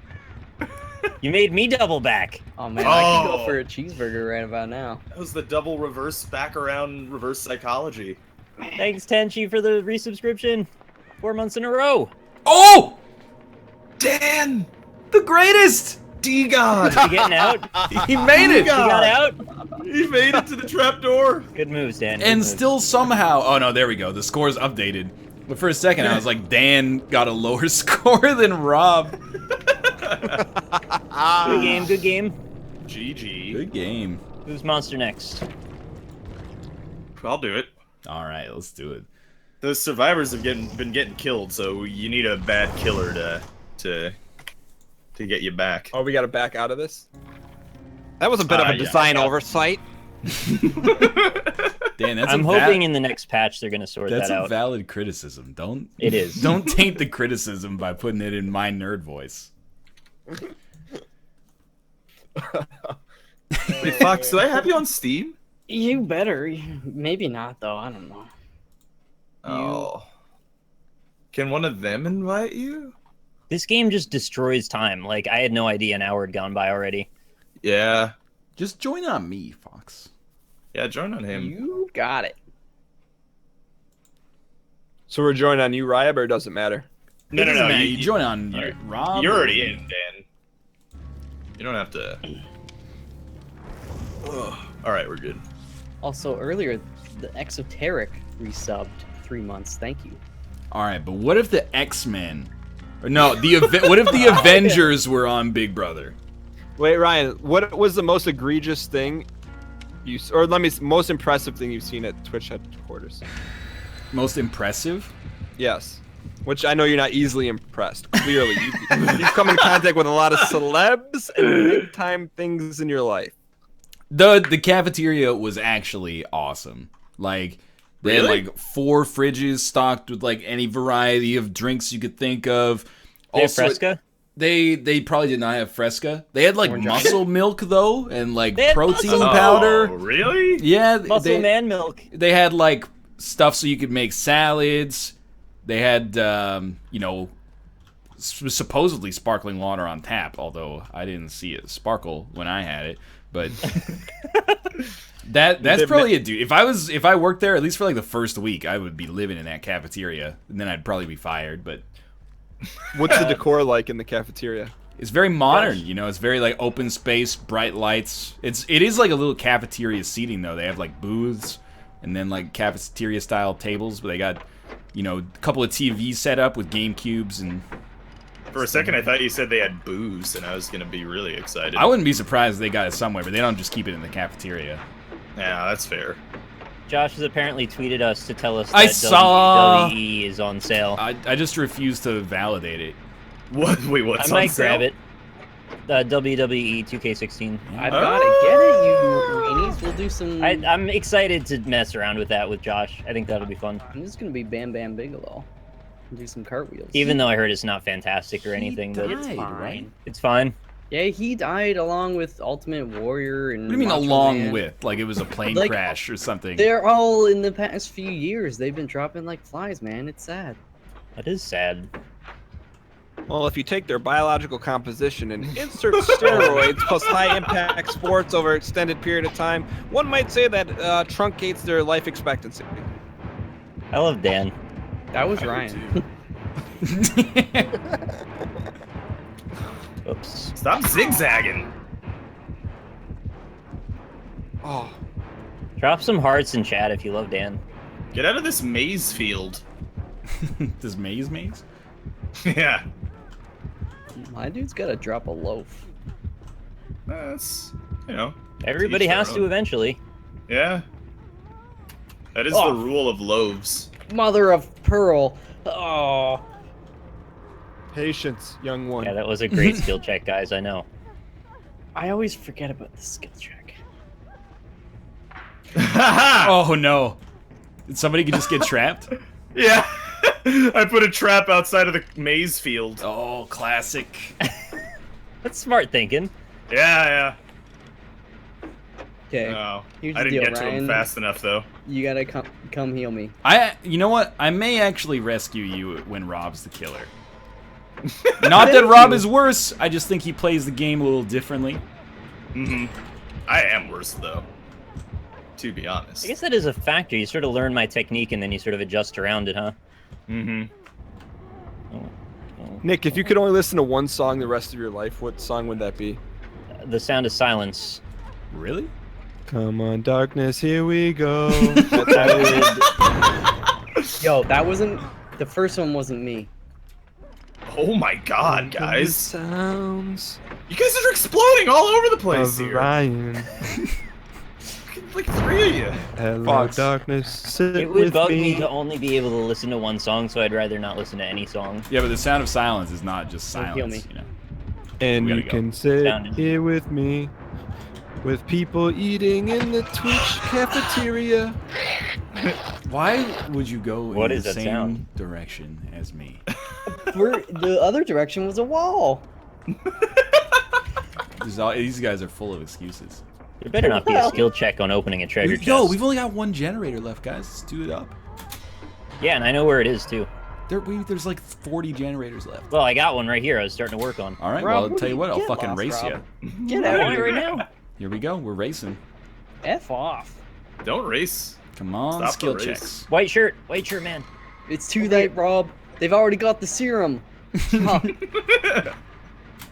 You made me double back. Oh, man. I can Oh. go for a cheeseburger right about now. That was the double reverse back around reverse psychology. Thanks, Tenchi, for the resubscription. 4 months in a row. Oh! Dan! The greatest! D-God! You getting out? He made it! You got out? He made it to the trapdoor! Good moves, Dan. Good And moves. still somehow, oh no, there we go. The score's updated. But for a second, I was like, Dan got a lower score than Rob. Good game, good game. GG. Good game. Who's monster next? I'll do it. All right, let's do it. The survivors have been getting killed, so you need a bad killer to get you back. Oh, we got to back out of this? That was a bit of a Yeah. design oversight. Dan, that's I'm a hoping in the next patch they're gonna sort that's that a out. valid criticism. Don't It is. Don't taint the criticism by putting it in my nerd voice. Wait, Fox, do I have you on Steam? You better. Maybe not, though. I don't know. Oh. Can one of them invite you? This game just destroys time. Like, I had no idea an hour had gone by already. Yeah. Just join on me, Fox. Yeah, join on him. You got it. So we're joining on you, Ryab, or it doesn't matter? No, It doesn't matter. You, You join on you're- Rob. you're or already me. in, Dan. You don't have to. Ugh. All right, we're good. Also, earlier, the Exoteric resubbed 3 months. Thank you. All right, but what if the X-Men? Or no, what if the Avengers were on Big Brother? Wait, Ryan, what was the most egregious thing most impressive thing you've seen at Twitch headquarters? Most impressive? Yes. Which I know you're not easily impressed. Clearly, you've come in contact with a lot of celebs and big time things in your life. The cafeteria was actually awesome. Like they Really? had like 4 fridges stocked with like any variety of drinks you could think of. They have Also, Fresca? They probably did not have Fresca. They had like muscle milk though, and like They had protein muscle- powder. Oh, really? Yeah, Muscle man milk. They had like stuff so you could make salads. They had supposedly sparkling water on tap, although I didn't see it sparkle when I had it. But that's probably it, dude. If I worked there, at least for like the first week, I would be living in that cafeteria, and then I'd probably be fired. But What's the decor like in the cafeteria? it's very modern, you know. It's very like open space, bright lights. It is like a little cafeteria seating though. They have like booths and then like cafeteria style tables, but they got, you know, a couple of TVs set up with game cubes and. For a second, I thought you said they had booze, and I was gonna be really excited. I wouldn't be surprised if they got it somewhere, but they don't just keep it in the cafeteria. Yeah, that's fair. Josh has apparently tweeted us to tell us I that saw- WWE is on sale. I just refuse to validate it. What? Wait, what's I on might sale? grab it. WWE 2K16. I've gotta get it, you weenies. We'll do some. I'm excited to mess around with that with Josh. I think that'll be fun. I'm just gonna be Bam Bam Bigelow. And do some cartwheels. Even though I heard it's not fantastic or anything, but it's died, fine. right? it's fine. Yeah, he died along with Ultimate Warrior and. What do you mean Macho along Man. with? Like it was a plane Like, crash or something? They're all in the past few years. They've been dropping like flies, man. It's sad. That is sad. Well, if you take their biological composition and insert steroids plus high-impact sports over an extended period of time, one might say that truncates their life expectancy. I love Dan. That was Ryan. Oops. Stop zigzagging. Oh, Drop some hearts in chat if you love Dan. Get out of this maze field. Does maze? Yeah. My dude's gotta drop a loaf. That's, you know. Everybody each their has to own. eventually. Yeah. That is Oh. the rule of loaves. Mother of pearl. Oh. patience, young one. Yeah, that was a great skill check, guys. I know. I always forget about the skill check. Oh no! Did somebody just get trapped? Yeah. I put a trap outside of the maze field. Oh, classic. That's smart thinking. Yeah, Okay, yeah. Oh, here's I the didn't deal, get to him Ryan. fast enough, though. you gotta come heal me. You know what? I may actually rescue you when Rob's the killer. Not that Rob is worse. I just think he plays the game a little differently. Mm-hmm. I am worse, though. To be honest. I guess that is a factor. You sort of learn my technique and then you sort of adjust around it, huh? Mm-hmm. Nick, if you could only listen to one song the rest of your life, what song would that be? The Sound of Silence. Really? Come on, darkness, here we go. Yo, that wasn't the first one. Wasn't me. Oh my god, guys. Sounds You guys are exploding all over the place of here. Ryan. Like three of you. Hello, Fox. darkness, sit It would with bug me. me to only be able to listen to one song, so I'd rather not listen to any song. Yeah, but the sound of silence is not just Don't kill silence. me. You know. And We you gotta go. can sit Sounded- here with me, with people eating in the Twitch cafeteria. Why would you go What in is the that same sound? direction as me? The other direction was a wall. These guys are full of excuses. There better not be a skill check on opening a treasure chest. Yo, we've only got one generator left, guys. Let's do it up. Yeah, and I know where it is, too. There's like 40 generators left. Well, I got one right here I was starting to work on. All right, Rob, well, I'll what tell do you you what, I'll get fucking lost, race Rob? you. Get I out want of it right here. now. Here we go, we're racing. F off. Don't race. Come on, Stop the skill race. checks. White shirt, man. It's too late, Rob. They've already got the serum. Huh.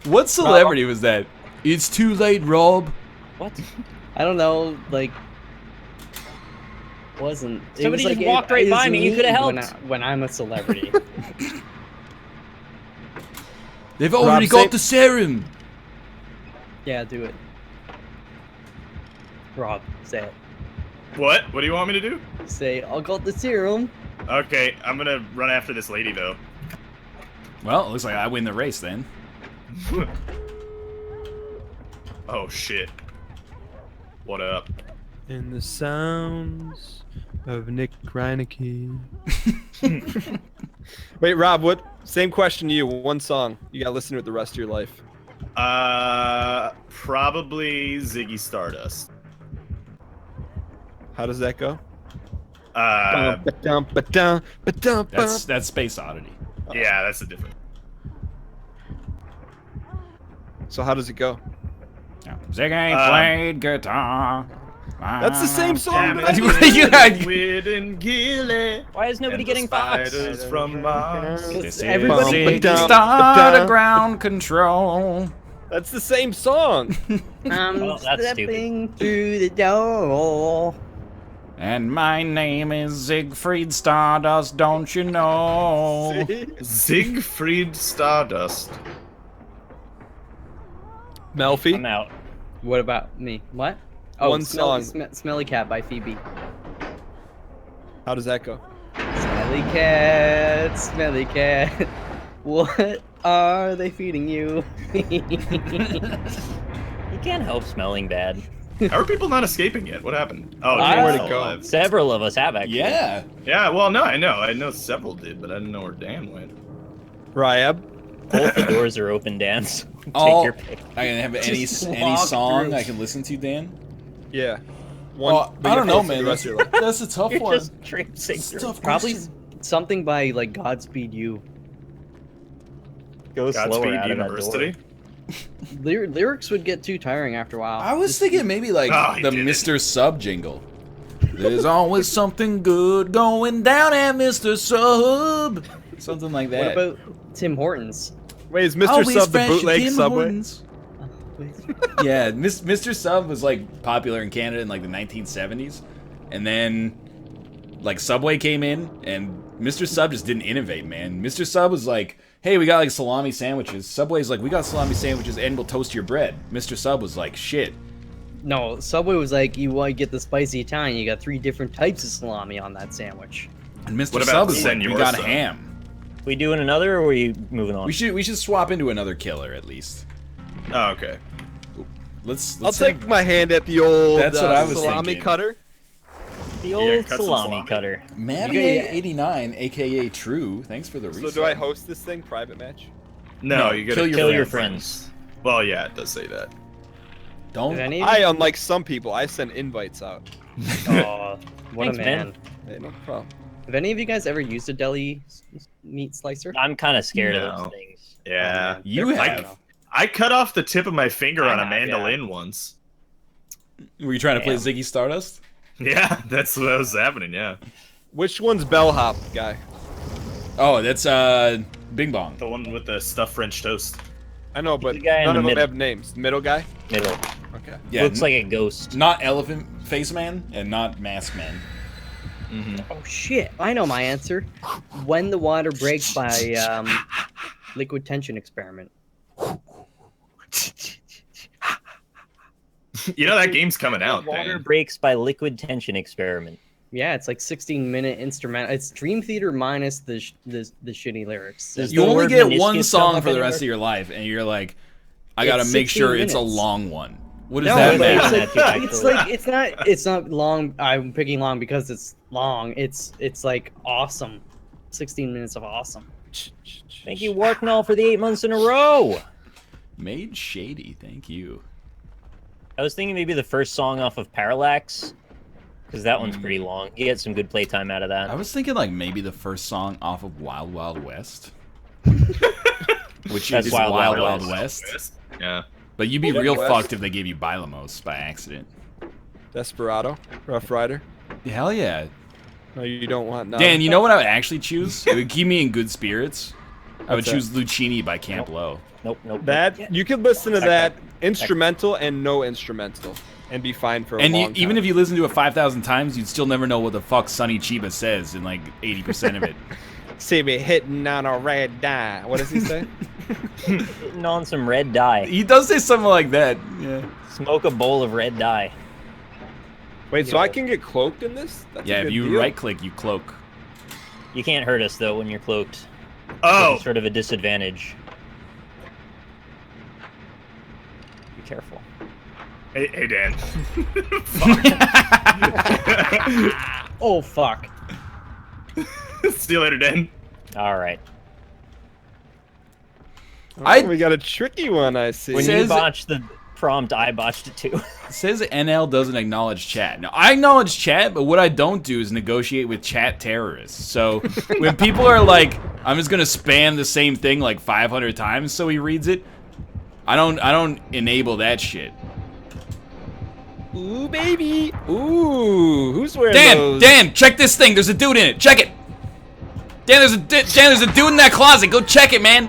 What celebrity was that? It's too late, Rob. What? I don't know, like. Wasn't. It Somebody was just like, walked right is by me, you me coulda when helped. when I'm a celebrity. They've already Rob, got say- the serum. Yeah, do it. Rob, say it. What? What do you want me to do? Say, I got the serum. Okay, I'm gonna run after this lady, though. Well, it looks like I win the race then. Oh, shit. What up? In the sounds of Nick Reineke. Wait, Rob, what? Same question to you. One song. You gotta listen to it the rest of your life. Probably Ziggy Stardust. How does that go? That's Space Oddity. Yeah, that's a different. So how does it go? Ziggy played guitar. That's the same song. Why is nobody getting Fox? Spiders from Mars. This Everybody- is Ziggy ground control. That's the same song. I'm Well, that's stepping through the door. And my name is Siegfried Stardust, don't you know? Siegfried Stardust. Melfi. I'm out. What about me? What? Oh, One song. Smelly Cat by Phoebe. How does that go? Smelly cat, what are they feeding you? You can't help smelling bad. How are people not escaping yet? What happened? Oh, Where'd Dan's it go? alive. Several of us have actually. Yeah. Yeah, well, no, I know several did, but I didn't know where Dan went. Ryab. Both the doors are open, Dan. So take Oh, your pick. I can have any walk song through. I can listen to, Dan. Yeah. Well, but I you don't have know, to listen to man. the rest of your life. That's a tough You're one. just traipsing It's a through. tough Probably question. something by like Godspeed You. Go slower Godspeed out of that University. door. Lyrics would get too tiring after a while. I was thinking maybe like Oh, he the did it. Mr. Sub jingle. There's always something good going down at Mr. Sub. Something like that. What about Tim Hortons? Wait, is Mr. Always Sub the fresh at bootleg Tim Subway? Hortons. Yeah, Mr. Sub was like popular in Canada in like the 1970s, and then like Subway came in, and Mr. Sub just didn't innovate, man. Mr. Sub was like, hey, we got like salami sandwiches. Subway's like, we got salami sandwiches and we'll toast your bread. Mr. Sub was like, shit. No, Subway was like, you want to get the spicy Italian, you got 3 different types of salami on that sandwich. And Mr. What about Sub was like, we Senor got Sub? ham. We doing another, or are we moving on? We should swap into another killer at least. Oh, okay. Let's I'll take my hand at the old That's what I was salami thinking. cutter. The old cut some salami salami. cutter. Maddie89, aka True. Thanks for the So reset. do I host this thing private match? No, you gotta kill your friends. Well, yeah, it does say that. Don't. Did any? I, unlike some people, I send invites out. Oh, what Thanks, a man. man. Hey, no problem. Have any of you guys ever used a deli meat slicer? I'm kind of scared of No. those things. Yeah. You They're have. fun, I cut off the tip of my finger I on a have, yeah. mandolin once. Were you trying to play Damn. Ziggy Stardust? Yeah, that's what was happening, yeah. Which one's bellhop guy? Oh, that's Bing Bong. The one with the stuffed French toast. I know, but the guy in none the of them middle. have names. Middle guy? Middle. Okay. Yeah, Looks like a ghost. not Elephant Face Man and not Mask Man. Oh shit! I know my answer. When the Water Breaks by Liquid Tension Experiment. You know that game's coming out, Water man. Breaks by Liquid Tension Experiment. Yeah, it's like 16-minute instrumental. It's Dream Theater minus the shitty lyrics. Does You the only word get meniscus one come song up for the anywhere? rest of your life, and you're like, I gotta It's make sure 16 it's a minutes. long one. What does No, that but mean? it's That's like, actually- it's not long. I'm picking long because it's long. It's like awesome. 16 minutes of awesome. Thank you, Warknall, for the 8 months in a row. Made shady, thank you. I was thinking maybe the first song off of Parallax, because that one's pretty long. You get some good playtime out of I that. was thinking like maybe the first song off of Wild Wild West. Which That's is Wild Wild Wild Wild West. Yeah. But you'd be Wild real West. fucked if they gave you Bilamos by accident. Desperado? Rough Rider? Hell yeah. No, you don't want none. Dan, you know what I would actually choose? It would keep me in good spirits. I would What's that? choose Lucchini by Camp Low. Nope, nope. That, you could listen to Check that instrumental and no instrumental and be fine for a And long even time. if you listen to it 5,000 times, you'd still never know what the fuck Sonny Chiba says in like 80% of it. See me hitting on a red dye. What does he say? Hitting on some red dye. He does say something like that. Yeah. Smoke a bowl of red dye. Wait, so I can get cloaked in this? That's a Yeah, if good you deal. right click, you cloak. You can't hurt us, though, when you're cloaked. Oh, It's sort of a disadvantage. Be careful. hey Dan. Oh fuck! See you later, Dan. All right. Oh, we got a tricky one, I see. When Says- you botched the prompt, I botched it too. It says NL doesn't acknowledge chat. Now, I acknowledge chat, but what I don't do is negotiate with chat terrorists. So when people are like, I'm just going to spam the same thing like 500 times so he reads it, I don't enable that shit. Ooh, baby. Ooh, who's wearing Dan, those? Dan, check this thing. There's a dude in it. Check it. Dan, there's a dude in that closet. Go check it, man.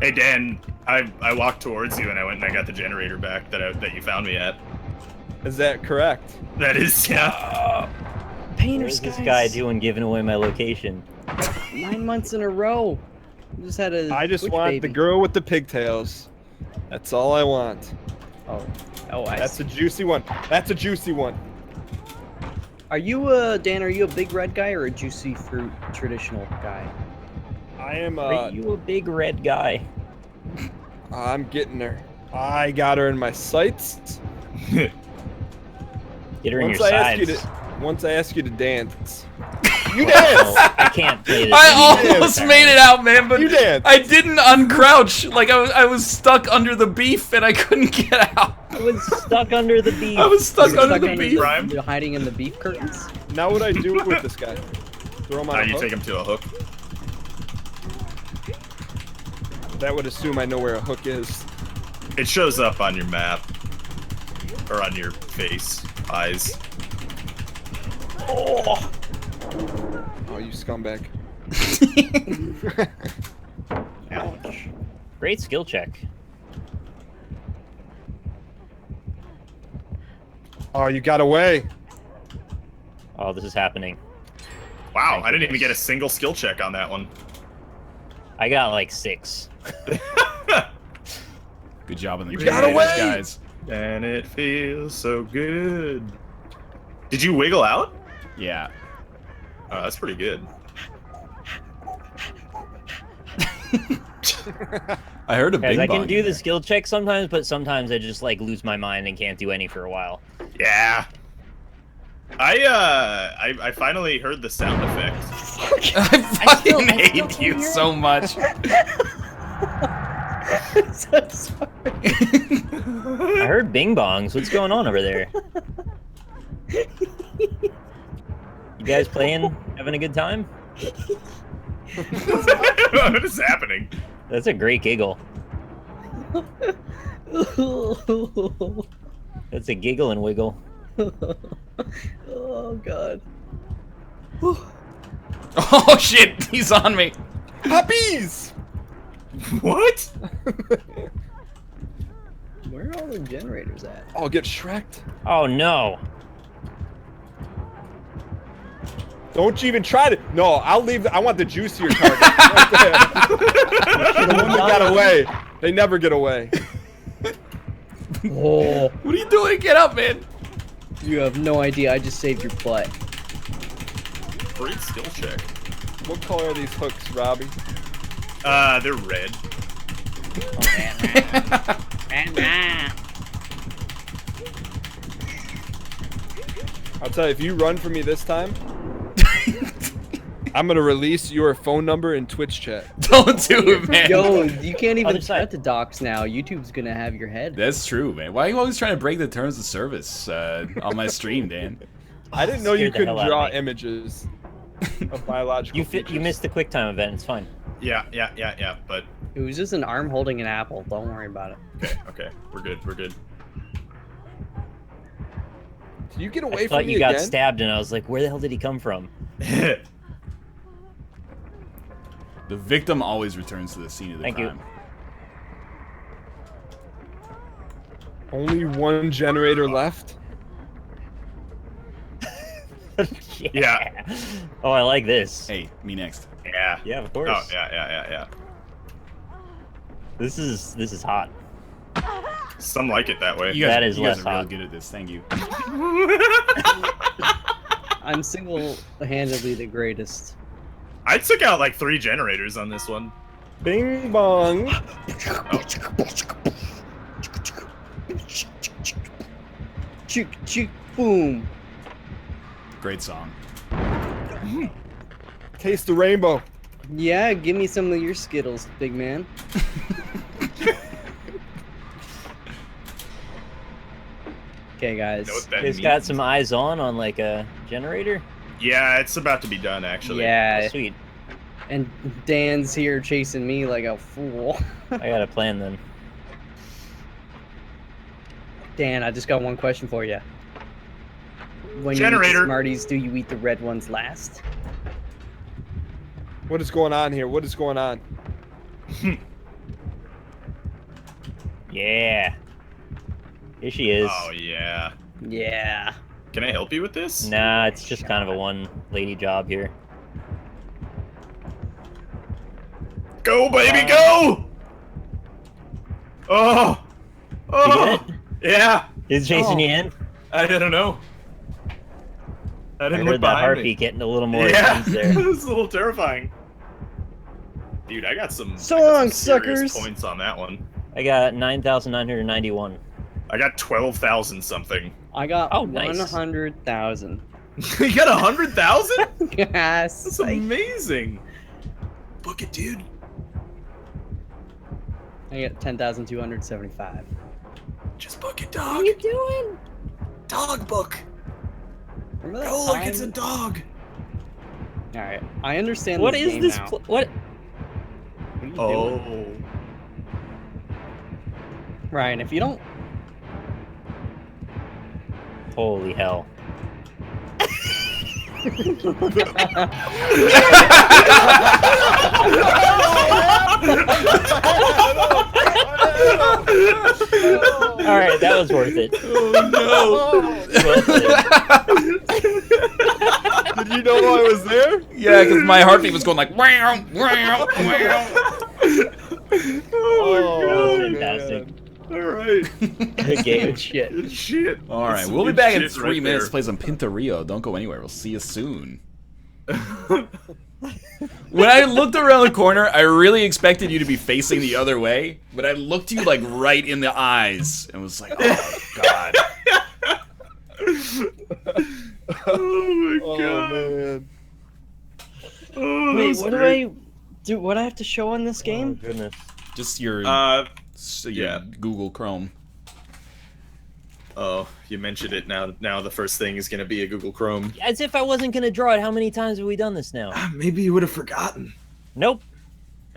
Hey Dan, I walked towards you and I went and I got the generator back that you found me at. Is that correct? That is, yeah. Painters, What's this guys. guy doing giving away my location? 9 months in a row. Just had a. I just witch want baby. the girl with the pigtails. That's all I want. Oh, That's a juicy one. That's a juicy one. Are you Dan? Are you a big red guy or a juicy fruit traditional guy? I am Are you a big red guy? I'm getting her. I got her in my sights. Get her in your Once I ask you to dance. You dance! I can't play this. I anymore, almost apparently. made it out, man, but You dance. I didn't uncrouch. Like I was stuck under the beef and I couldn't get out. I was stuck under the beef. I was stuck You're under stuck the under beef. Prime? You're hiding in the beef curtains. Now what I do with this guy? Throw him on a You hook? take him to a hook. That would assume I know where a hook is. It shows up on your map. Or on your face, eyes. Oh, you scumbag. Ouch. Great skill check. Oh, you got away. Oh, this is happening. Wow, Thank I didn't even goodness. get a single skill check on that one. I got like 6. Good job on the You got generators, away! guys. And it feels so good. Did you wiggle out? Yeah. Oh, that's pretty good. I heard a Guys, big I bong can do in the there. skill check sometimes, but sometimes I just like lose my mind and can't do any for a while. Yeah. I finally heard the sound effect. I fucking I still hate can't you hear so much. So sorry. I heard bing bongs. What's going on over there? You guys playing? Having a good time? What is happening? That's a great giggle. That's a giggle and wiggle. Oh god. Oh shit, he's on me. Puppies! What? Where are all the generators at? I'll get Shrek'd. Oh no. Don't you even try to. No, I'll leave. I want the juicier target. Right there. The one that got away. They never get away. Oh, What are you doing? Get up, man. you have no idea. I just saved your butt. Great skill check. What color are these hooks, Robbie? They're red. I'll tell you, if you run for me this time, I'm gonna release your phone number in Twitch chat. Don't do it, man. Yo, you can't even Other side. threat the docs now. YouTube's gonna have your head. That's true, man. Why are you always trying to break the terms of service on my stream, Dan? I didn't know you Scared the could hell out of draw me. images of biological You features. missed the QuickTime event. It's fine. Yeah. But It was just an arm holding an apple. Don't worry about it. okay, we're good. Did you get I away thought from me you got again? stabbed, and I was like, "Where the hell did he come from?" The victim always returns to the scene of the Thank you. crime. Only one generator left. Yeah. Oh, I like this. Hey, me next. Yeah. Yeah, of course. Oh yeah. This is hot. Some like it that way. You guys, That is you guys less are really hot. good at this. Thank you. I'm single-handedly the greatest. I took out like 3 generators on this one. Bing bong. Chook, chook, boom. Great song. Taste the rainbow. Yeah, give me some of your Skittles, big man. Okay, guys. Know what that It's means? got some eyes on like a generator. Yeah, it's about to be done actually. Yeah, Oh, sweet. and Dan's here chasing me like a fool. I got a plan then. Dan, I just got one question for you. When you eat Generator. the Smarties, do you eat the red ones last? What is going on here? What is going on? Yeah. Here she is. Oh yeah. Yeah. Can I help you with this? Nah, it's just kind of a one lady job here. Go, baby, go! Oh! Oh! You get Yeah! He's chasing Oh. you in. I don't know. I I didn't heard look that behind heartbeat me. getting a little more Yeah, intense there. it's a little terrifying. Dude, I got some, So I got some long, serious suckers. points on that one. I got 9,991. I got 12,000 something. I got Oh, nice. 100,000. You got 100,000? Yes. That's amazing. Book it, dude. I got 10,275. Just book it, dog. What are you doing? Dog book. Remember that Go like it's a time- dog. All right, I understand. What this is game this? now. What? What are you doing? Oh. Ryan, if you don't, Holy hell. All right, that was worth it. Did you know I was there? Yeah, because my heartbeat was going like wow, wow, wow. Oh, man. fantastic. All right. Good game. good shit. Good shit. All right, That's we'll be good back in shit 3 right minutes there. to play some Pinturillo. Don't go anywhere. We'll see you soon. When I looked around the corner, I really expected you to be facing the other way, but I looked you like right in the eyes and was like, oh god. Oh my Oh god. man. Oh, Wait, that's what do great. I do? What do I have to show on this Oh, game? goodness. Just your, yeah. your Google Chrome. Oh, you mentioned it now. Now the first thing is gonna be a Google Chrome. As if I wasn't going to draw it. How many times have we done this now? Maybe you would have forgotten. Nope.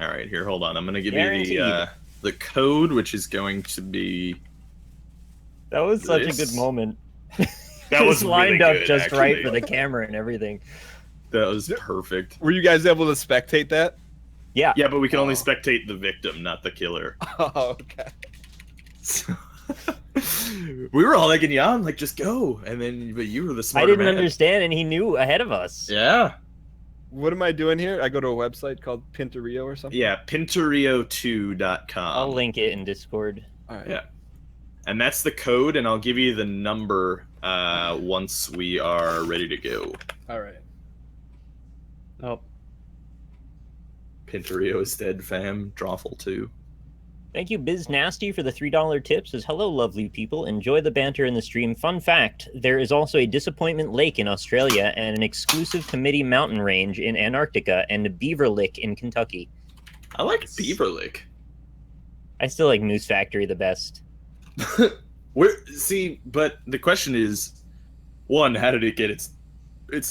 All right, here, hold on. I'm gonna give Guaranteed. you the code, which is going to be. That was such a This- good moment. That It was lined really up good, just right actually. for the camera and everything. That was perfect. Were you guys able to spectate that? Yeah. Yeah, but we can only Oh. spectate the victim, not the killer. Oh, okay. We were all egging you on, like, just go. And then, but you were the I smarter didn't man. understand, and he knew ahead of us. Yeah. What am I doing here? I go to a website called Pinturillo or something? Yeah, Pinturillo2.com. I'll link it in Discord. All right. Yeah. And that's the code, and I'll give you the number once we are ready to go. All right. Oh, Pinturillo is dead, fam. Drawful 2. Thank you, Biz Nasty, for the $3 tip. Says, hello, lovely people. Enjoy the banter in the stream. Fun fact, there is also a Disappointment Lake in Australia and an exclusive Committee mountain range in Antarctica and a Beaver Lick in Kentucky. I like Beaver Lick. I still like Moose Factory the best. But the question is, one, how did it get its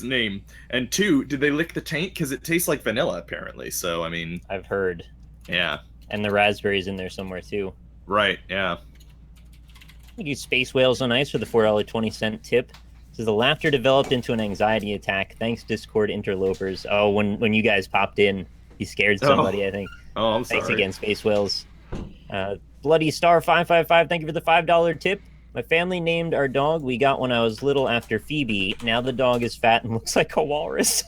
name? And two, did they lick the taint? Because it tastes like vanilla, apparently. So, I mean, I've heard. yeah. And the raspberries in there somewhere, too. Right, yeah. Thank you, Space Whales on Ice, for the $4.20 tip. Says, the laughter developed into an anxiety attack. Thanks, Discord interlopers. Oh, when you guys popped in, he scared somebody, I think. Oh, I'm sorry. Thanks again, Space Whales. Bloody Star 555, thank you for the $5 tip. My family named our dog we got when I was little after Phoebe. Now the dog is fat and looks like a walrus.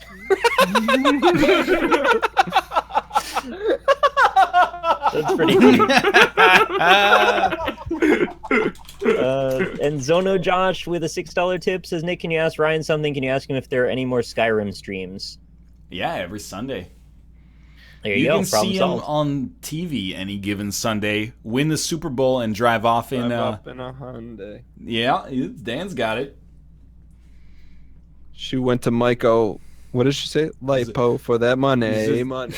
That's pretty cute. And Zono Josh with a $6 tip says, Nick, can you ask Ryan something? Can you ask him if there are any more Skyrim streams? Yeah, every Sunday. There you, go. can Problem see him solved. on TV any given Sunday, win the Super Bowl, and drive off in. Drive up in a Hyundai. Yeah, Dan's got it. She went to Myco. What did she say? Lipo for that money. Money.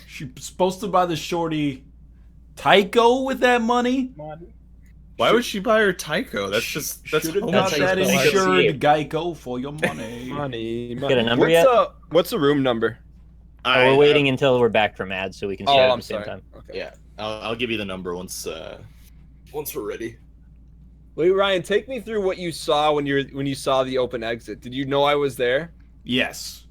She's supposed to buy the shorty Tyco with that money. Why would she buy her Tyco? That's Should've homeless. got how that you spell it. insured Geico for your money. Money. Get a number yet? What's the room number? We're waiting until we're back from ads so we can share at I'm the same sorry. time. Okay. Yeah, I'll give you the number once we're ready. Wait, Ryan, take me through what you saw when you saw the open exit. Did you know I was there? Yes.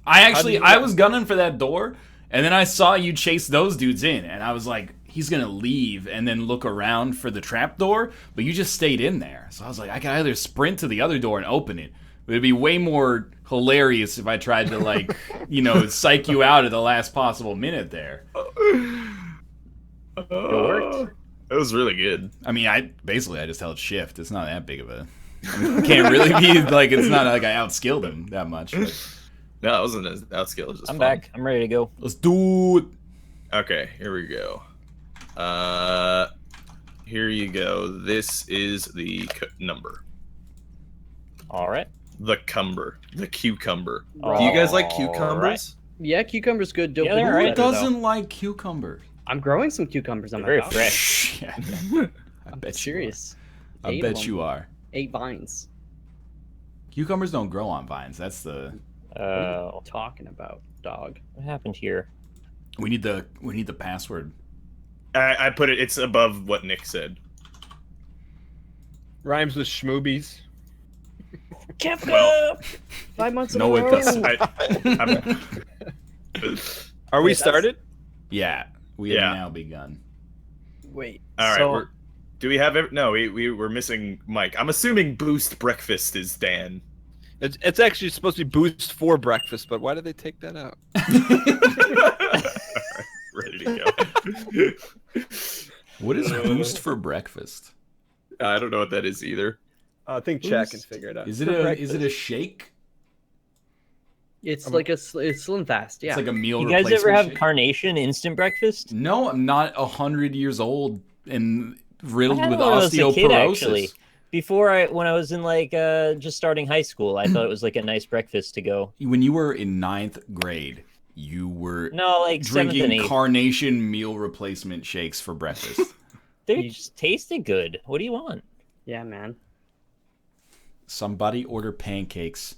I was gunning for that door, and then I saw you chase those dudes in, and I was like, he's gonna leave and then look around for the trap door, but you just stayed in there. So I was like, I can either sprint to the other door and open it, but it'd be way more hilarious if I tried to, like, psych you out at the last possible minute there. It worked. It was really good. I mean, I just held shift. It's not that big of a... can't really be, like, it's not like I outskilled him that much. But... No, it wasn't as outskill. It was just I'm fun. back. I'm ready to go. Let's do it. Okay, here we go. Here you go. This is the number. All right. The cucumber. Oh, Do you guys like cucumbers? Yeah, cucumber's good. Dope. Yeah, they're Who right. Who doesn't like cucumbers? I'm growing some cucumbers on They're my very house. fresh. Yeah. I I'm bet serious. you are. I bet you are. 8 vines. Cucumbers don't grow on vines. That's the... What are you talking about, dog? What happened here? We need the password. I put it. It's above what Nick said. Rhymes with schmoobies. Kefka! 5 months in No, a it row. doesn't. Are we Wait, that's- started? Yeah, we have now begun. Wait. All right. So, Do we have? No, we were missing Mike. I'm assuming Boost Breakfast is Dan. It's actually supposed to be boost for breakfast, but why did they take that out? Ready to go. What is boost for breakfast? I don't know what that is either. I think Chad can figure it out. Is it a shake? it's like it's Slim Fast. Yeah. It's like a meal You guys ever replacement have shake? Carnation instant breakfast? No, I'm not 100 years old and riddled I had with one when I was a osteoporosis. kid, actually. When I was in just starting high school, I thought it was like a nice breakfast to go. When you were in 9th grade, you were No, like 7th and drinking 8th. Carnation meal replacement shakes for breakfast. They just tasted good. What do you want? Yeah, man. Somebody order pancakes.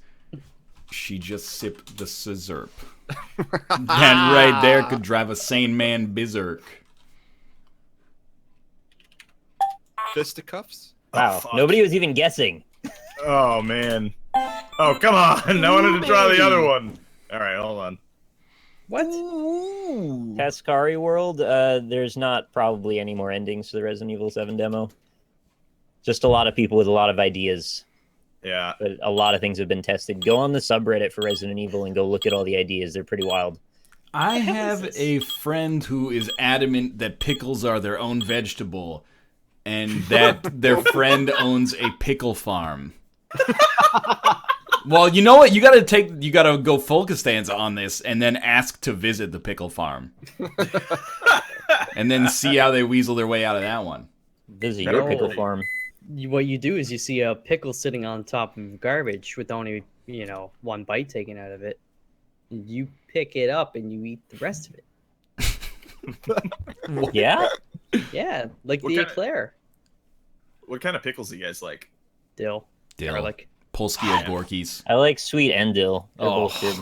She just sipped the scissorp. That right there could drive a sane man berserk. Fisticuffs? Wow, fuck. nobody was even guessing. Oh man. Oh come on! I wanted to try the other one. All right, hold on. What? Tascari World, there's not probably any more endings to the Resident Evil 7 demo. Just a lot of people with a lot of ideas. Yeah. But a lot of things have been tested. Go on the subreddit for Resident Evil and go look at all the ideas. They're pretty wild. I have a friend who is adamant that pickles are their own vegetable and that their friend owns a pickle farm. Well, you know what? You gotta go full Costanza on this and then ask to visit the pickle farm. And then see how they weasel their way out of that one. Visit your pickle farm. What you do is you see a pickle sitting on top of garbage with only, one bite taken out of it. And you pick it up and you eat the rest of it. Yeah? Yeah, like What the kind of- eclair. What kind of pickles do you guys like? Dill. Garlic. Polsky Gorkies. I like sweet and dill. They're both good.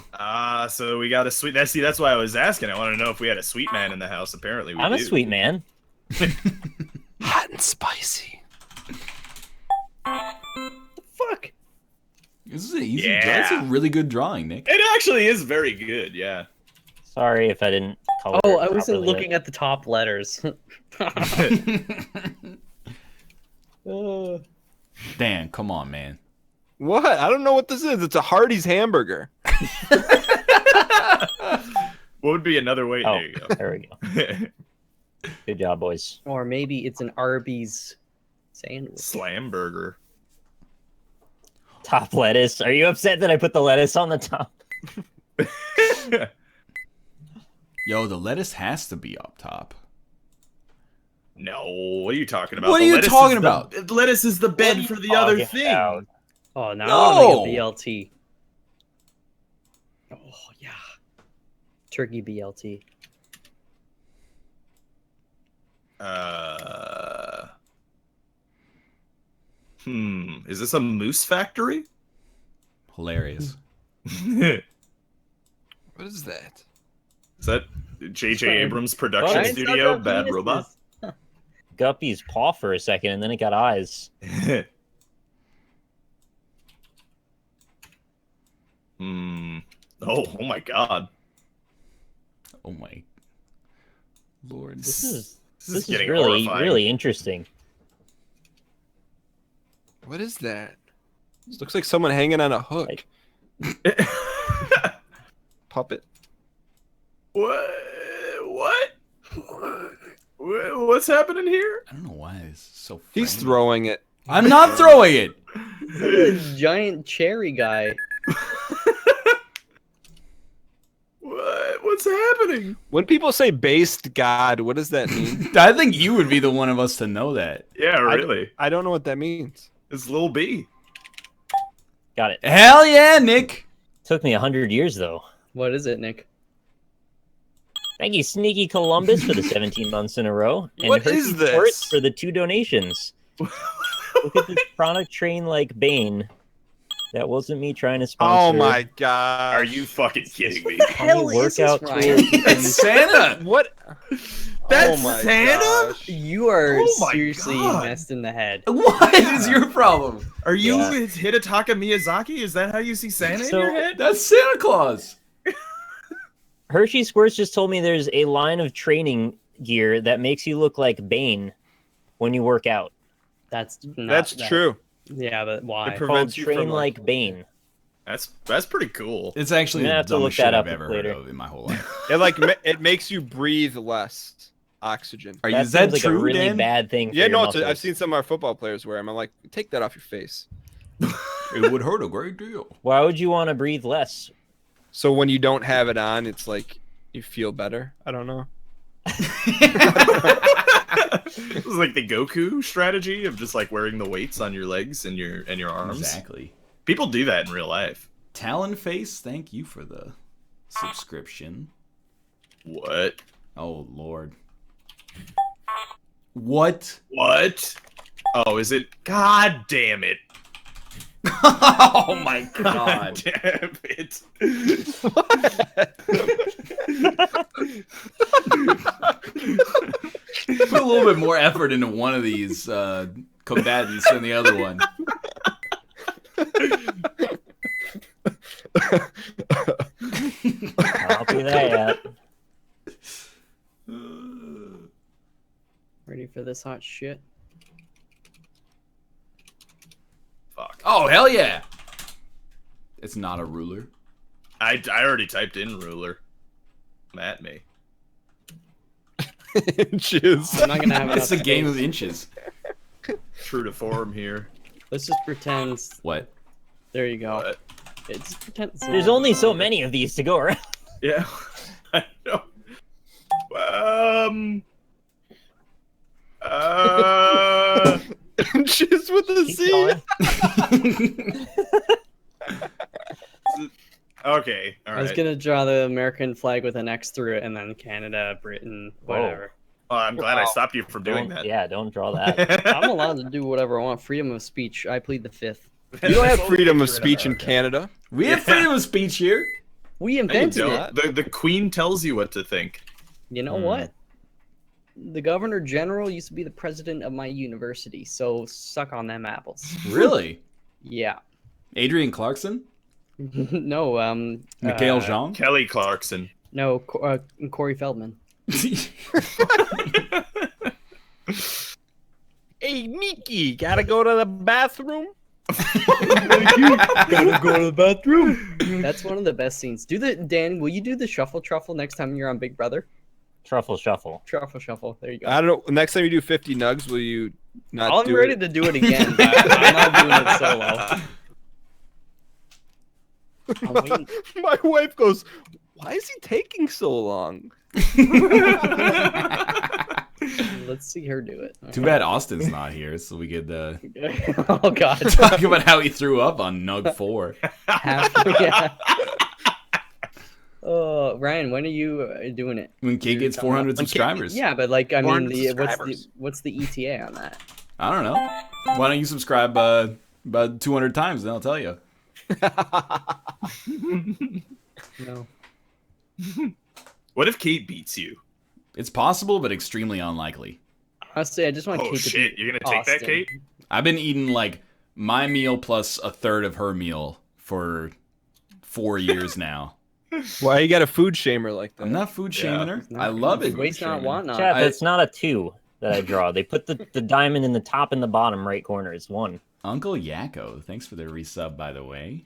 So we got a sweet. That's why I was asking. I want to know if we had a sweet man in the house. Apparently, we I'm do. a sweet man. Hot and spicy. Fuck. This is an easy. Yeah. That's a really good drawing, Nick. It actually is very good. Yeah. Sorry if I didn't color Oh, it I wasn't properly. looking at the top letters. Dan, come on, man. What? I don't know what this is. It's a Hardee's hamburger. What would be another way? Oh, There you go. there we go. Good job, boys. Or maybe it's an Arby's sandwich. Slam burger. Top lettuce. Are you upset that I put the lettuce on the top? Yo, the lettuce has to be up top. No, what are you talking about? What The are you lettuce talking is the- about? Lettuce is the bed for the other Talking thing. about- Oh, now No. I want to make a BLT. Oh, yeah. Turkey BLT. Is this a moose factory? Hilarious. Is What is that? that J.J. Abrams' production Giant studio, suck-up Bad penises. Robot? Guppy's paw for a second, and then it got eyes. Oh my god. Oh my lord. This is getting really horrifying. really interesting. What is that? This looks like someone hanging on a hook. Puppet. What? What's happening here? I don't know why it's so. He's framed. throwing it. I'm not throwing it. The giant cherry guy. What's happening? When people say based God, what does that mean? I think you would be the one of us to know that. Yeah, really. I don't know what that means. It's Lil B. Got it. Hell yeah, Nick. Took me 100 years though. What is it, Nick? Thank you, Sneaky Columbus, for the 17 months in a row. And What Hershey is this? Sports for the 2 donations. Look at this chronic train like Bane. That wasn't me trying to sponsor. Oh my god. Are you fucking kidding me? hell is this, workout Ryan? tools. It's Santa. What? That's Oh my Santa? gosh. You are Oh my seriously God. messed in the head. What is your problem? Are you Yeah. Hidetaka Miyazaki? Is that how you see Santa So- in your head? That's Santa Claus. Hershey Squirts just told me there's a line of training gear that makes you look like Bane when you work out. That's not, That's that- true. Yeah, but why? It Called prevents you Train from Like Bane. That's pretty cool. It's actually I'm gonna the have to dumbest look that shit I've up ever heard later. of in my whole life. It makes you breathe less oxygen. Are you, That is that seems like true, a really Dan? bad thing for Yeah, your no, muscles. I've seen some of our football players wear them. I'm like, take that off your face. It would hurt a great deal. Why would you want to breathe less? So when you don't have it on, it's like you feel better. I don't know. This is like the Goku strategy of just like wearing the weights on your legs and your arms. Exactly. People do that in real life. Talonface, thank you for the subscription. What? Oh lord. What? What? Oh, is it? God damn it! Oh my God god. damn it! Put a little bit more effort into one of these combatants than the other one. Copy that. Ready for this hot shit? Fuck. Oh hell yeah! It's not a ruler. I already typed in ruler. At me. Inches. I'm not gonna have It's a enough game space. of inches. True to form here. Let's just pretend. What? There you go. But It's pretend. There's only so many of these to go around. yeah, I know. Inches with a Keep Z. going. Okay, all I was right. gonna draw the American flag with an X through it, and then Canada, Britain, whatever. Oh, I'm glad I Wow. stopped you from doing Don't- that. Yeah, don't draw that. I'm allowed to do whatever I want. Freedom of speech. I plead the fifth. You don't have freedom of speech in Canada. We have freedom of speech here. We No, you invented don't. it. The Queen tells you what to think. You know what? The Governor General used to be the president of my university, so suck on them apples. Really? Yeah. Adrian Clarkson? No, Mikhail Jean? Kelly Clarkson. No, Corey Feldman. Hey, Nikki, gotta go to the bathroom? Gotta go to the bathroom. That's one of the best scenes. Dan, will you do the shuffle truffle next time you're on Big Brother? Truffle shuffle. Truffle shuffle. There you go. I don't know. Next time you do 50 nugs, will you not I'm do ready it? to do it again, but I'm not doing it solo. I'm waiting. My wife goes, "Why is he taking so long?" Let's see her do it. Too bad Austin's not here, so we could Oh God. talk about how he threw up on Nug 4. Yeah. Oh, Ryan, when are you doing it? When Kid gets 400 subscribers. Yeah, but like, I mean, 400 what's the ETA on that? I don't know. Why don't you subscribe about 200 times, then I'll tell you. No. What if Kate beats you? It's possible, but extremely unlikely. Honestly, I just want Oh Kate to shit, be you're gonna take that, Austin. Kate? I've been eating like my meal plus a third of her meal for 4 years now. Why you got a food shamer like that? I'm not food shaming her. He's not I love it. Waste not, want not. Chap, I- it's not a 2 that I draw. They put the diamond in the top and the bottom right corner. It's 1. Uncle Yakko, thanks for the resub, by the way.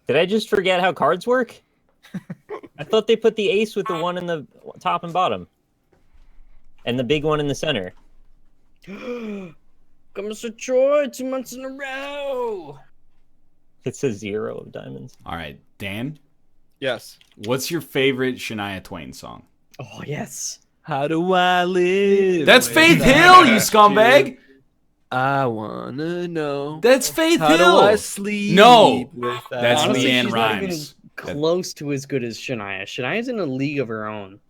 Did I just forget how cards work? I thought they put the ace with the 1 in the top and bottom. And the big one in the center. Comes to Troy 2 months in a row. It's a 0 of diamonds. All right, Dan, Yes. what's your favorite Shania Twain song? Oh yes. How do I live? That's Faith Hill, you scumbag! I wanna know. That's Faith How Hill! do I sleep? No! without That's Honestly, Leanne she's not even Rimes. close to as good as Shania. Shania's in a league of her own.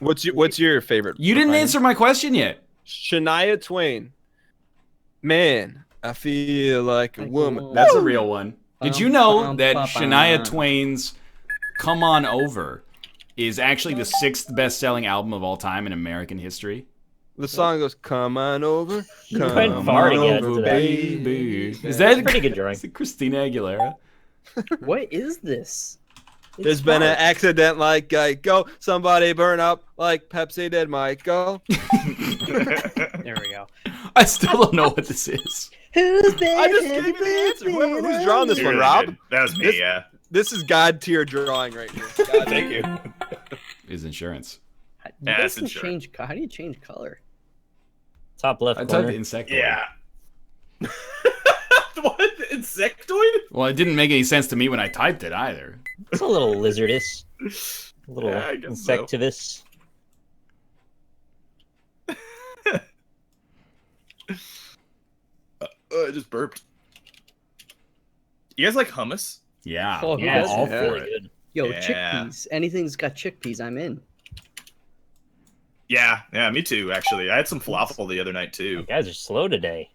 What's your favorite? You didn't Ryan? answer my question yet. Shania Twain. Man, I feel like a Like a woman. woman. That's a real one. Did you know Bum, that bum, Shania bum. Twain's Come On Over is actually the 6th best-selling album of all time in American history? The song goes, "Come on over." You Come went far to on get over, to that. baby. Is That's that a pretty good drawing. Is it Christina Aguilera? What is this? It's There's been an March. accident like Geico. Somebody burn up like Pepsi did Michael. There we go. I still don't know what this is. Who's been I just gave you the answer. Who's drawing this You one, really Rob? did. That was me, This- yeah. This is God tier drawing right here. God Thank you. Is insurance. You Yeah, guys it's can insurance. change. How do you change color? Top left I corner. typed insectoid. Yeah. What? Insectoid? Well, it didn't make any sense to me when I typed it either. It's a little lizardous. A little Yeah, I guess so. insectivous. I just burped. You guys like hummus? Yeah, Oh, who I'm doesn't? all Yeah. for Really it. good. Yo, Yeah. chickpeas. Anything's got chickpeas, I'm in. Yeah, me too, actually. I had some falafel the other night, too. You guys are slow today.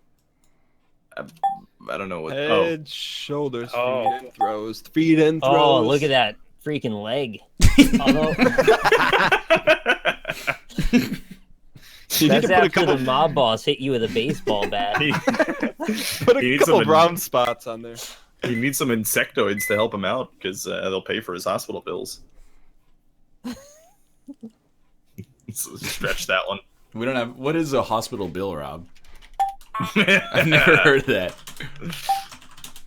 I don't know what... Head, shoulders, feet, Oh. and throws. Feet and throws. Oh, look at that freaking leg. Although, You need that's to put a after couple, the mob boss hit you with a baseball bat. put He a needs couple some- brown spots on there. He needs some insectoids to help him out, because they'll pay for his hospital bills. So stretch that one. We don't have. What is a hospital bill, Rob? I've never heard of that.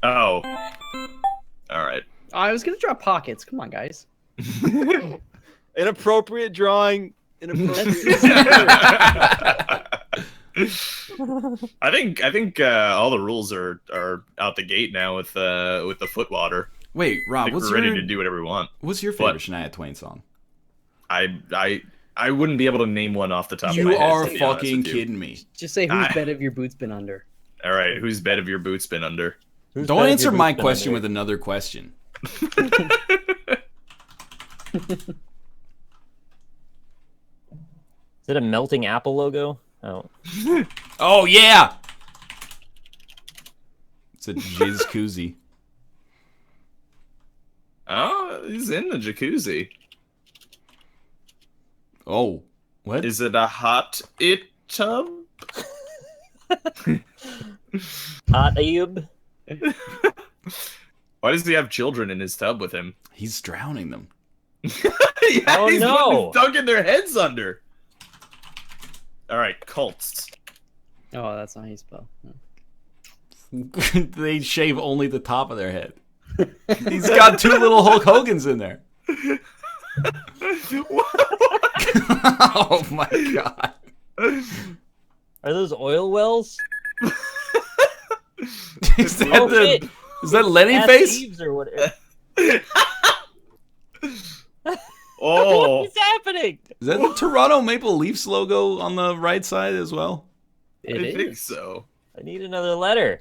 Oh. Alright. I was gonna draw pockets. Come on, guys. Inappropriate drawing. Inappropriate. I think all the rules are out the gate now with the foot water. Wait, I Rob, think what's we're ready your to do whatever we want. what's your What? favorite Shania Twain song? I wouldn't be able to name one off the top of my You head. are to be honest fucking with you. kidding me. Just say whose I- bed have your boots been under? All right, whose bed have your boots been under? Whose Don't bed has answer your my boots been question under? with another question. Is it a melting apple logo? Oh, Oh yeah, it's a jizz koozie. Oh, he's in the jacuzzi. Oh, what? Is it a hot tub? hot Ayub. Why does he have children in his tub with him? He's drowning them. Yeah, Oh, he's no. dunking their heads under. All right, cults. Oh, that's not how you spell. They shave only the top of their head. He's got 2 little Hulk Hogan's in there. Oh my god. Are those oil wells? Is that, Oh, shit. is that Lenny Ass face? Eves or whatever. Oh, What's happening? Is that the Toronto Maple Leafs logo on the right side as well? I It think is. so. I need another letter.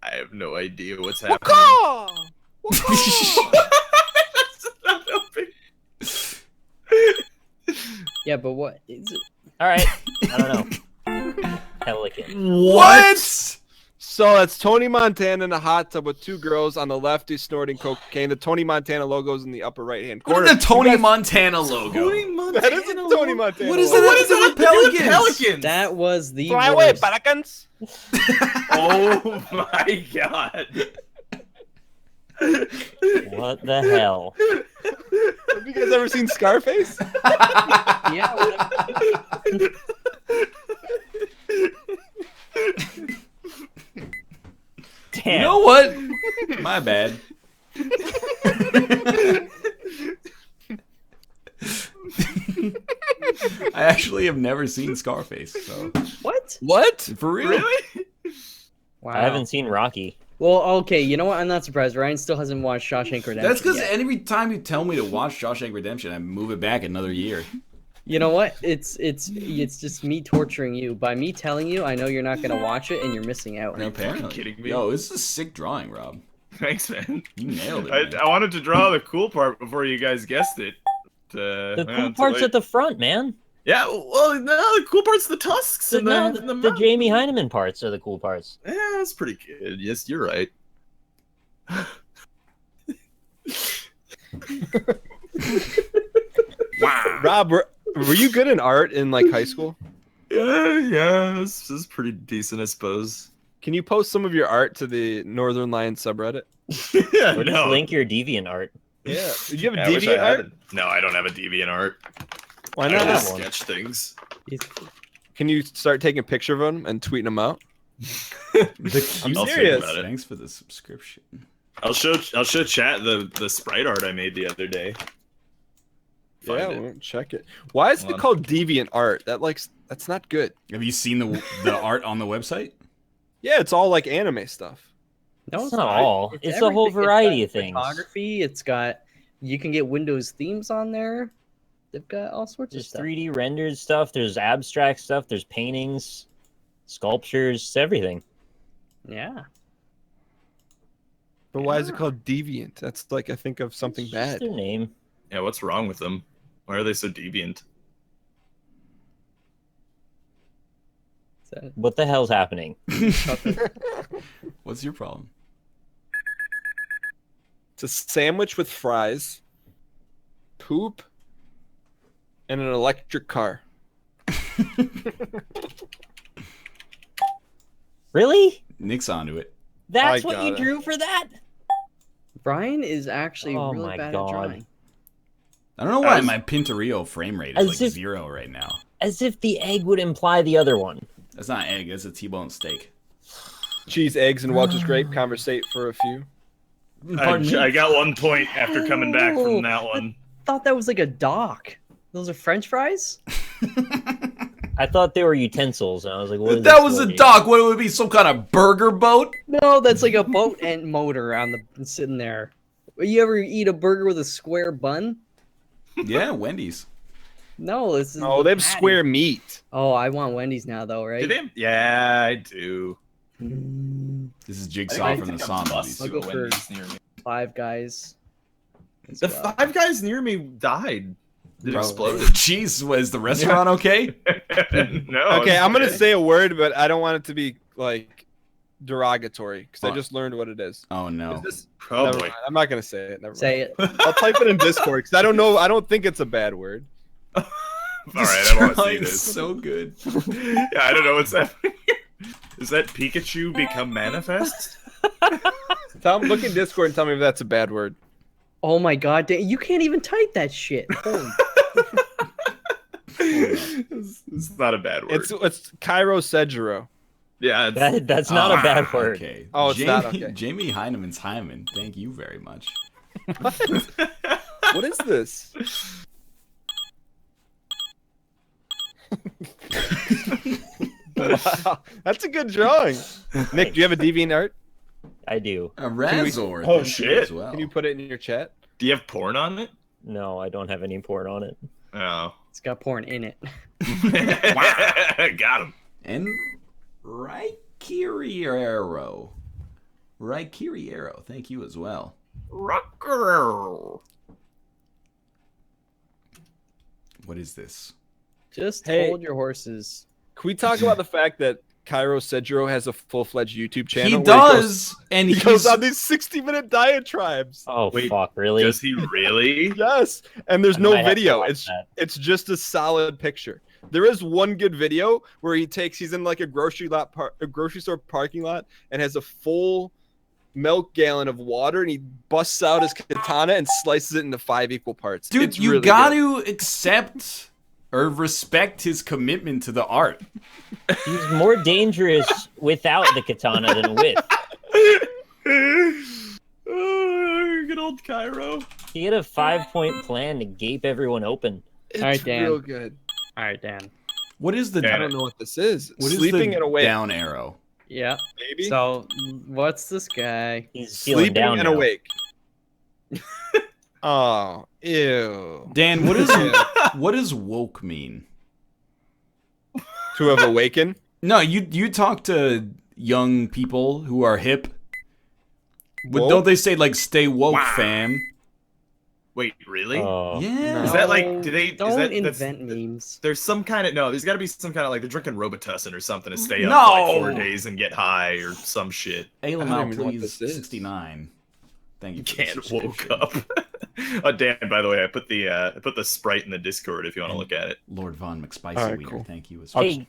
I have no idea what's happening. That's not helping. Yeah, but what is it? All right. I don't know. Pelican. What? So that's Tony Montana in a hot tub with two girls. On the left, he's snorting cocaine. The Tony Montana logo's in the upper right-hand corner. What is the Tony Montana logo? That is a Tony Montana. What is logo. that? What is that with Pelicans? That was the Fly away, worst. Pelicans. Oh my god. What the hell? Have you guys ever seen Scarface? Yeah. Whatever. Damn. You know what? My bad. I actually have never seen Scarface, so What? What? for real. Really? Wow. I haven't seen Rocky. Well, okay. You know what? I'm not surprised. Ryan still hasn't watched Shawshank Redemption. That's because yet. every time you tell me to watch Shawshank Redemption, I move it back another year. You know what? It's just me torturing you. By me telling you, I know you're not gonna watch it, and you're missing out. No, apparently. kidding me? Yo, this is a sick drawing, Rob. Thanks, man. You nailed it. Man. I wanted to draw the cool part before you guys guessed it. The cool part's at the front, man. Yeah, well, no, the cool part's the tusks and No, the the mouth. Jamie Heineman parts are the cool parts. Yeah, that's pretty good. Yes, you're right. Wow. Rob, were you good in art in like high school? Yeah, this is pretty decent, I suppose. Can you post some of your art to the Northernlion subreddit? Yeah, Or just link your DeviantArt. Yeah. Do you have a I wish I deviant had art? it. No, I don't have a deviant art. Why I not? just one. sketch things. Can you start taking a picture of them and tweeting them out? I'm I'll think serious. about it. Thanks for the subscription. I'll show chat the sprite art I made the other day. Find Yeah, it. we'll check it. Why is Hold it on. called deviant art? That's not good. Have you seen the art on the website? Yeah, it's all like anime stuff. No, It's not all. It's a whole everything. variety It's got of things. Photography. It's got. You can get Windows themes on there. They've got all sorts of There's stuff. 3D rendered stuff. There's abstract stuff. There's paintings, sculptures, everything. Yeah. But why is it called deviant? That's like I think of something It's just bad. their name. Yeah, what's wrong with them? Why are they so deviant? So, What the hell's happening? What's your problem? It's a sandwich with fries, poop, and an electric car. Really? Nick's onto it. That's I what got you it. drew for that? Brian is actually Oh really my bad God. at drawing. I don't know why As- my Pinturillo frame rate As is like if- 0 right now. As if the egg would imply the other one. That's not egg. That's a T-bone steak. Cheese, eggs, and Welch's grape. Conversate for a few. Pardon me? I got 1 point after coming back from that one. Thought that was like a dock. Those are French fries? I thought they were utensils, and I was like, what is That this was a for? dock. What would it be? Some kind of burger boat? No, that's like a boat and motor on the sitting there. You ever eat a burger with a square bun? Yeah, Wendy's. No, this is. Oh, the they have patty. square meat. Oh, I want Wendy's now, though, right? Do they? Yeah, I do. This is Jigsaw from the Saw movies. I'll go for Five Guys. The Five Guys near me died. It Bro, exploded. Jeez, was the restaurant okay? No. Okay, it's I'm gonna okay. say a word, but I don't want it to be like derogatory because I What? just learned what it is. Oh no. Is this? Oh Never boy. mind. I'm not gonna say it. Never Say it. mind. I'll type it in Discord because I don't know. I don't think it's a bad word. All right, I want to see Drawing is this. so good. Yeah, I don't know what's happening. Is that Pikachu become manifest? Look in Discord and tell me if that's a bad word. Oh my God, you can't even type that shit. Holy. It's not a bad word. It's Cairo Sejiro. Yeah, it's, That's not a bad word. Okay. Oh, it's Jamie, not, okay. Jamie Heineman's Hyman. Thank you very much. What is this? Wow, that's a good drawing. Nick, do you have a DeviantArt? I do. A Razor. Oh, thank you shit. As well. Can you put it in your chat? do you have porn on it? No, I don't have any port on it. Oh. It's got porn in it. Got him. And Raikiriero. Raikiriero. Thank you as well. Rocker. What is this? Just Hey. hold your horses. Can we talk about the fact that Cairo Cedro has a full-fledged YouTube channel. He where does, and He he's goes on these 60-minute diatribes. Oh Wait, fuck, really? Does he really? Yes, and there's I no might have to video. watch that. It's just a solid picture. There is one good video where he's in like a grocery store parking lot and has a full milk gallon of water, and he busts out his katana and slices it into 5 equal parts. dude. It's You really got good. to accept or respect his commitment to the art. He's more dangerous without the katana than with. Oh, good old Cairo. He had a 5-point plan to gape everyone open. It's Alright, Dan. real good. All right, Dan. What is the Yeah, I don't know what this is. what is Sleeping the and awake, down arrow? Yeah. baby. So, what's this guy? He's feeling Sleeping down and now. awake. Oh, ew. Dan, what does woke mean? To have awakened. No, you talk to young people who are hip. But Woke? don't they say like "stay woke, Wow. fam"? Wait, really? Oh. Yeah. Is that like? Do they? Don't is that, that's- invent memes. There's some kind of there's got to be some kind of like they're drinking Robitussin or something to stay up No. for like 4 days and get high or some shit. Ayla I don't Mal, even know what please, this is. 69. Thank you. You for the can't woke subscription. up. Oh, Dan, by the way, I put the sprite in the Discord if you want to look at it. Lord Von McSpicy All right, Wiener, cool. thank you as well. Hey,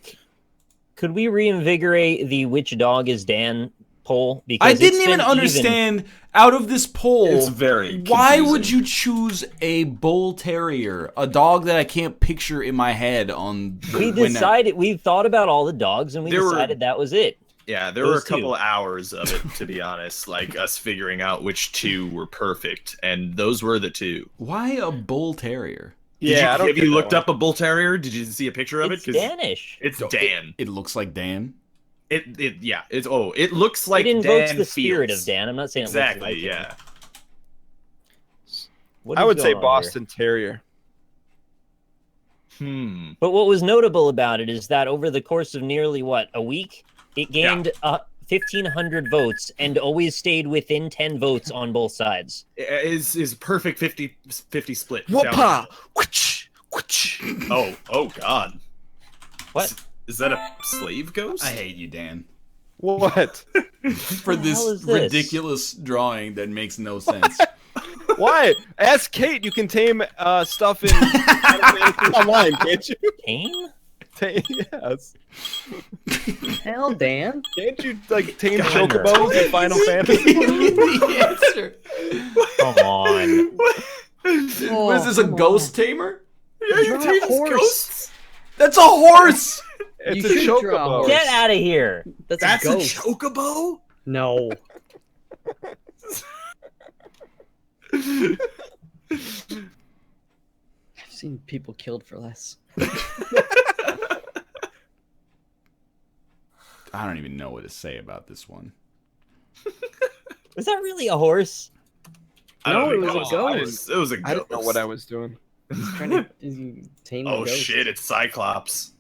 could we reinvigorate the which dog is Dan poll? Because I it's didn't been even understand out of this poll. It's very Why confusing. would you choose a bull terrier, a dog that I can't picture in my head on the We when I- decided, we thought about all the dogs and we There were- decided that was it. Yeah, there were a Those two. couple hours of it, to be honest, like us figuring out which two were perfect, and those were the two. Why a bull terrier? Yeah, I don't Have get you that looked one. up a bull terrier? Did you see a picture of It's it? 'Cause Danish. It's Dan. It looks like Dan. It looks like it invokes Dan the spirit feels. of Dan. I'm not saying it looks Exactly, like him. yeah. What I is would say going on here? Boston Terrier. But what was notable about it is that over the course of nearly, a week, it gained 1,500 votes and always stayed within 10 votes on both sides. Is perfect 50-50 split. Whoopah! Whoosh! Whoosh! Oh God. What? Is that a slave ghost? I hate you, Dan, What? for the this hell is this? ridiculous drawing that makes no sense. Why? Ask Kate. You can tame stuff in online, can't you? Tame? Yes. Hell, Dan. Can't you like tame God, chocobos in Final Fantasy? the answer. Come on. What is this, a come ghost tamer? Yeah, you Draw a tamed horse. ghosts? That's a horse! It's You a should draw a chocobo. horse. Get out of here. That's a a ghost. chocobo? No. I've seen people killed for less. I don't even know what to say about this one. Was that really a horse? I don't No, think it that was a ghost. It was a ghost. I don't know what I was doing. He's trying to tame the Oh ghost. shit! It's Cyclops.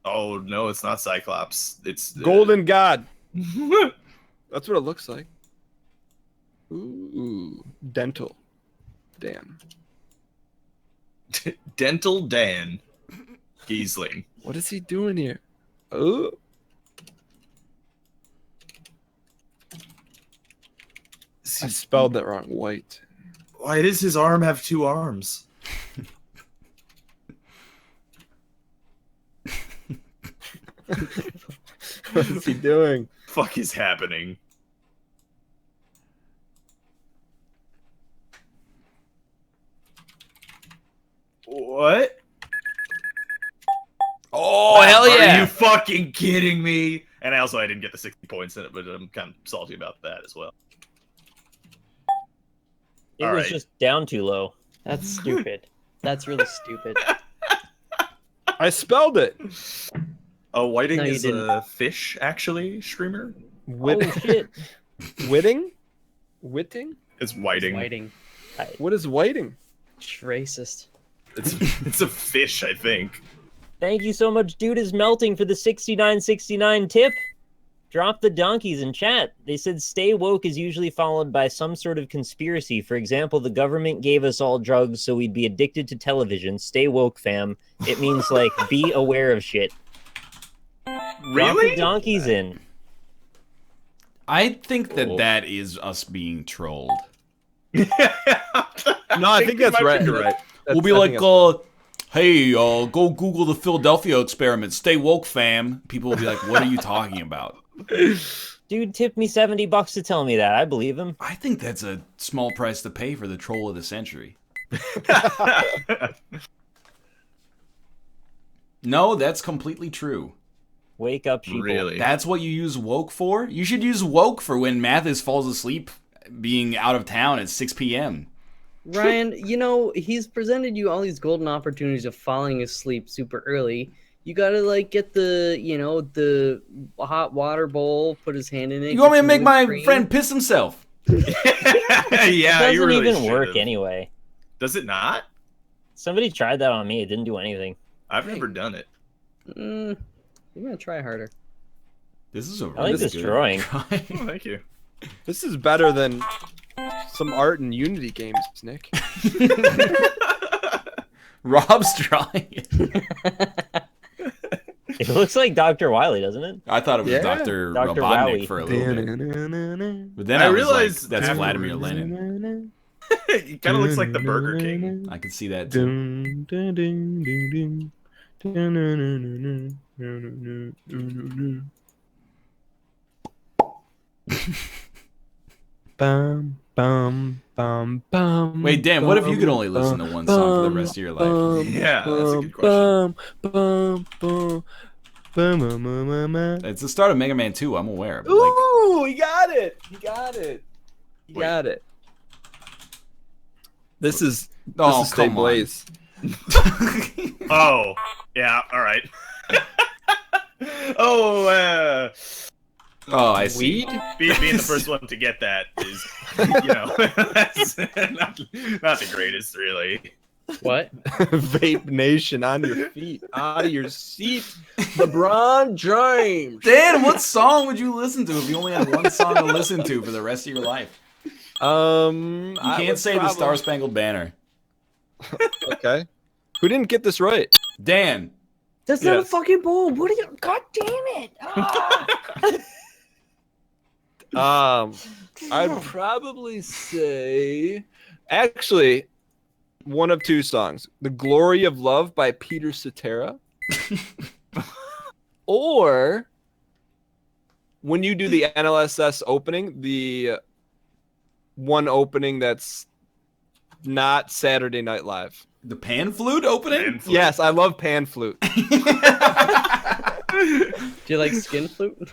Oh no, it's not Cyclops. It's Golden God. That's what it looks like. Ooh, dental. Damn. Dental Dan Giesling. What is he doing here? Oh. I spelled that wrong. White. Why does his arm have 2 arms? What is he doing? Fuck is happening? What? Oh, hell yeah! Are you fucking kidding me? And I didn't get the 60 points in it, but I'm kind of salty about that as well. It All was right. just down too low. That's stupid. That's really stupid. I spelled it. Oh, Whiting No, you is didn't. a fish, actually, streamer. Whit- Oh shit. Whitting? Whitting? It's Whiting. Whiting. What is whiting? It's racist. It's a fish, I think. Thank you so much, Dude is Melting, for the 69.69 tip. Drop the donkeys in chat. They said stay woke is usually followed by some sort of conspiracy. For example, the government gave us all drugs so we'd be addicted to television. Stay woke, fam. It means, like, be aware of shit. Really? Donkey's in. I think that is us being trolled. No, I think that's right. You're right. We'll be like, hey, go Google the Philadelphia experiment. Stay woke, fam. People will be like, what are you talking about? Dude tipped me $70 to tell me that. I believe him. I think that's a small price to pay for the troll of the century. No, that's completely true. Wake up, sheeple. Really? That's what you use woke for? You should use woke for when Mathis falls asleep being out of town at 6 p.m. Ryan, he's presented you all these golden opportunities of falling asleep super early. You gotta get the hot water bowl, put his hand in it. You want me to make my cream. friend piss himself? Yeah, It doesn't you really even work should've. anyway. Does it not? Somebody tried that on me. It didn't do anything. I've never done it. You're gonna try harder. This is a I like this drawing. Oh, thank you. This is better than some art and Unity games, Nick. Rob's drawing it. It looks like Dr. Wily, doesn't it? I thought it was Yeah. Dr. Dr. Robotnik Wowie. for a little bit. But then I I was realized like, that's after- Vladimir Lenin. It kind of looks like the Burger King. I could see that too. Bum, bum, bum, bum. Wait, Dan, what if you could only listen to one song for the rest of your life? Yeah, that's a good question. It's the start of Mega Man 2, I'm aware. But Ooh, he got it. He got it. He Wait. got it. This is Oh, Stay come on. Blaze. Oh, yeah, all right. Oh, oh, I see. Weed? being the first one to get that is, that's not the greatest, really. What? Vape Nation on your feet, out of your seat. LeBron James. Dan, what song would you listen to if you only had one song to listen to for the rest of your life? You You can't say the Star Spangled Banner. Okay. Who didn't get this right? Dan. That's not a Yes. fucking bowl. What are you? God damn it! Ah. I'd probably say, actually, one of two songs: "The Glory of Love" by Peter Cetera, or when you do the NLSS opening, the one opening that's not Saturday Night Live. The pan flute opening? And Yes, I love pan flute. Do you like skin flute?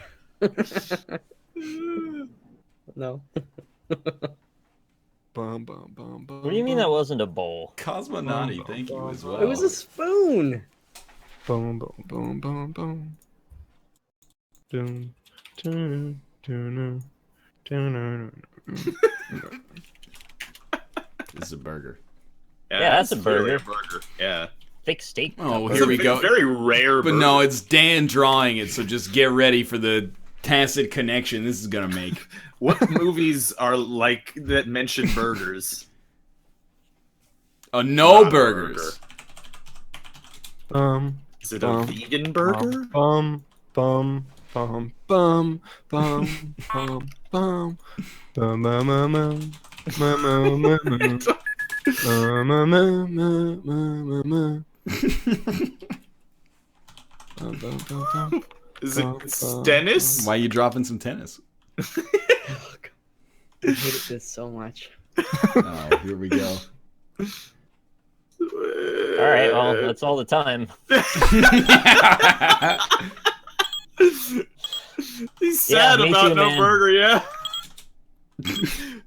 No. Bum, bum, bum, bum, What do you mean that wasn't a bowl? Cosmonauti, thank you as well. It was a spoon. Boom, boom, boom, boom, boom. Dun, dun, dun, dun, dun, dun. This is a burger. Yeah, that's a clearly burger. Yeah. Thick steak. Oh, It's here a we go. Very rare But burger. no, it's Dan drawing it, so just get ready for the tacit connection this is gonna make. What movies are like that mention burgers? No Not a burgers. Is it a vegan burger? Bum, bum, bum, bum, bum, bum, bum, bum, bum, bum, bum, bum, bum, bum. Is it Stennis? Why are you dropping some tennis? I hated this so much. Oh, here we go. All right, well, that's all the time. He's sad me about too, no man. burger, yeah?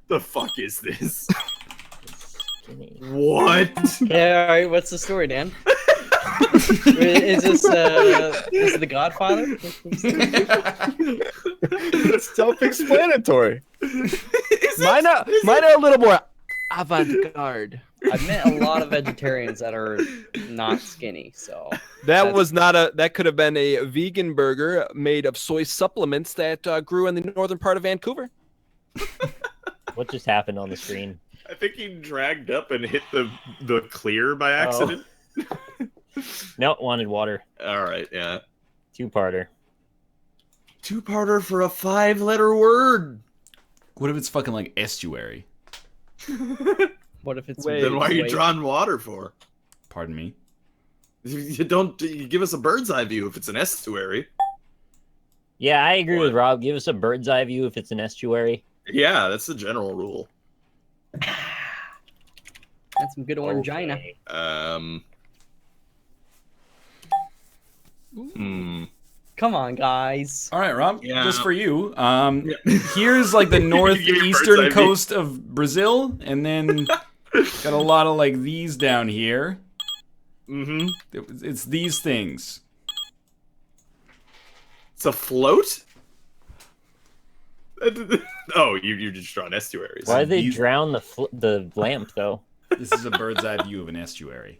The fuck is this? What? Yeah, all right. What's the story, Dan? Is this the Godfather? It's self-explanatory. Mine are a little more avant-garde. I've met a lot of vegetarians that are not skinny, so That was not a. That could have been a vegan burger made of soy supplements that grew in the northern part of Vancouver. What just happened on the screen? I think he dragged up and hit the clear by accident. No, wanted water. All right, yeah. Two-parter. Two-parter for a 5-letter word. What if it's fucking like estuary? What if it's Wait, Then why are you wait, drawing water for? Pardon me. You give us a bird's eye view if it's an estuary. Yeah, I agree with Rob. Give us a bird's eye view if it's an estuary. Yeah, that's the general rule. That's some good orangina. Okay. Come on, guys. All right, Rob. Yeah. Just for you. Here's like the northeastern bird's eye view. coast of Brazil, and then got a lot of like these down here. Mm-hmm. It's these things. It's a float? Oh, you're just drawing estuaries. Why did they these- drown the lamp though? This is a bird's eye view of an estuary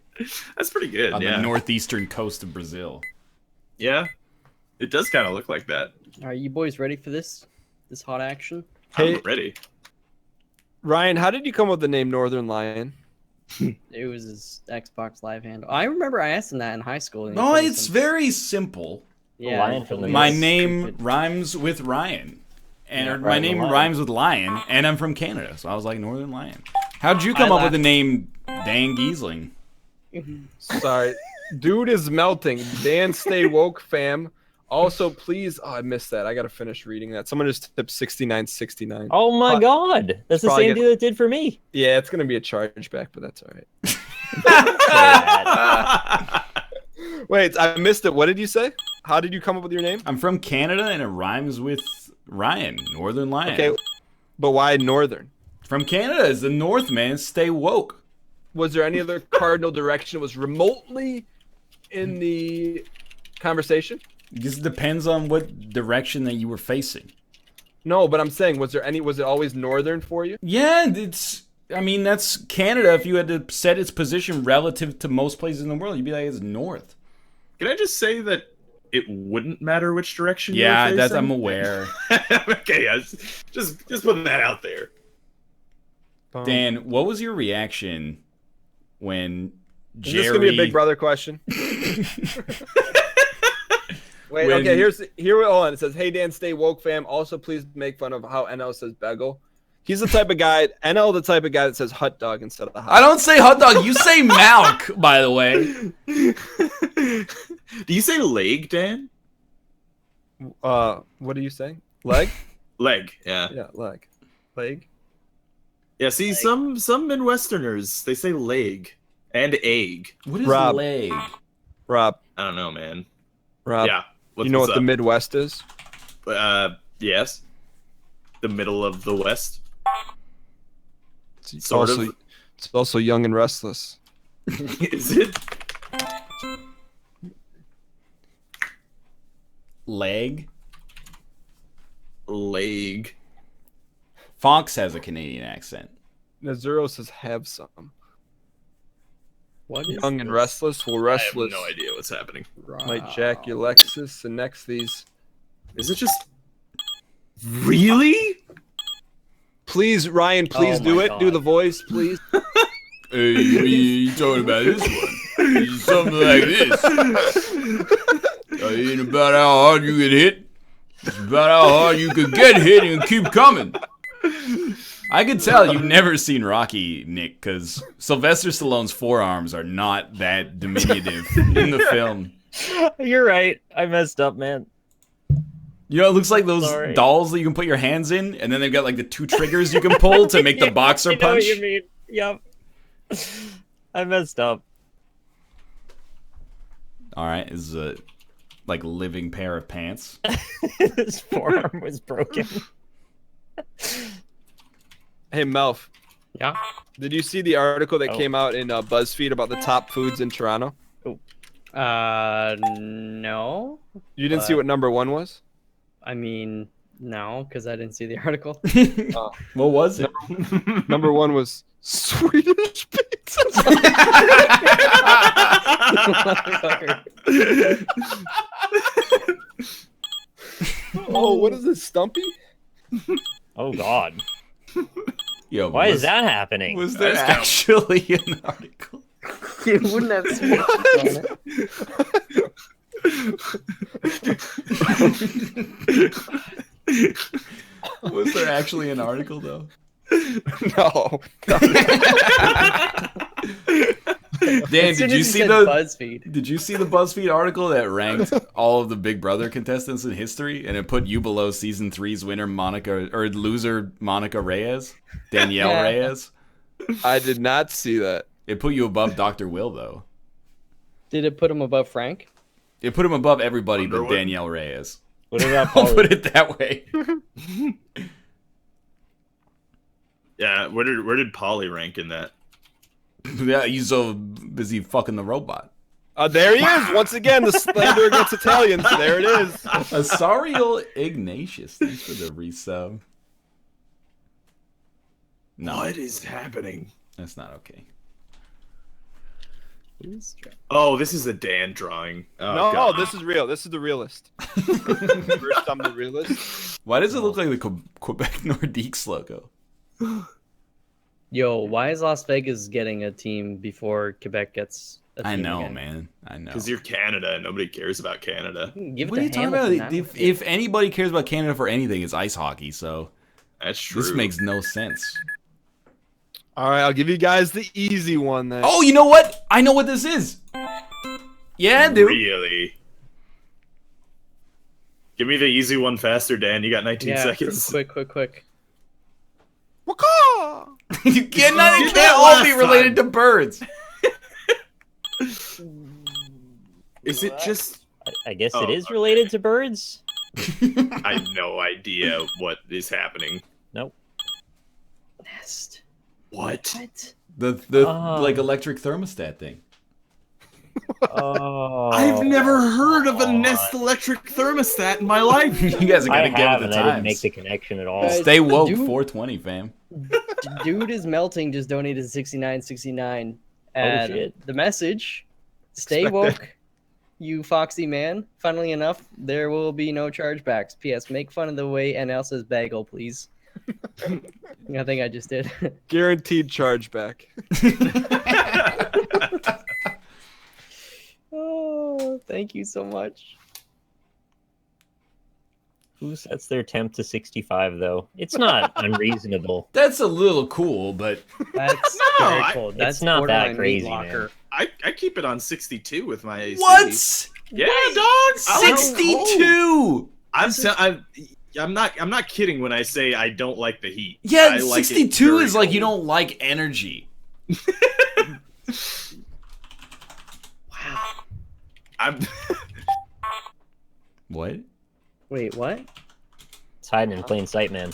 That's pretty good, on yeah. the northeastern coast of Brazil. Yeah. It does kind of look like that. Are you boys ready for this hot action? Hey- I'm ready. Ryan, how did you come up with the name Northernlion? It was his Xbox Live handle. I remember I asked him that in high school. and he No, told me it's some- very simple. yeah. Lion from the My Yes. name Stupid. rhymes with Ryan, and Yeah, my Ryan name the Lion. rhymes with Lion, and I'm from Canada, so I was like Northern Lion. How'd you come up with the name Dan Giesling? Sorry. Dude is melting. Dan, stay woke, fam. Also, please. Oh, I missed that. I got to finish reading that. Someone just tipped 69.69. Oh my god, that's the Probably same get- dude that did for me. Yeah, it's going to be a chargeback, but that's all right. Wait, I missed it. What did you say? How did you come up with your name? I'm from Canada, and it rhymes with Ryan, Northern Lion. Okay, but why Northern? From Canada is the North, man. Stay woke. Was there any other cardinal direction that was remotely in the conversation? This depends on what direction that you were facing. No, but I'm saying, was it always northern for you? Yeah, I mean, that's Canada. If you had to set its position relative to most places in the world, you'd be like, it's north. Can I just say that it wouldn't matter which direction Yeah, you're that's facing? I'm aware. Okay, yeah, just putting that out there. Dan, what was your reaction when Is Jerry? this gonna be a Big Brother question? Wait, When- okay, hold on. It says, "Hey Dan, stay woke, fam. Also, please make fun of how NL says bagel." He's the type of guy, NL, the type of guy that says hot dog instead of hot. I don't say hot dog. You say Malk, by the way. Do you say leg, Dan? What are you saying? Leg? Leg, yeah. Yeah, leg. Leg. Yeah, see, some Midwesterners, they say leg and egg. What is Rob. leg? Rob. I don't know, man. Rob. Yeah. You know what the Midwest is? Yes. The middle of the West. It's Sort also, of. It's also young and restless. Is it? Leg. Leg. Fox has a Canadian accent. Nazuro says have some. What is Young and this? restless will I have restless. no idea what's happening. Might jack your Lexus and next these. Is it just... Really? Please, Ryan, please Oh do my it. God. Do the voice, please. Hey, you talking about this one? It's something like this. It ain't about how hard you get hit. It's about how hard you could get hit and keep coming. I could tell you've never seen Rocky, Nick, because Sylvester Stallone's forearms are not that diminutive in the film. You're right. I messed up, man. You know, it looks like those Sorry. dolls that you can put your hands in, and then they've got like the two triggers you can pull to make the boxer I know punch. what you mean. Yep. I messed up. All right, this is a like living pair of pants. His forearm was broken. Hey, Melf, Yeah. did you see the article that Oh. came out in BuzzFeed about the top foods in Toronto? No. You didn't see what number one was? I mean, no, because I didn't see the article. What was it? Number one was Swedish pizza. Oh, what is this, Stumpy? Oh God. Yo, Why is that happening? Was there That's kinda- actually an article? You wouldn't have seen it. Was there actually an article though? No. Dan, As soon did you as see said the BuzzFeed? Did you see the BuzzFeed article that ranked all of the Big Brother contestants in history, and it put you below season 3's winner loser Monica Reyes, Danielle Yeah. Reyes? I did not see that. It put you above Dr. Will though. Did it put him above Frank? It put him above everybody but Underwood? Danielle Reyes. What about I'll Polly? put it that way. Yeah, where did Polly rank in that? Yeah, he's so busy fucking the robot. There he is once again. The slander against Italians. There it is. Asariel Ignatius, thanks for the resub. No, What is happening? that's not okay. Oh, this is a Dan drawing. Oh, No, God. this is real. This is the realist. First, I'm the realist. Why does it look like the Quebec Nordiques logo? Yo, why is Las Vegas getting a team before Quebec gets a team I know, again? man. I know. Because you're Canada and nobody cares about Canada. Give it What are to you talking Hamilton about? now. If anybody cares about Canada for anything, it's ice hockey. So That's true. this makes no sense. All right, I'll give you guys the easy one then. Oh, you know what? I know what this is. Yeah, dude. Really? Give me the easy one faster, Dan. You got 19 Yeah, seconds. quick. Waka! You can't did that all be last related time. to birds. Is it just... I guess Oh, it is okay. related to birds. I have no idea what is happening. Nope. Nest. What? What? The Oh. like electric thermostat thing. Oh, I've never heard of a Nest electric thermostat in my life. You guys are I gonna get have, with and the I didn't make times. the connection at all. Guys, Stay woke, Dude. 420, fam. Dude is melting. Just donated 69.69. Oh, And shit. the message: Stay Expect woke, you foxy man. Funnily enough, there will be no chargebacks. P.S. Make fun of the way NL says bagel, please. I think I just did. Guaranteed chargeback. Oh, thank you so much. Who sets their temp to 65 though? It's not unreasonable. That's a little cool, but That's No, very I- cool. That's not that borderline meat crazy, locker. man. I keep it on 62 with my AC. what? Yeah, dog. I like cold. 62. I'm not kidding when I say I don't like the heat. Yeah, I like it 62 very is like you cold. don't like energy. I'm What? Wait, what? It's hiding in plain sight, man.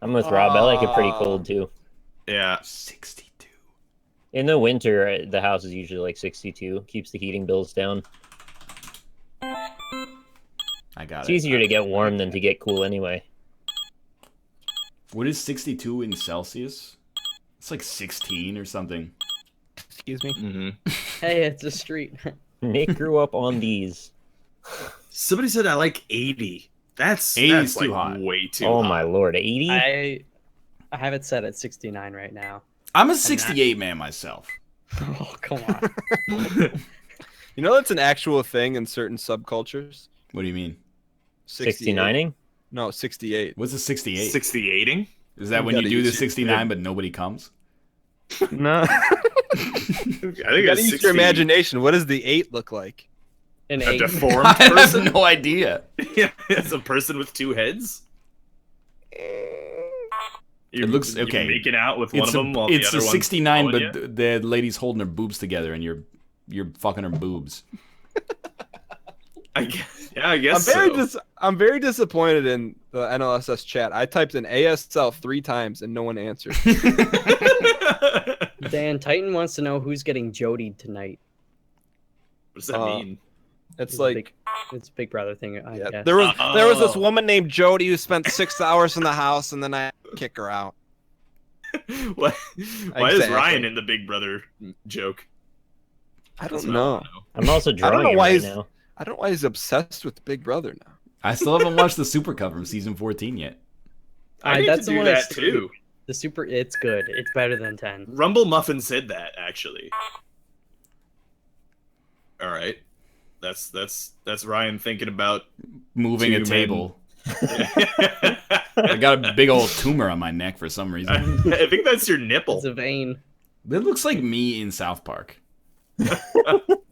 I'm with Rob. I like it pretty cold too. yeah. 62. In the winter, the house is usually like 62. Keeps the heating bills down. I got It's it. easier to get warm than to get cool anyway. What is 62 in Celsius? It's like 16 or something. Excuse me. Mm-hmm. Hey, it's a street. Nick grew up on these. Somebody said I like 80. 80 that's is too like hot. way too Oh hot. my lord, 80? I have it set at 69 right now. I'm a 68 man myself. Oh, come on. You know that's an actual thing in certain subcultures. What do you mean? 69ing? No, 68. What's a 68? 68ing? Is that You when you gotta do the use your 69 but nobody comes? No. I You think gotta it's use 60. your imagination. What does the 8 look like? An A 8. deformed I have person? no idea. Yeah, it's a person with two heads. It looks- You're okay. making out with one It's of them while the it's other a one's 69, blowing but you? the lady's holding her boobs together and you're fucking her boobs. I guess I'm very disappointed in the NLSS chat. I typed in ASL 3 times and no one answered. Dan Titan wants to know who's getting Jodied tonight. What does that mean? It's like It's a Big Brother thing. I yeah, guess. there was this Oh. woman named Jody who spent 6 hours in the house and then I kick her out. Why is Exactly. Ryan in the Big Brother joke? I That's don't what I know. wanna know. I'm also drawing know it why right he's- now. I don't know why he's obsessed with Big Brother now. I still haven't watched the Super Cut from season 14 yet. I need that's to the do one I that streamed. too. It's good. It's better than 10. Rumble Muffin said that actually. All right, that's Ryan thinking about Moving a men. table. I got a big old tumor on my neck for some reason. I think that's your nipple. It's a vein. It looks like me in South Park.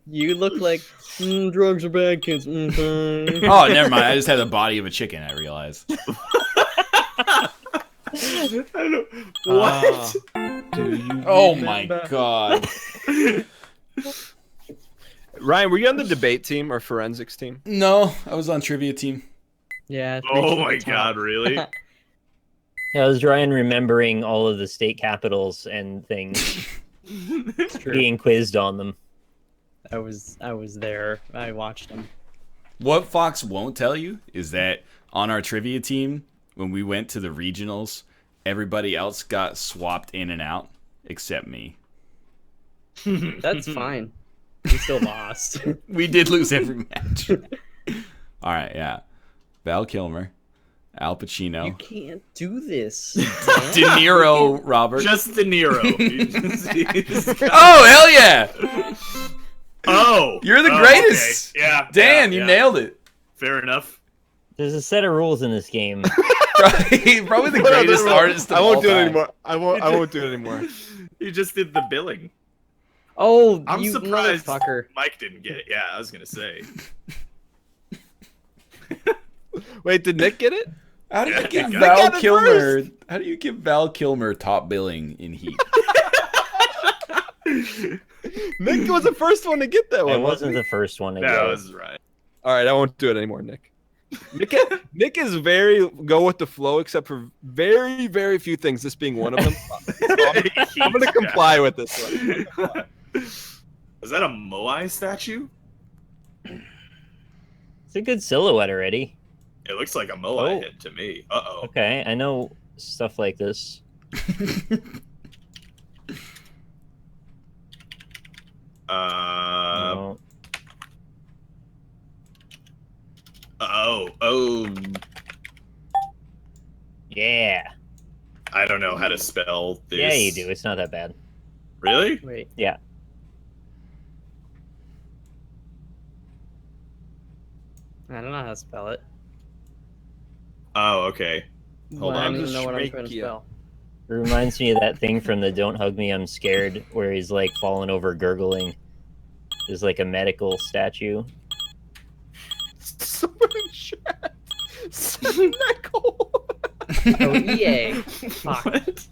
You look like drugs are bad, kids. Oh, never mind. I just had the body of a chicken, I realized. I don't know. What? Oh my god. Ryan, were you on the debate team or forensics team? No, I was on trivia team. Yeah. Oh my god, really? I was Ryan remembering all of the state capitals and things, It's true. being quizzed on them. I was there. I watched them. What Fox won't tell you is that on our trivia team, when we went to the regionals, everybody else got swapped in and out except me. That's fine. We still lost. We did lose every match. All right, yeah. Val Kilmer, Al You Pacino, can't do this. De Niro, Robert. Just De Niro. Oh, hell yeah! Oh, You're the oh, greatest. Okay. Yeah, Dan, yeah, you yeah. nailed it. Fair enough. There's a set of rules in this game. Probably the greatest artist of I won't all do it time. anymore. I won't do it anymore. You just did the billing. Oh, I'm you surprised motherfucker. Mike didn't get it. Yeah, I was gonna say. Wait, did Nick get it? How do you Yeah, give I Val got it Kilmer? How do you give Val Kilmer top billing in Heat? Nick was the first one to get that one. I wasn't the first one to That go. was right. All right, I won't do it anymore, Nick. Nick is very go with the flow, except for very, very few things. This being one of them. I'm gonna comply with this one. Is that a Moai statue? It's a good silhouette already. It looks like a Moai Oh. head to me. Uh-oh. Okay, I know stuff like this. Oh. No. Oh. Yeah. I don't know how to spell this. Yeah, you do. It's not that bad. Really? Wait. Yeah. I don't know how to spell it. Oh, okay. Hold I on. don't even know what I'm trying to Schmakia. spell. It reminds me of that thing from the Don't Hug Me, I'm Scared, where he's like falling over gurgling. There's like a medical statue. Someone in chat. Nicole. Oh, EA. Fuck. What?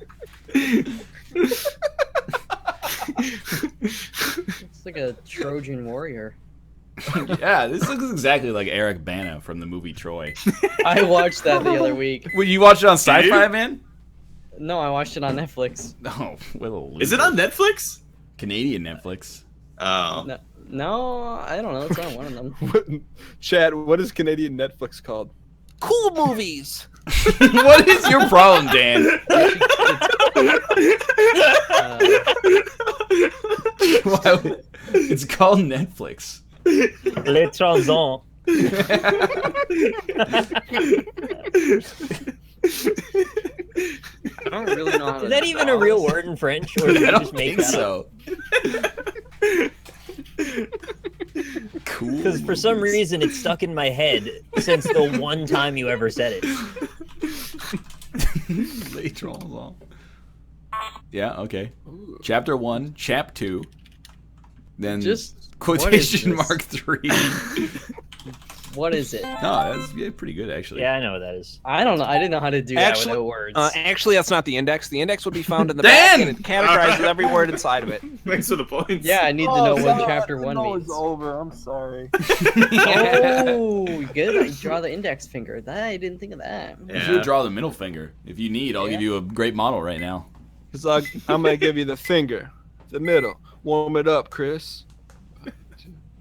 It's like a Trojan warrior. Yeah, this looks exactly like Eric Bana from the movie Troy. I watched that the other week. Well, you watched it on Did you? Sci-Fi, man? No, I watched it on Netflix. Oh, what a loser. Is it on Netflix? Canadian Netflix? Oh. No, I don't know. It's not one of them. Chad, what is Canadian Netflix called? Cool movies. What is your problem, Dan? Why would- it's called Netflix. Les Transons. I don't really know how to Is that even a real word in French, or did I you don't just make think that up? so. Cool. Because for some reason it's stuck in my head since the one time you ever said it. Les Transons. Yeah, okay. Chapter 1, Chap 2. Then Just quotation what is mark 3. What is it? No, that's pretty good, actually. Yeah, I know what that is. I don't know. I didn't know how to do Actually- that without words. Actually, that's not the index. The index would be found in the Dan! back, and it categorizes every word inside of it. Thanks for the points. yeah, I need to know what chapter 1 means. over. I'm sorry. Oh, good. I draw the index finger. That I didn't think of that. You should draw the middle finger. If you need, I'll give you a great model right now. Cause I'm gonna give you the finger, the middle. Warm it up, Chris.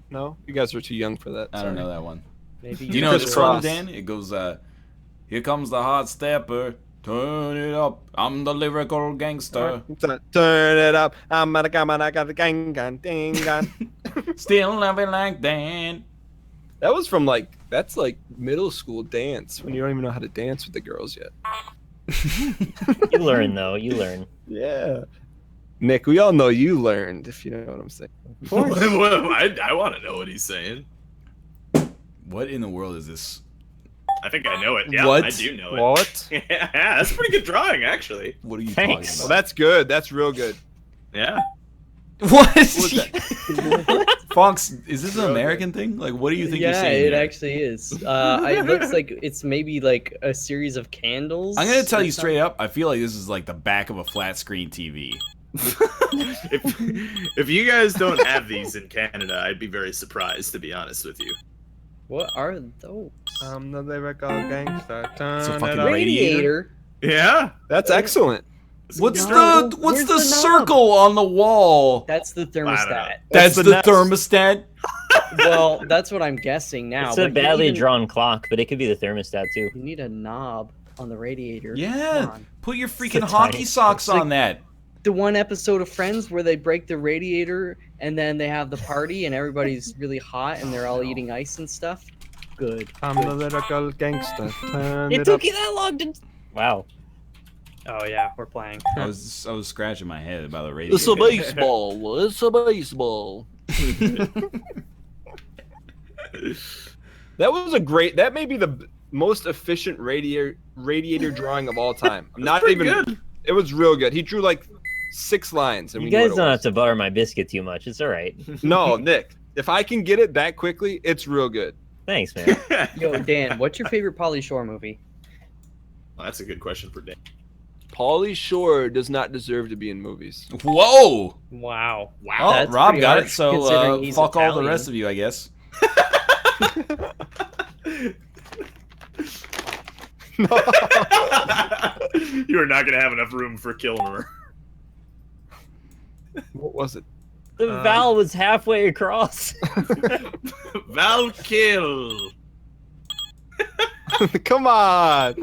No, you guys are too young for that. I don't know that one. Maybe Do you know Chris this song, Cross. Dan? It goes, here comes the hot stepper. Turn it up. I'm the lyrical gangster. Turn it up. I'm gonna come on. I got the gang, ding, gang. Still love it like that. That was from that's like middle school dance when you don't even know how to dance with the girls yet. You learn though. You learn. Yeah. Nick, we all know you learned, if you know what I'm saying. I want to know what he's saying. What in the world is this? I think I know it. Yeah, What? I do know it. What? Yeah, that's a pretty good drawing, actually. What are you Thanks. talking Well, that's good. That's real good. Yeah. about? What? that? Fox, is this an American thing? Like, what do you think you're Yeah, saying it here? actually is. It looks like it's maybe like a series of candles. I'm gonna tell or you straight up, I feel like this is like the back of a flat screen TV. if you guys don't have these in Canada, I'd be very surprised, to be honest with you. What are those? I'm the lyrical gangster. It's a fucking Turn it up. radiator. Yeah. That's excellent. What's No, the what's where's the, the knob? circle on the wall? That's the I don't know. thermostat. That's the the next- thermostat. Well, that's what I'm guessing now. It's but a you badly even- drawn clock, but it could be the thermostat too. You need a knob on the radiator. Come Yeah. on. Put your It's freaking a hockey tiny- socks it's like- on that. The one episode of Friends where they break the radiator and then they have the party and everybody's really hot and they're all eating ice and stuff. Good. I'm the lyrical gangster. Turn It it took up. you that long to. Wow. Oh yeah, we're playing. I was scratching my head about the radio. baseball. It's a baseball. That was a great. That may be the most efficient radiator drawing of all time. I'm not pretty even. good. It was real good. He drew like 6 lines, and You we knew guys what it don't have was. to butter my biscuit too much. It's all right. No, Nick. If I can get it that quickly, it's real good. Thanks, man. Yo, Dan, what's your favorite Pauly Shore movie? Well, that's a good question for Dan. Pauly Shore does not deserve to be in movies. Whoa! Wow. Oh, That's Rob pretty got it. harsh, So considering he's fuck all the Italian. rest of you, I guess. You are not going to have enough room for Kilmer. What was it? The vowel was halfway across. Val Kill. Come on.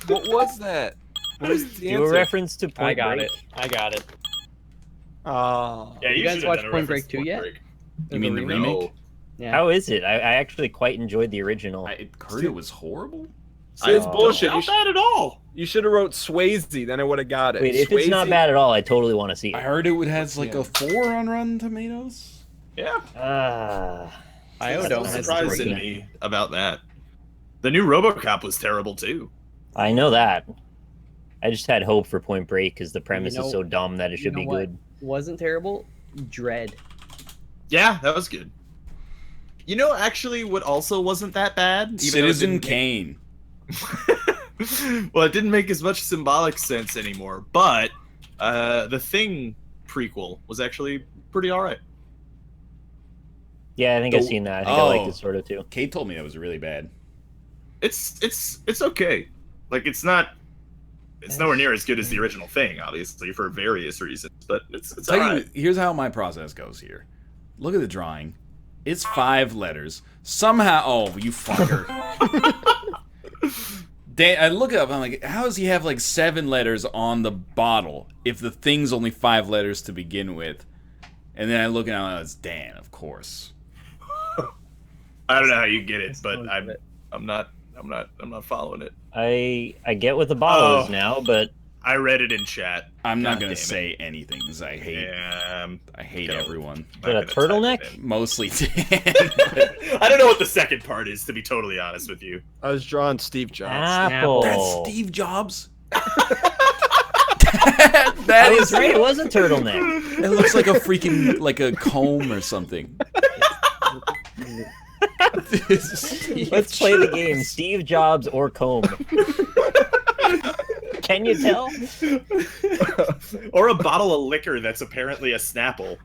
What was that? What was the Do a answer? reference to Point I got Break. it. I got it. Oh. Yeah, You guys should've watch done a Point reference Break to 2 yet? Break. You mean the remake? No. Yeah. How is it? I actually quite enjoyed the original. I heard it was horrible. It's Oh. bullshit. Not bad at all. You should have wrote Swayze, then I would have got it. Wait, if it's not Swayze? bad at all, I totally want to see I it. heard it has like Yeah. a 4 on Rotten Tomatoes. Yeah. I That's don't no have surprise to to me about that. The new RoboCop was terrible too. I know that. I just had hope for Point Break because the premise know- is so dumb that it should you be know what? good. Wasn't terrible. Dread. Yeah, that was good. You know, actually, what also wasn't that bad? even though it Citizen didn't Kane. well, it didn't make as much symbolic sense anymore, but the Thing prequel was actually pretty alright. Yeah, I think I've The- seen that. I think I liked oh. it sort of too. Kate told me that was really bad. It's okay. Like it's nowhere near as good as the original Thing, obviously, for various reasons, but it's Tell alright. you, here's how my process goes here. Look at the drawing. It's 5 letters. Somehow, oh, you fucker. Dan, I look it up. I'm like, how does he have like 7 letters on the bottle if the thing's only 5 letters to begin with? And then I look at it, it's Dan, of course. I don't know how you get it, but Sounds I'm good. I'm not following it. I get what the bottle is Oh. now, but I read it in chat. I'm not God gonna damn it. say anything because I hate I hate Go. everyone. Is it a turtleneck? Mostly Dan. I don't know what the second part is, to be totally honest with you. I was drawing Steve Jobs. Apple. That's Steve Jobs. I that was is right. It was a turtleneck. It looks like a freaking like a comb or something. Let's play the game. Steve Jobs or comb. Can you tell? Or a bottle of liquor that's apparently a Snapple.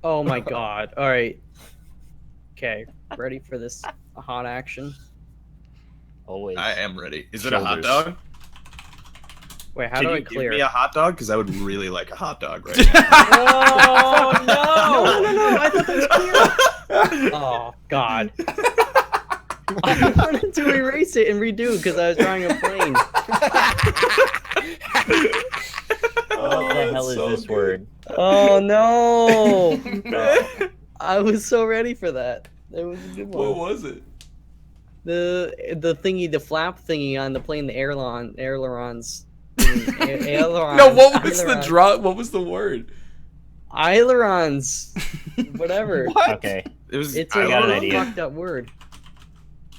Oh my god. All right. Okay. Ready for this hot action? Always. I am ready. Is it a hot Shoulders. dog? Wait, how Can do you I give clear? me a hot dog? Because I would really like a hot dog right now. Oh no! No! I thought that was clear. Oh god. I wanted to erase it and redo because I was drawing a plane. What the hell is this word? Oh no! I was so ready for that. That was a good one. What was it? The thingy, the flap thingy on the plane, the ailerons. Ailerons. No, what was the ailerons. What was the word? Ailerons. Whatever. Okay, It's It's I got an a idea. fucked up word.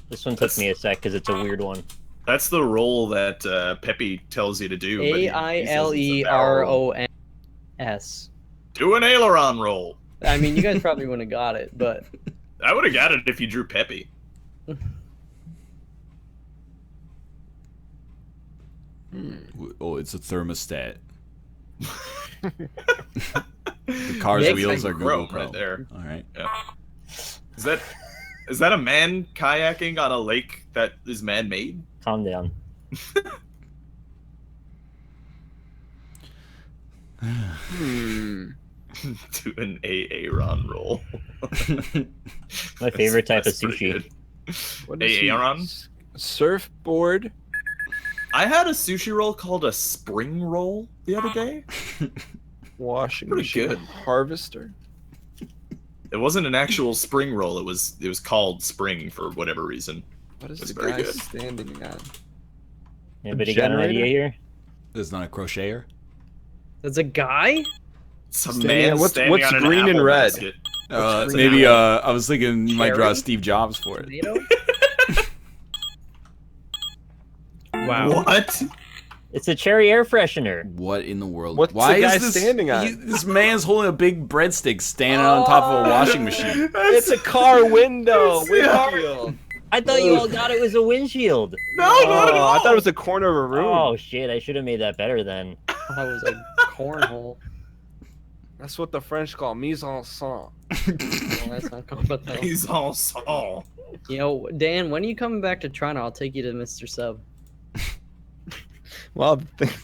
this one took me a sec because it's a weird one. That's the roll that Pepe tells you to do. but he says it's a AILERONS. barrel. Do an aileron roll. I mean, you guys probably wouldn't have got it, but I would have got it if you drew Pepe. Oh, it's a thermostat. The car's Nick, wheels are Google Chrome Pro. right there. All right. Yeah. Is that a man kayaking on a lake that is man-made? Calm down. Do an Aaron roll. My favorite type of That's pretty sushi. good. What is he? Aaron? Surfboard. I had a sushi roll called a spring roll the other day. Washing Pretty machine. good. Harvester. It wasn't an actual spring roll. It was called spring for whatever reason. What is That's the very guy good. standing on? Anybody got an idea generator? here? There's not a crocheter. that's a guy. Some Standing man on- what's- standing what's on an green and apple red? basket. Maybe I was thinking you might draw Cherry? Steve Jobs for it. Tomato. Wow. What? It's a cherry air freshener. What in the world? What's Why the guy is this standing on? This man's holding a big breadstick standing on top of a washing machine. It's a car window. Yeah. Windshield. I thought you all got it was a windshield. No, not at Oh, all. I thought it was the corner of a room. Oh shit! I should have made that better then. That was a cornhole. That's what the French call mise en scène. Well, that's not cool, but though. He's all saw. You know, Dan, when are you coming back to Toronto? I'll take you to Mr. Sub. Well,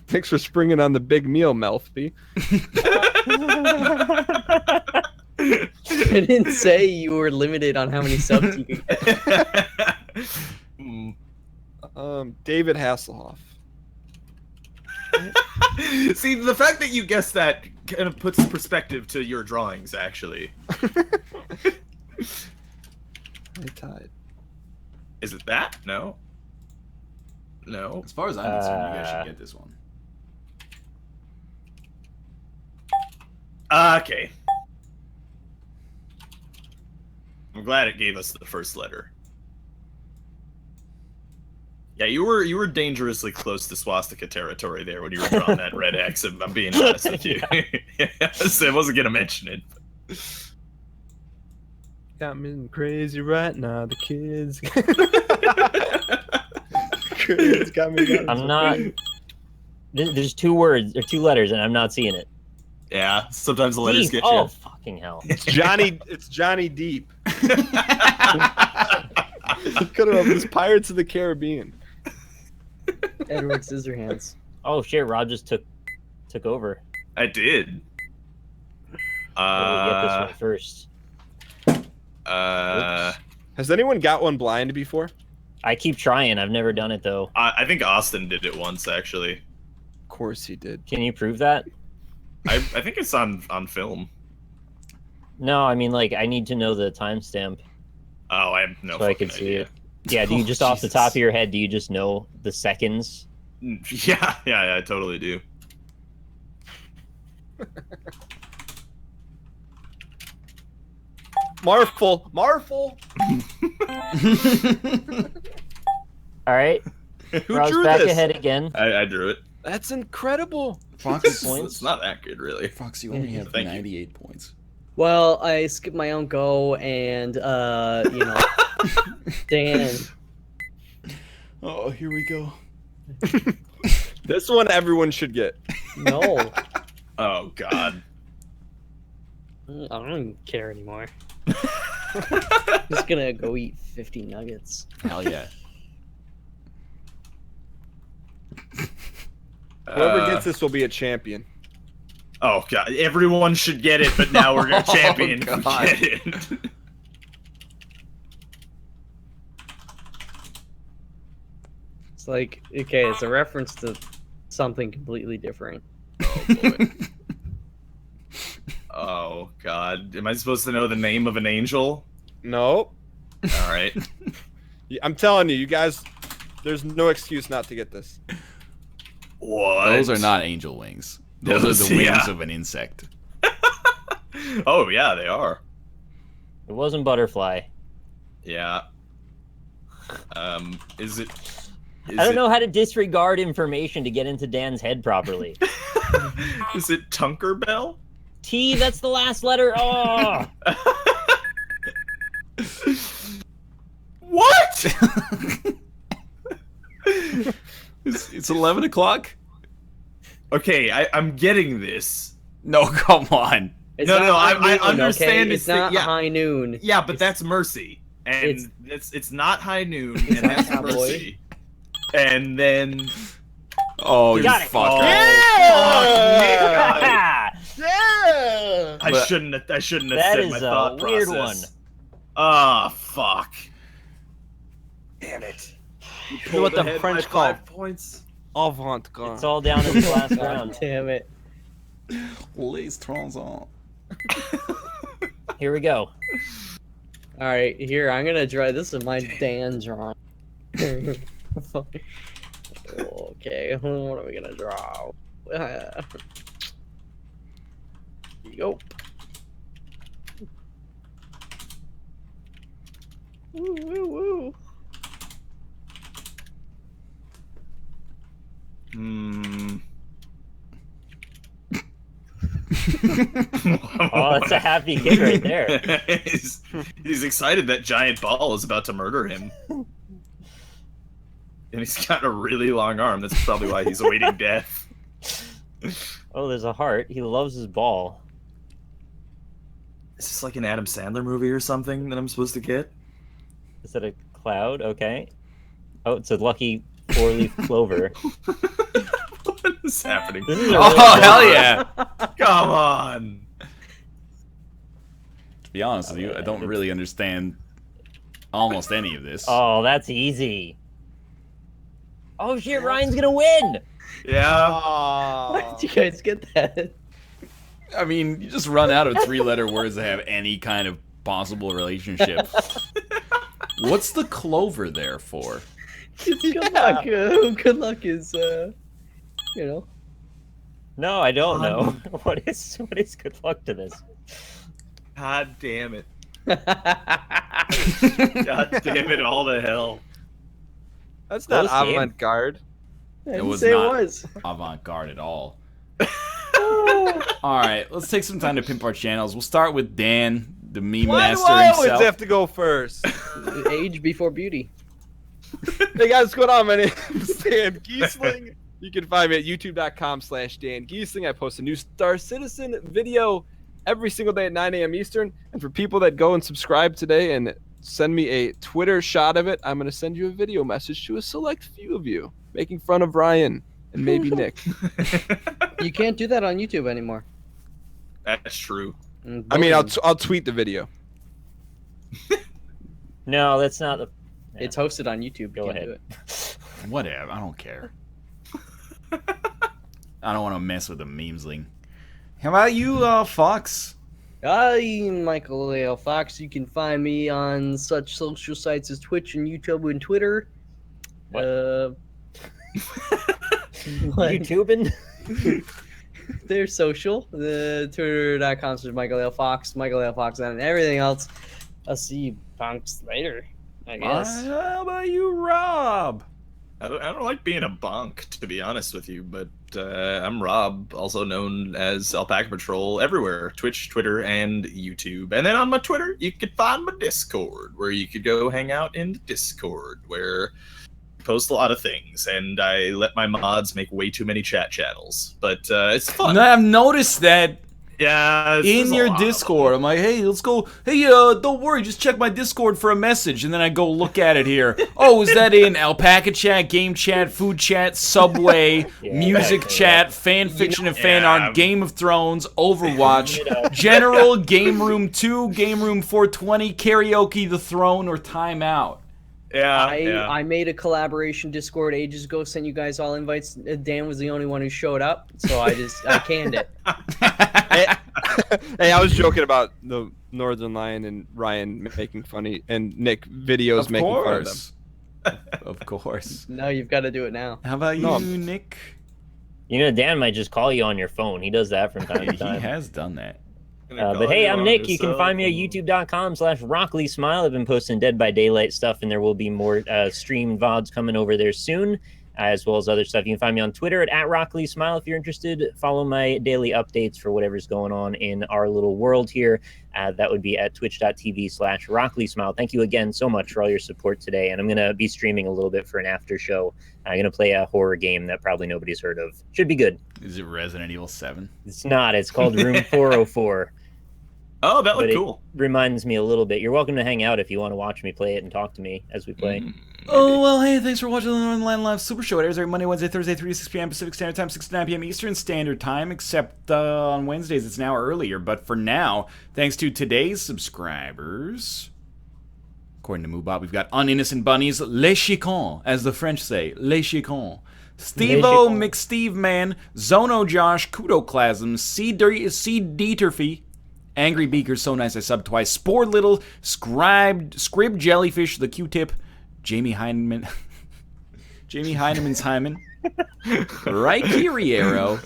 thanks for springing on the big meal, Melfi. I didn't say you were limited on how many subs you could get. David Hasselhoff. See, the fact that you guessed that kind of puts perspective to your drawings, actually. I tied. Is it that? No. No. As far as I'm concerned, you guys should get this one. Okay. I'm glad it gave us the first letter. Yeah, you were dangerously close to swastika territory there when you were drawing that red X. I'm being honest with you. Yes, I wasn't gonna mention it. Got me crazy right now. The kids. Kids got me. I'm not. There's two words or two letters, and I'm not seeing it. Yeah, sometimes the letters Deep. get you. Oh fucking hell! It's Johnny Deep. Could have been Pirates of the Caribbean. Edward Scissorhands. Oh shit! Rob just took over. I did. We'll get this one first. Has anyone got one blind before? I keep trying. I've never done it though. I think Austin did it once, actually. Of course he did. Can you prove that? I think it's on film. No, I mean like I need to know the timestamp Oh, I have no so I fucking can see idea. it. Yeah, do you just off the top of your head? Do you just know the seconds? Yeah, I totally do. Marful. All right, Who Rob's drew back this? ahead again. I drew it. That's incredible. It's not that good, really. Fox, you only have Thank you. 98 points. Well, I skipped my own go, and you know, Dan. Oh, here we go. This one everyone should get. No, Oh God. I don't even care anymore. Just gonna go eat 50 nuggets. Hell yeah. Whoever gets this will be a champion. Oh God, everyone should get it, but now we're gonna champion. God. Get it. It's like, okay, it's a reference to something completely different. Oh boy. Oh God, am I supposed to know the name of an angel? Nope. All right. I'm telling you, you guys, there's no excuse not to get this. What? Those are not angel wings. Those are the wings yeah. of an insect. Oh yeah, they are. It wasn't butterfly. Yeah. Is it? I don't know how to disregard information to get into Dan's head properly. Is it Tunkerbell? T, that's the last letter. Oh! What? It's 11 o'clock? Okay, I'm getting this. No, come on. It's No, not no, high I noon, understand Okay? it's It's not yeah. high noon. Yeah, but that's Mercy, and it's not High Noon, and that's Cowboy. Mercy, and then Oh, you Got it. fucker. Yeah! I shouldn't have That said is my a thought weird process. one. Ah, fuck. Damn it. know what the French call 5 points. avant-garde. It's all down in the last God round. damn it. Les transons. Here we go. All right, here I'm gonna draw. This is my Dan drawing. Okay, what are we gonna draw? Here you go. Woo woo woo. Oh, that's a happy kid right there. he's excited that giant ball is about to murder him. And he's got a really long arm. That's probably why he's awaiting death. Oh, there's a heart. He loves his ball. Is this like an Adam Sandler movie or something that I'm supposed to get? Is that a cloud? Okay. Oh, it's a lucky 4-leaf clover. What is happening? This is a Oh, really hell good- yeah. Come on. To be honest with you, I don't really understand almost any of this. Oh, that's easy. Oh shit, Ryan's gonna win! Yeah. Why did you guys get that? I mean, you just run out of 3-letter words that have any kind of possible relationship. What's the clover there for? Good luck. Good luck is, you know. No, I don't know. What is good luck to this? God damn it. God damn it all to hell. That's not Close game. avant-garde. I didn't was say not. it was. Avant-garde at all. Alright, let's take some time to pimp our channels. We'll start with Dan, the meme Why do master I always himself. have to go first? Age before beauty. Hey guys, what's going on? My name is Dan Giesling. You can find me at youtube.com/Dan Giesling. I post a new Star Citizen video every single day at 9 a.m. Eastern. And for people that go and subscribe today and send me a Twitter shot of it, I'm going to send you a video message to a select few of you, making fun of Ryan and maybe Nick. You can't do that on YouTube anymore. That's true. I mean, I'll tweet the video. No, that's not the. It's hosted on YouTube. Go You can't ahead. do it. Whatever, I don't care. I don't want to mess with the memesling. How about you, Fox? I'm Michael L. Fox. You can find me on such social sites as Twitch and YouTube and Twitter. What? What? YouTubing? They're social. The Twitter.com/Michael L. Fox, Michael L. Fox, and everything else. I'll see you punks later, I guess. How about you, Rob? I don't like being a bunk, to be honest with you, but I'm Rob, also known as Alpaca Patrol everywhere, Twitch, Twitter, and YouTube. And then on my Twitter, you could find my Discord, where you could go hang out in the Discord, where I post a lot of things, and I let my mods make way too many chat channels. But it's fun. No, I've noticed that Yeah, in your Discord. I'm like, hey, let's go. Hey, don't worry, just check my Discord for a message, and then I go look at it here. Oh, is that in Alpaca Chat, Game Chat, Food Chat, Subway, Music Chat, Fan Fiction and Fan Art, Game of Thrones, Overwatch, General, Game Room 2, Game Room 420, Karaoke, The Throne, or Timeout. Yeah, I made a collaboration Discord ages ago, sent you guys all invites. Dan was the only one who showed up, so I canned it. Hey, I was joking about the Northernlion and Ryan making funny and Nick videos making fun of them. Of course. No, you've got to do it now. How about you, No. Nick? You know, Dan might just call you on your phone. He does that from time to He time. has done that. But hey, I'm Nick. You can find me at youtube.com/RockleySmile. I've been posting Dead by Daylight stuff, and there will be more stream VODs coming over there soon, as well as other stuff. You can find me on Twitter at RockleySmile if you're interested. Follow my daily updates for whatever's going on in our little world here. That would be at twitch.tv/RockleySmile. Thank you again so much for all your support today. And I'm going to be streaming a little bit for an after show. I'm going to play a horror game that probably nobody's heard of. Should be good. Is it Resident Evil 7? It's not. It's called Room 404. Oh, that But looked it cool. reminds me a little bit. You're welcome to hang out if you want to watch me play it and talk to me as we play. Oh, well, hey, thanks for watching the Northernlion Live Super Show. It airs every Monday, Wednesday, Thursday, 3 to 6 p.m. Pacific Standard Time, 6 to 9 p.m. Eastern Standard Time, except on Wednesdays it's now earlier. But for now, thanks to today's subscribers, according to Moobot, we've got Uninnocent Bunnies, Les Chicons, as the French say, Les Chicons. Steve-O, McSteve Man, Zono Josh, Kudoclasm, C. Dieterfy, Angry Beaker, so nice I subbed twice, Spore Little, Scrib Jellyfish, the Q-Tip, Jamie Heineman, Jamie Heineman's Hyman, Reiki Riero,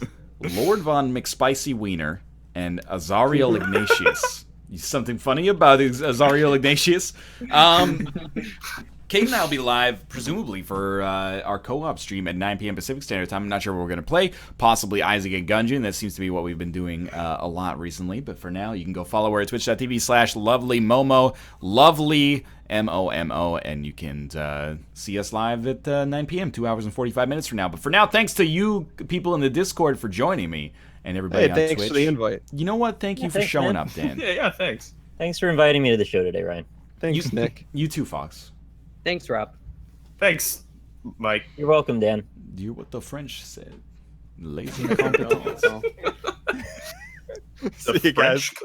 Lord Von McSpicy Wiener, and Azariel Ignatius. Something funny about Azariel Ignatius. Kate and I will be live, presumably, for our co-op stream at 9 p.m. Pacific Standard Time. I'm not sure what we're going to play. Possibly Isaac and Gungeon. That seems to be what we've been doing a lot recently. But for now, you can go follow her at twitch.tv/lovelymomo, lovely MOMO, and you can see us live at 9 p.m., 2 hours and 45 minutes from now. But for now, thanks to you people in the Discord for joining me and everybody on thanks Twitch. for the invite. You know what? Thank you for thanks, showing man. up, Dan. Yeah, thanks. Thanks for inviting me to the show today, Ryan. Thanks, Nick. You too, Fox. Thanks, Rob. Thanks, Mike. You're welcome, Dan. You're what the French said. Lazy incompetence. The See you guys. French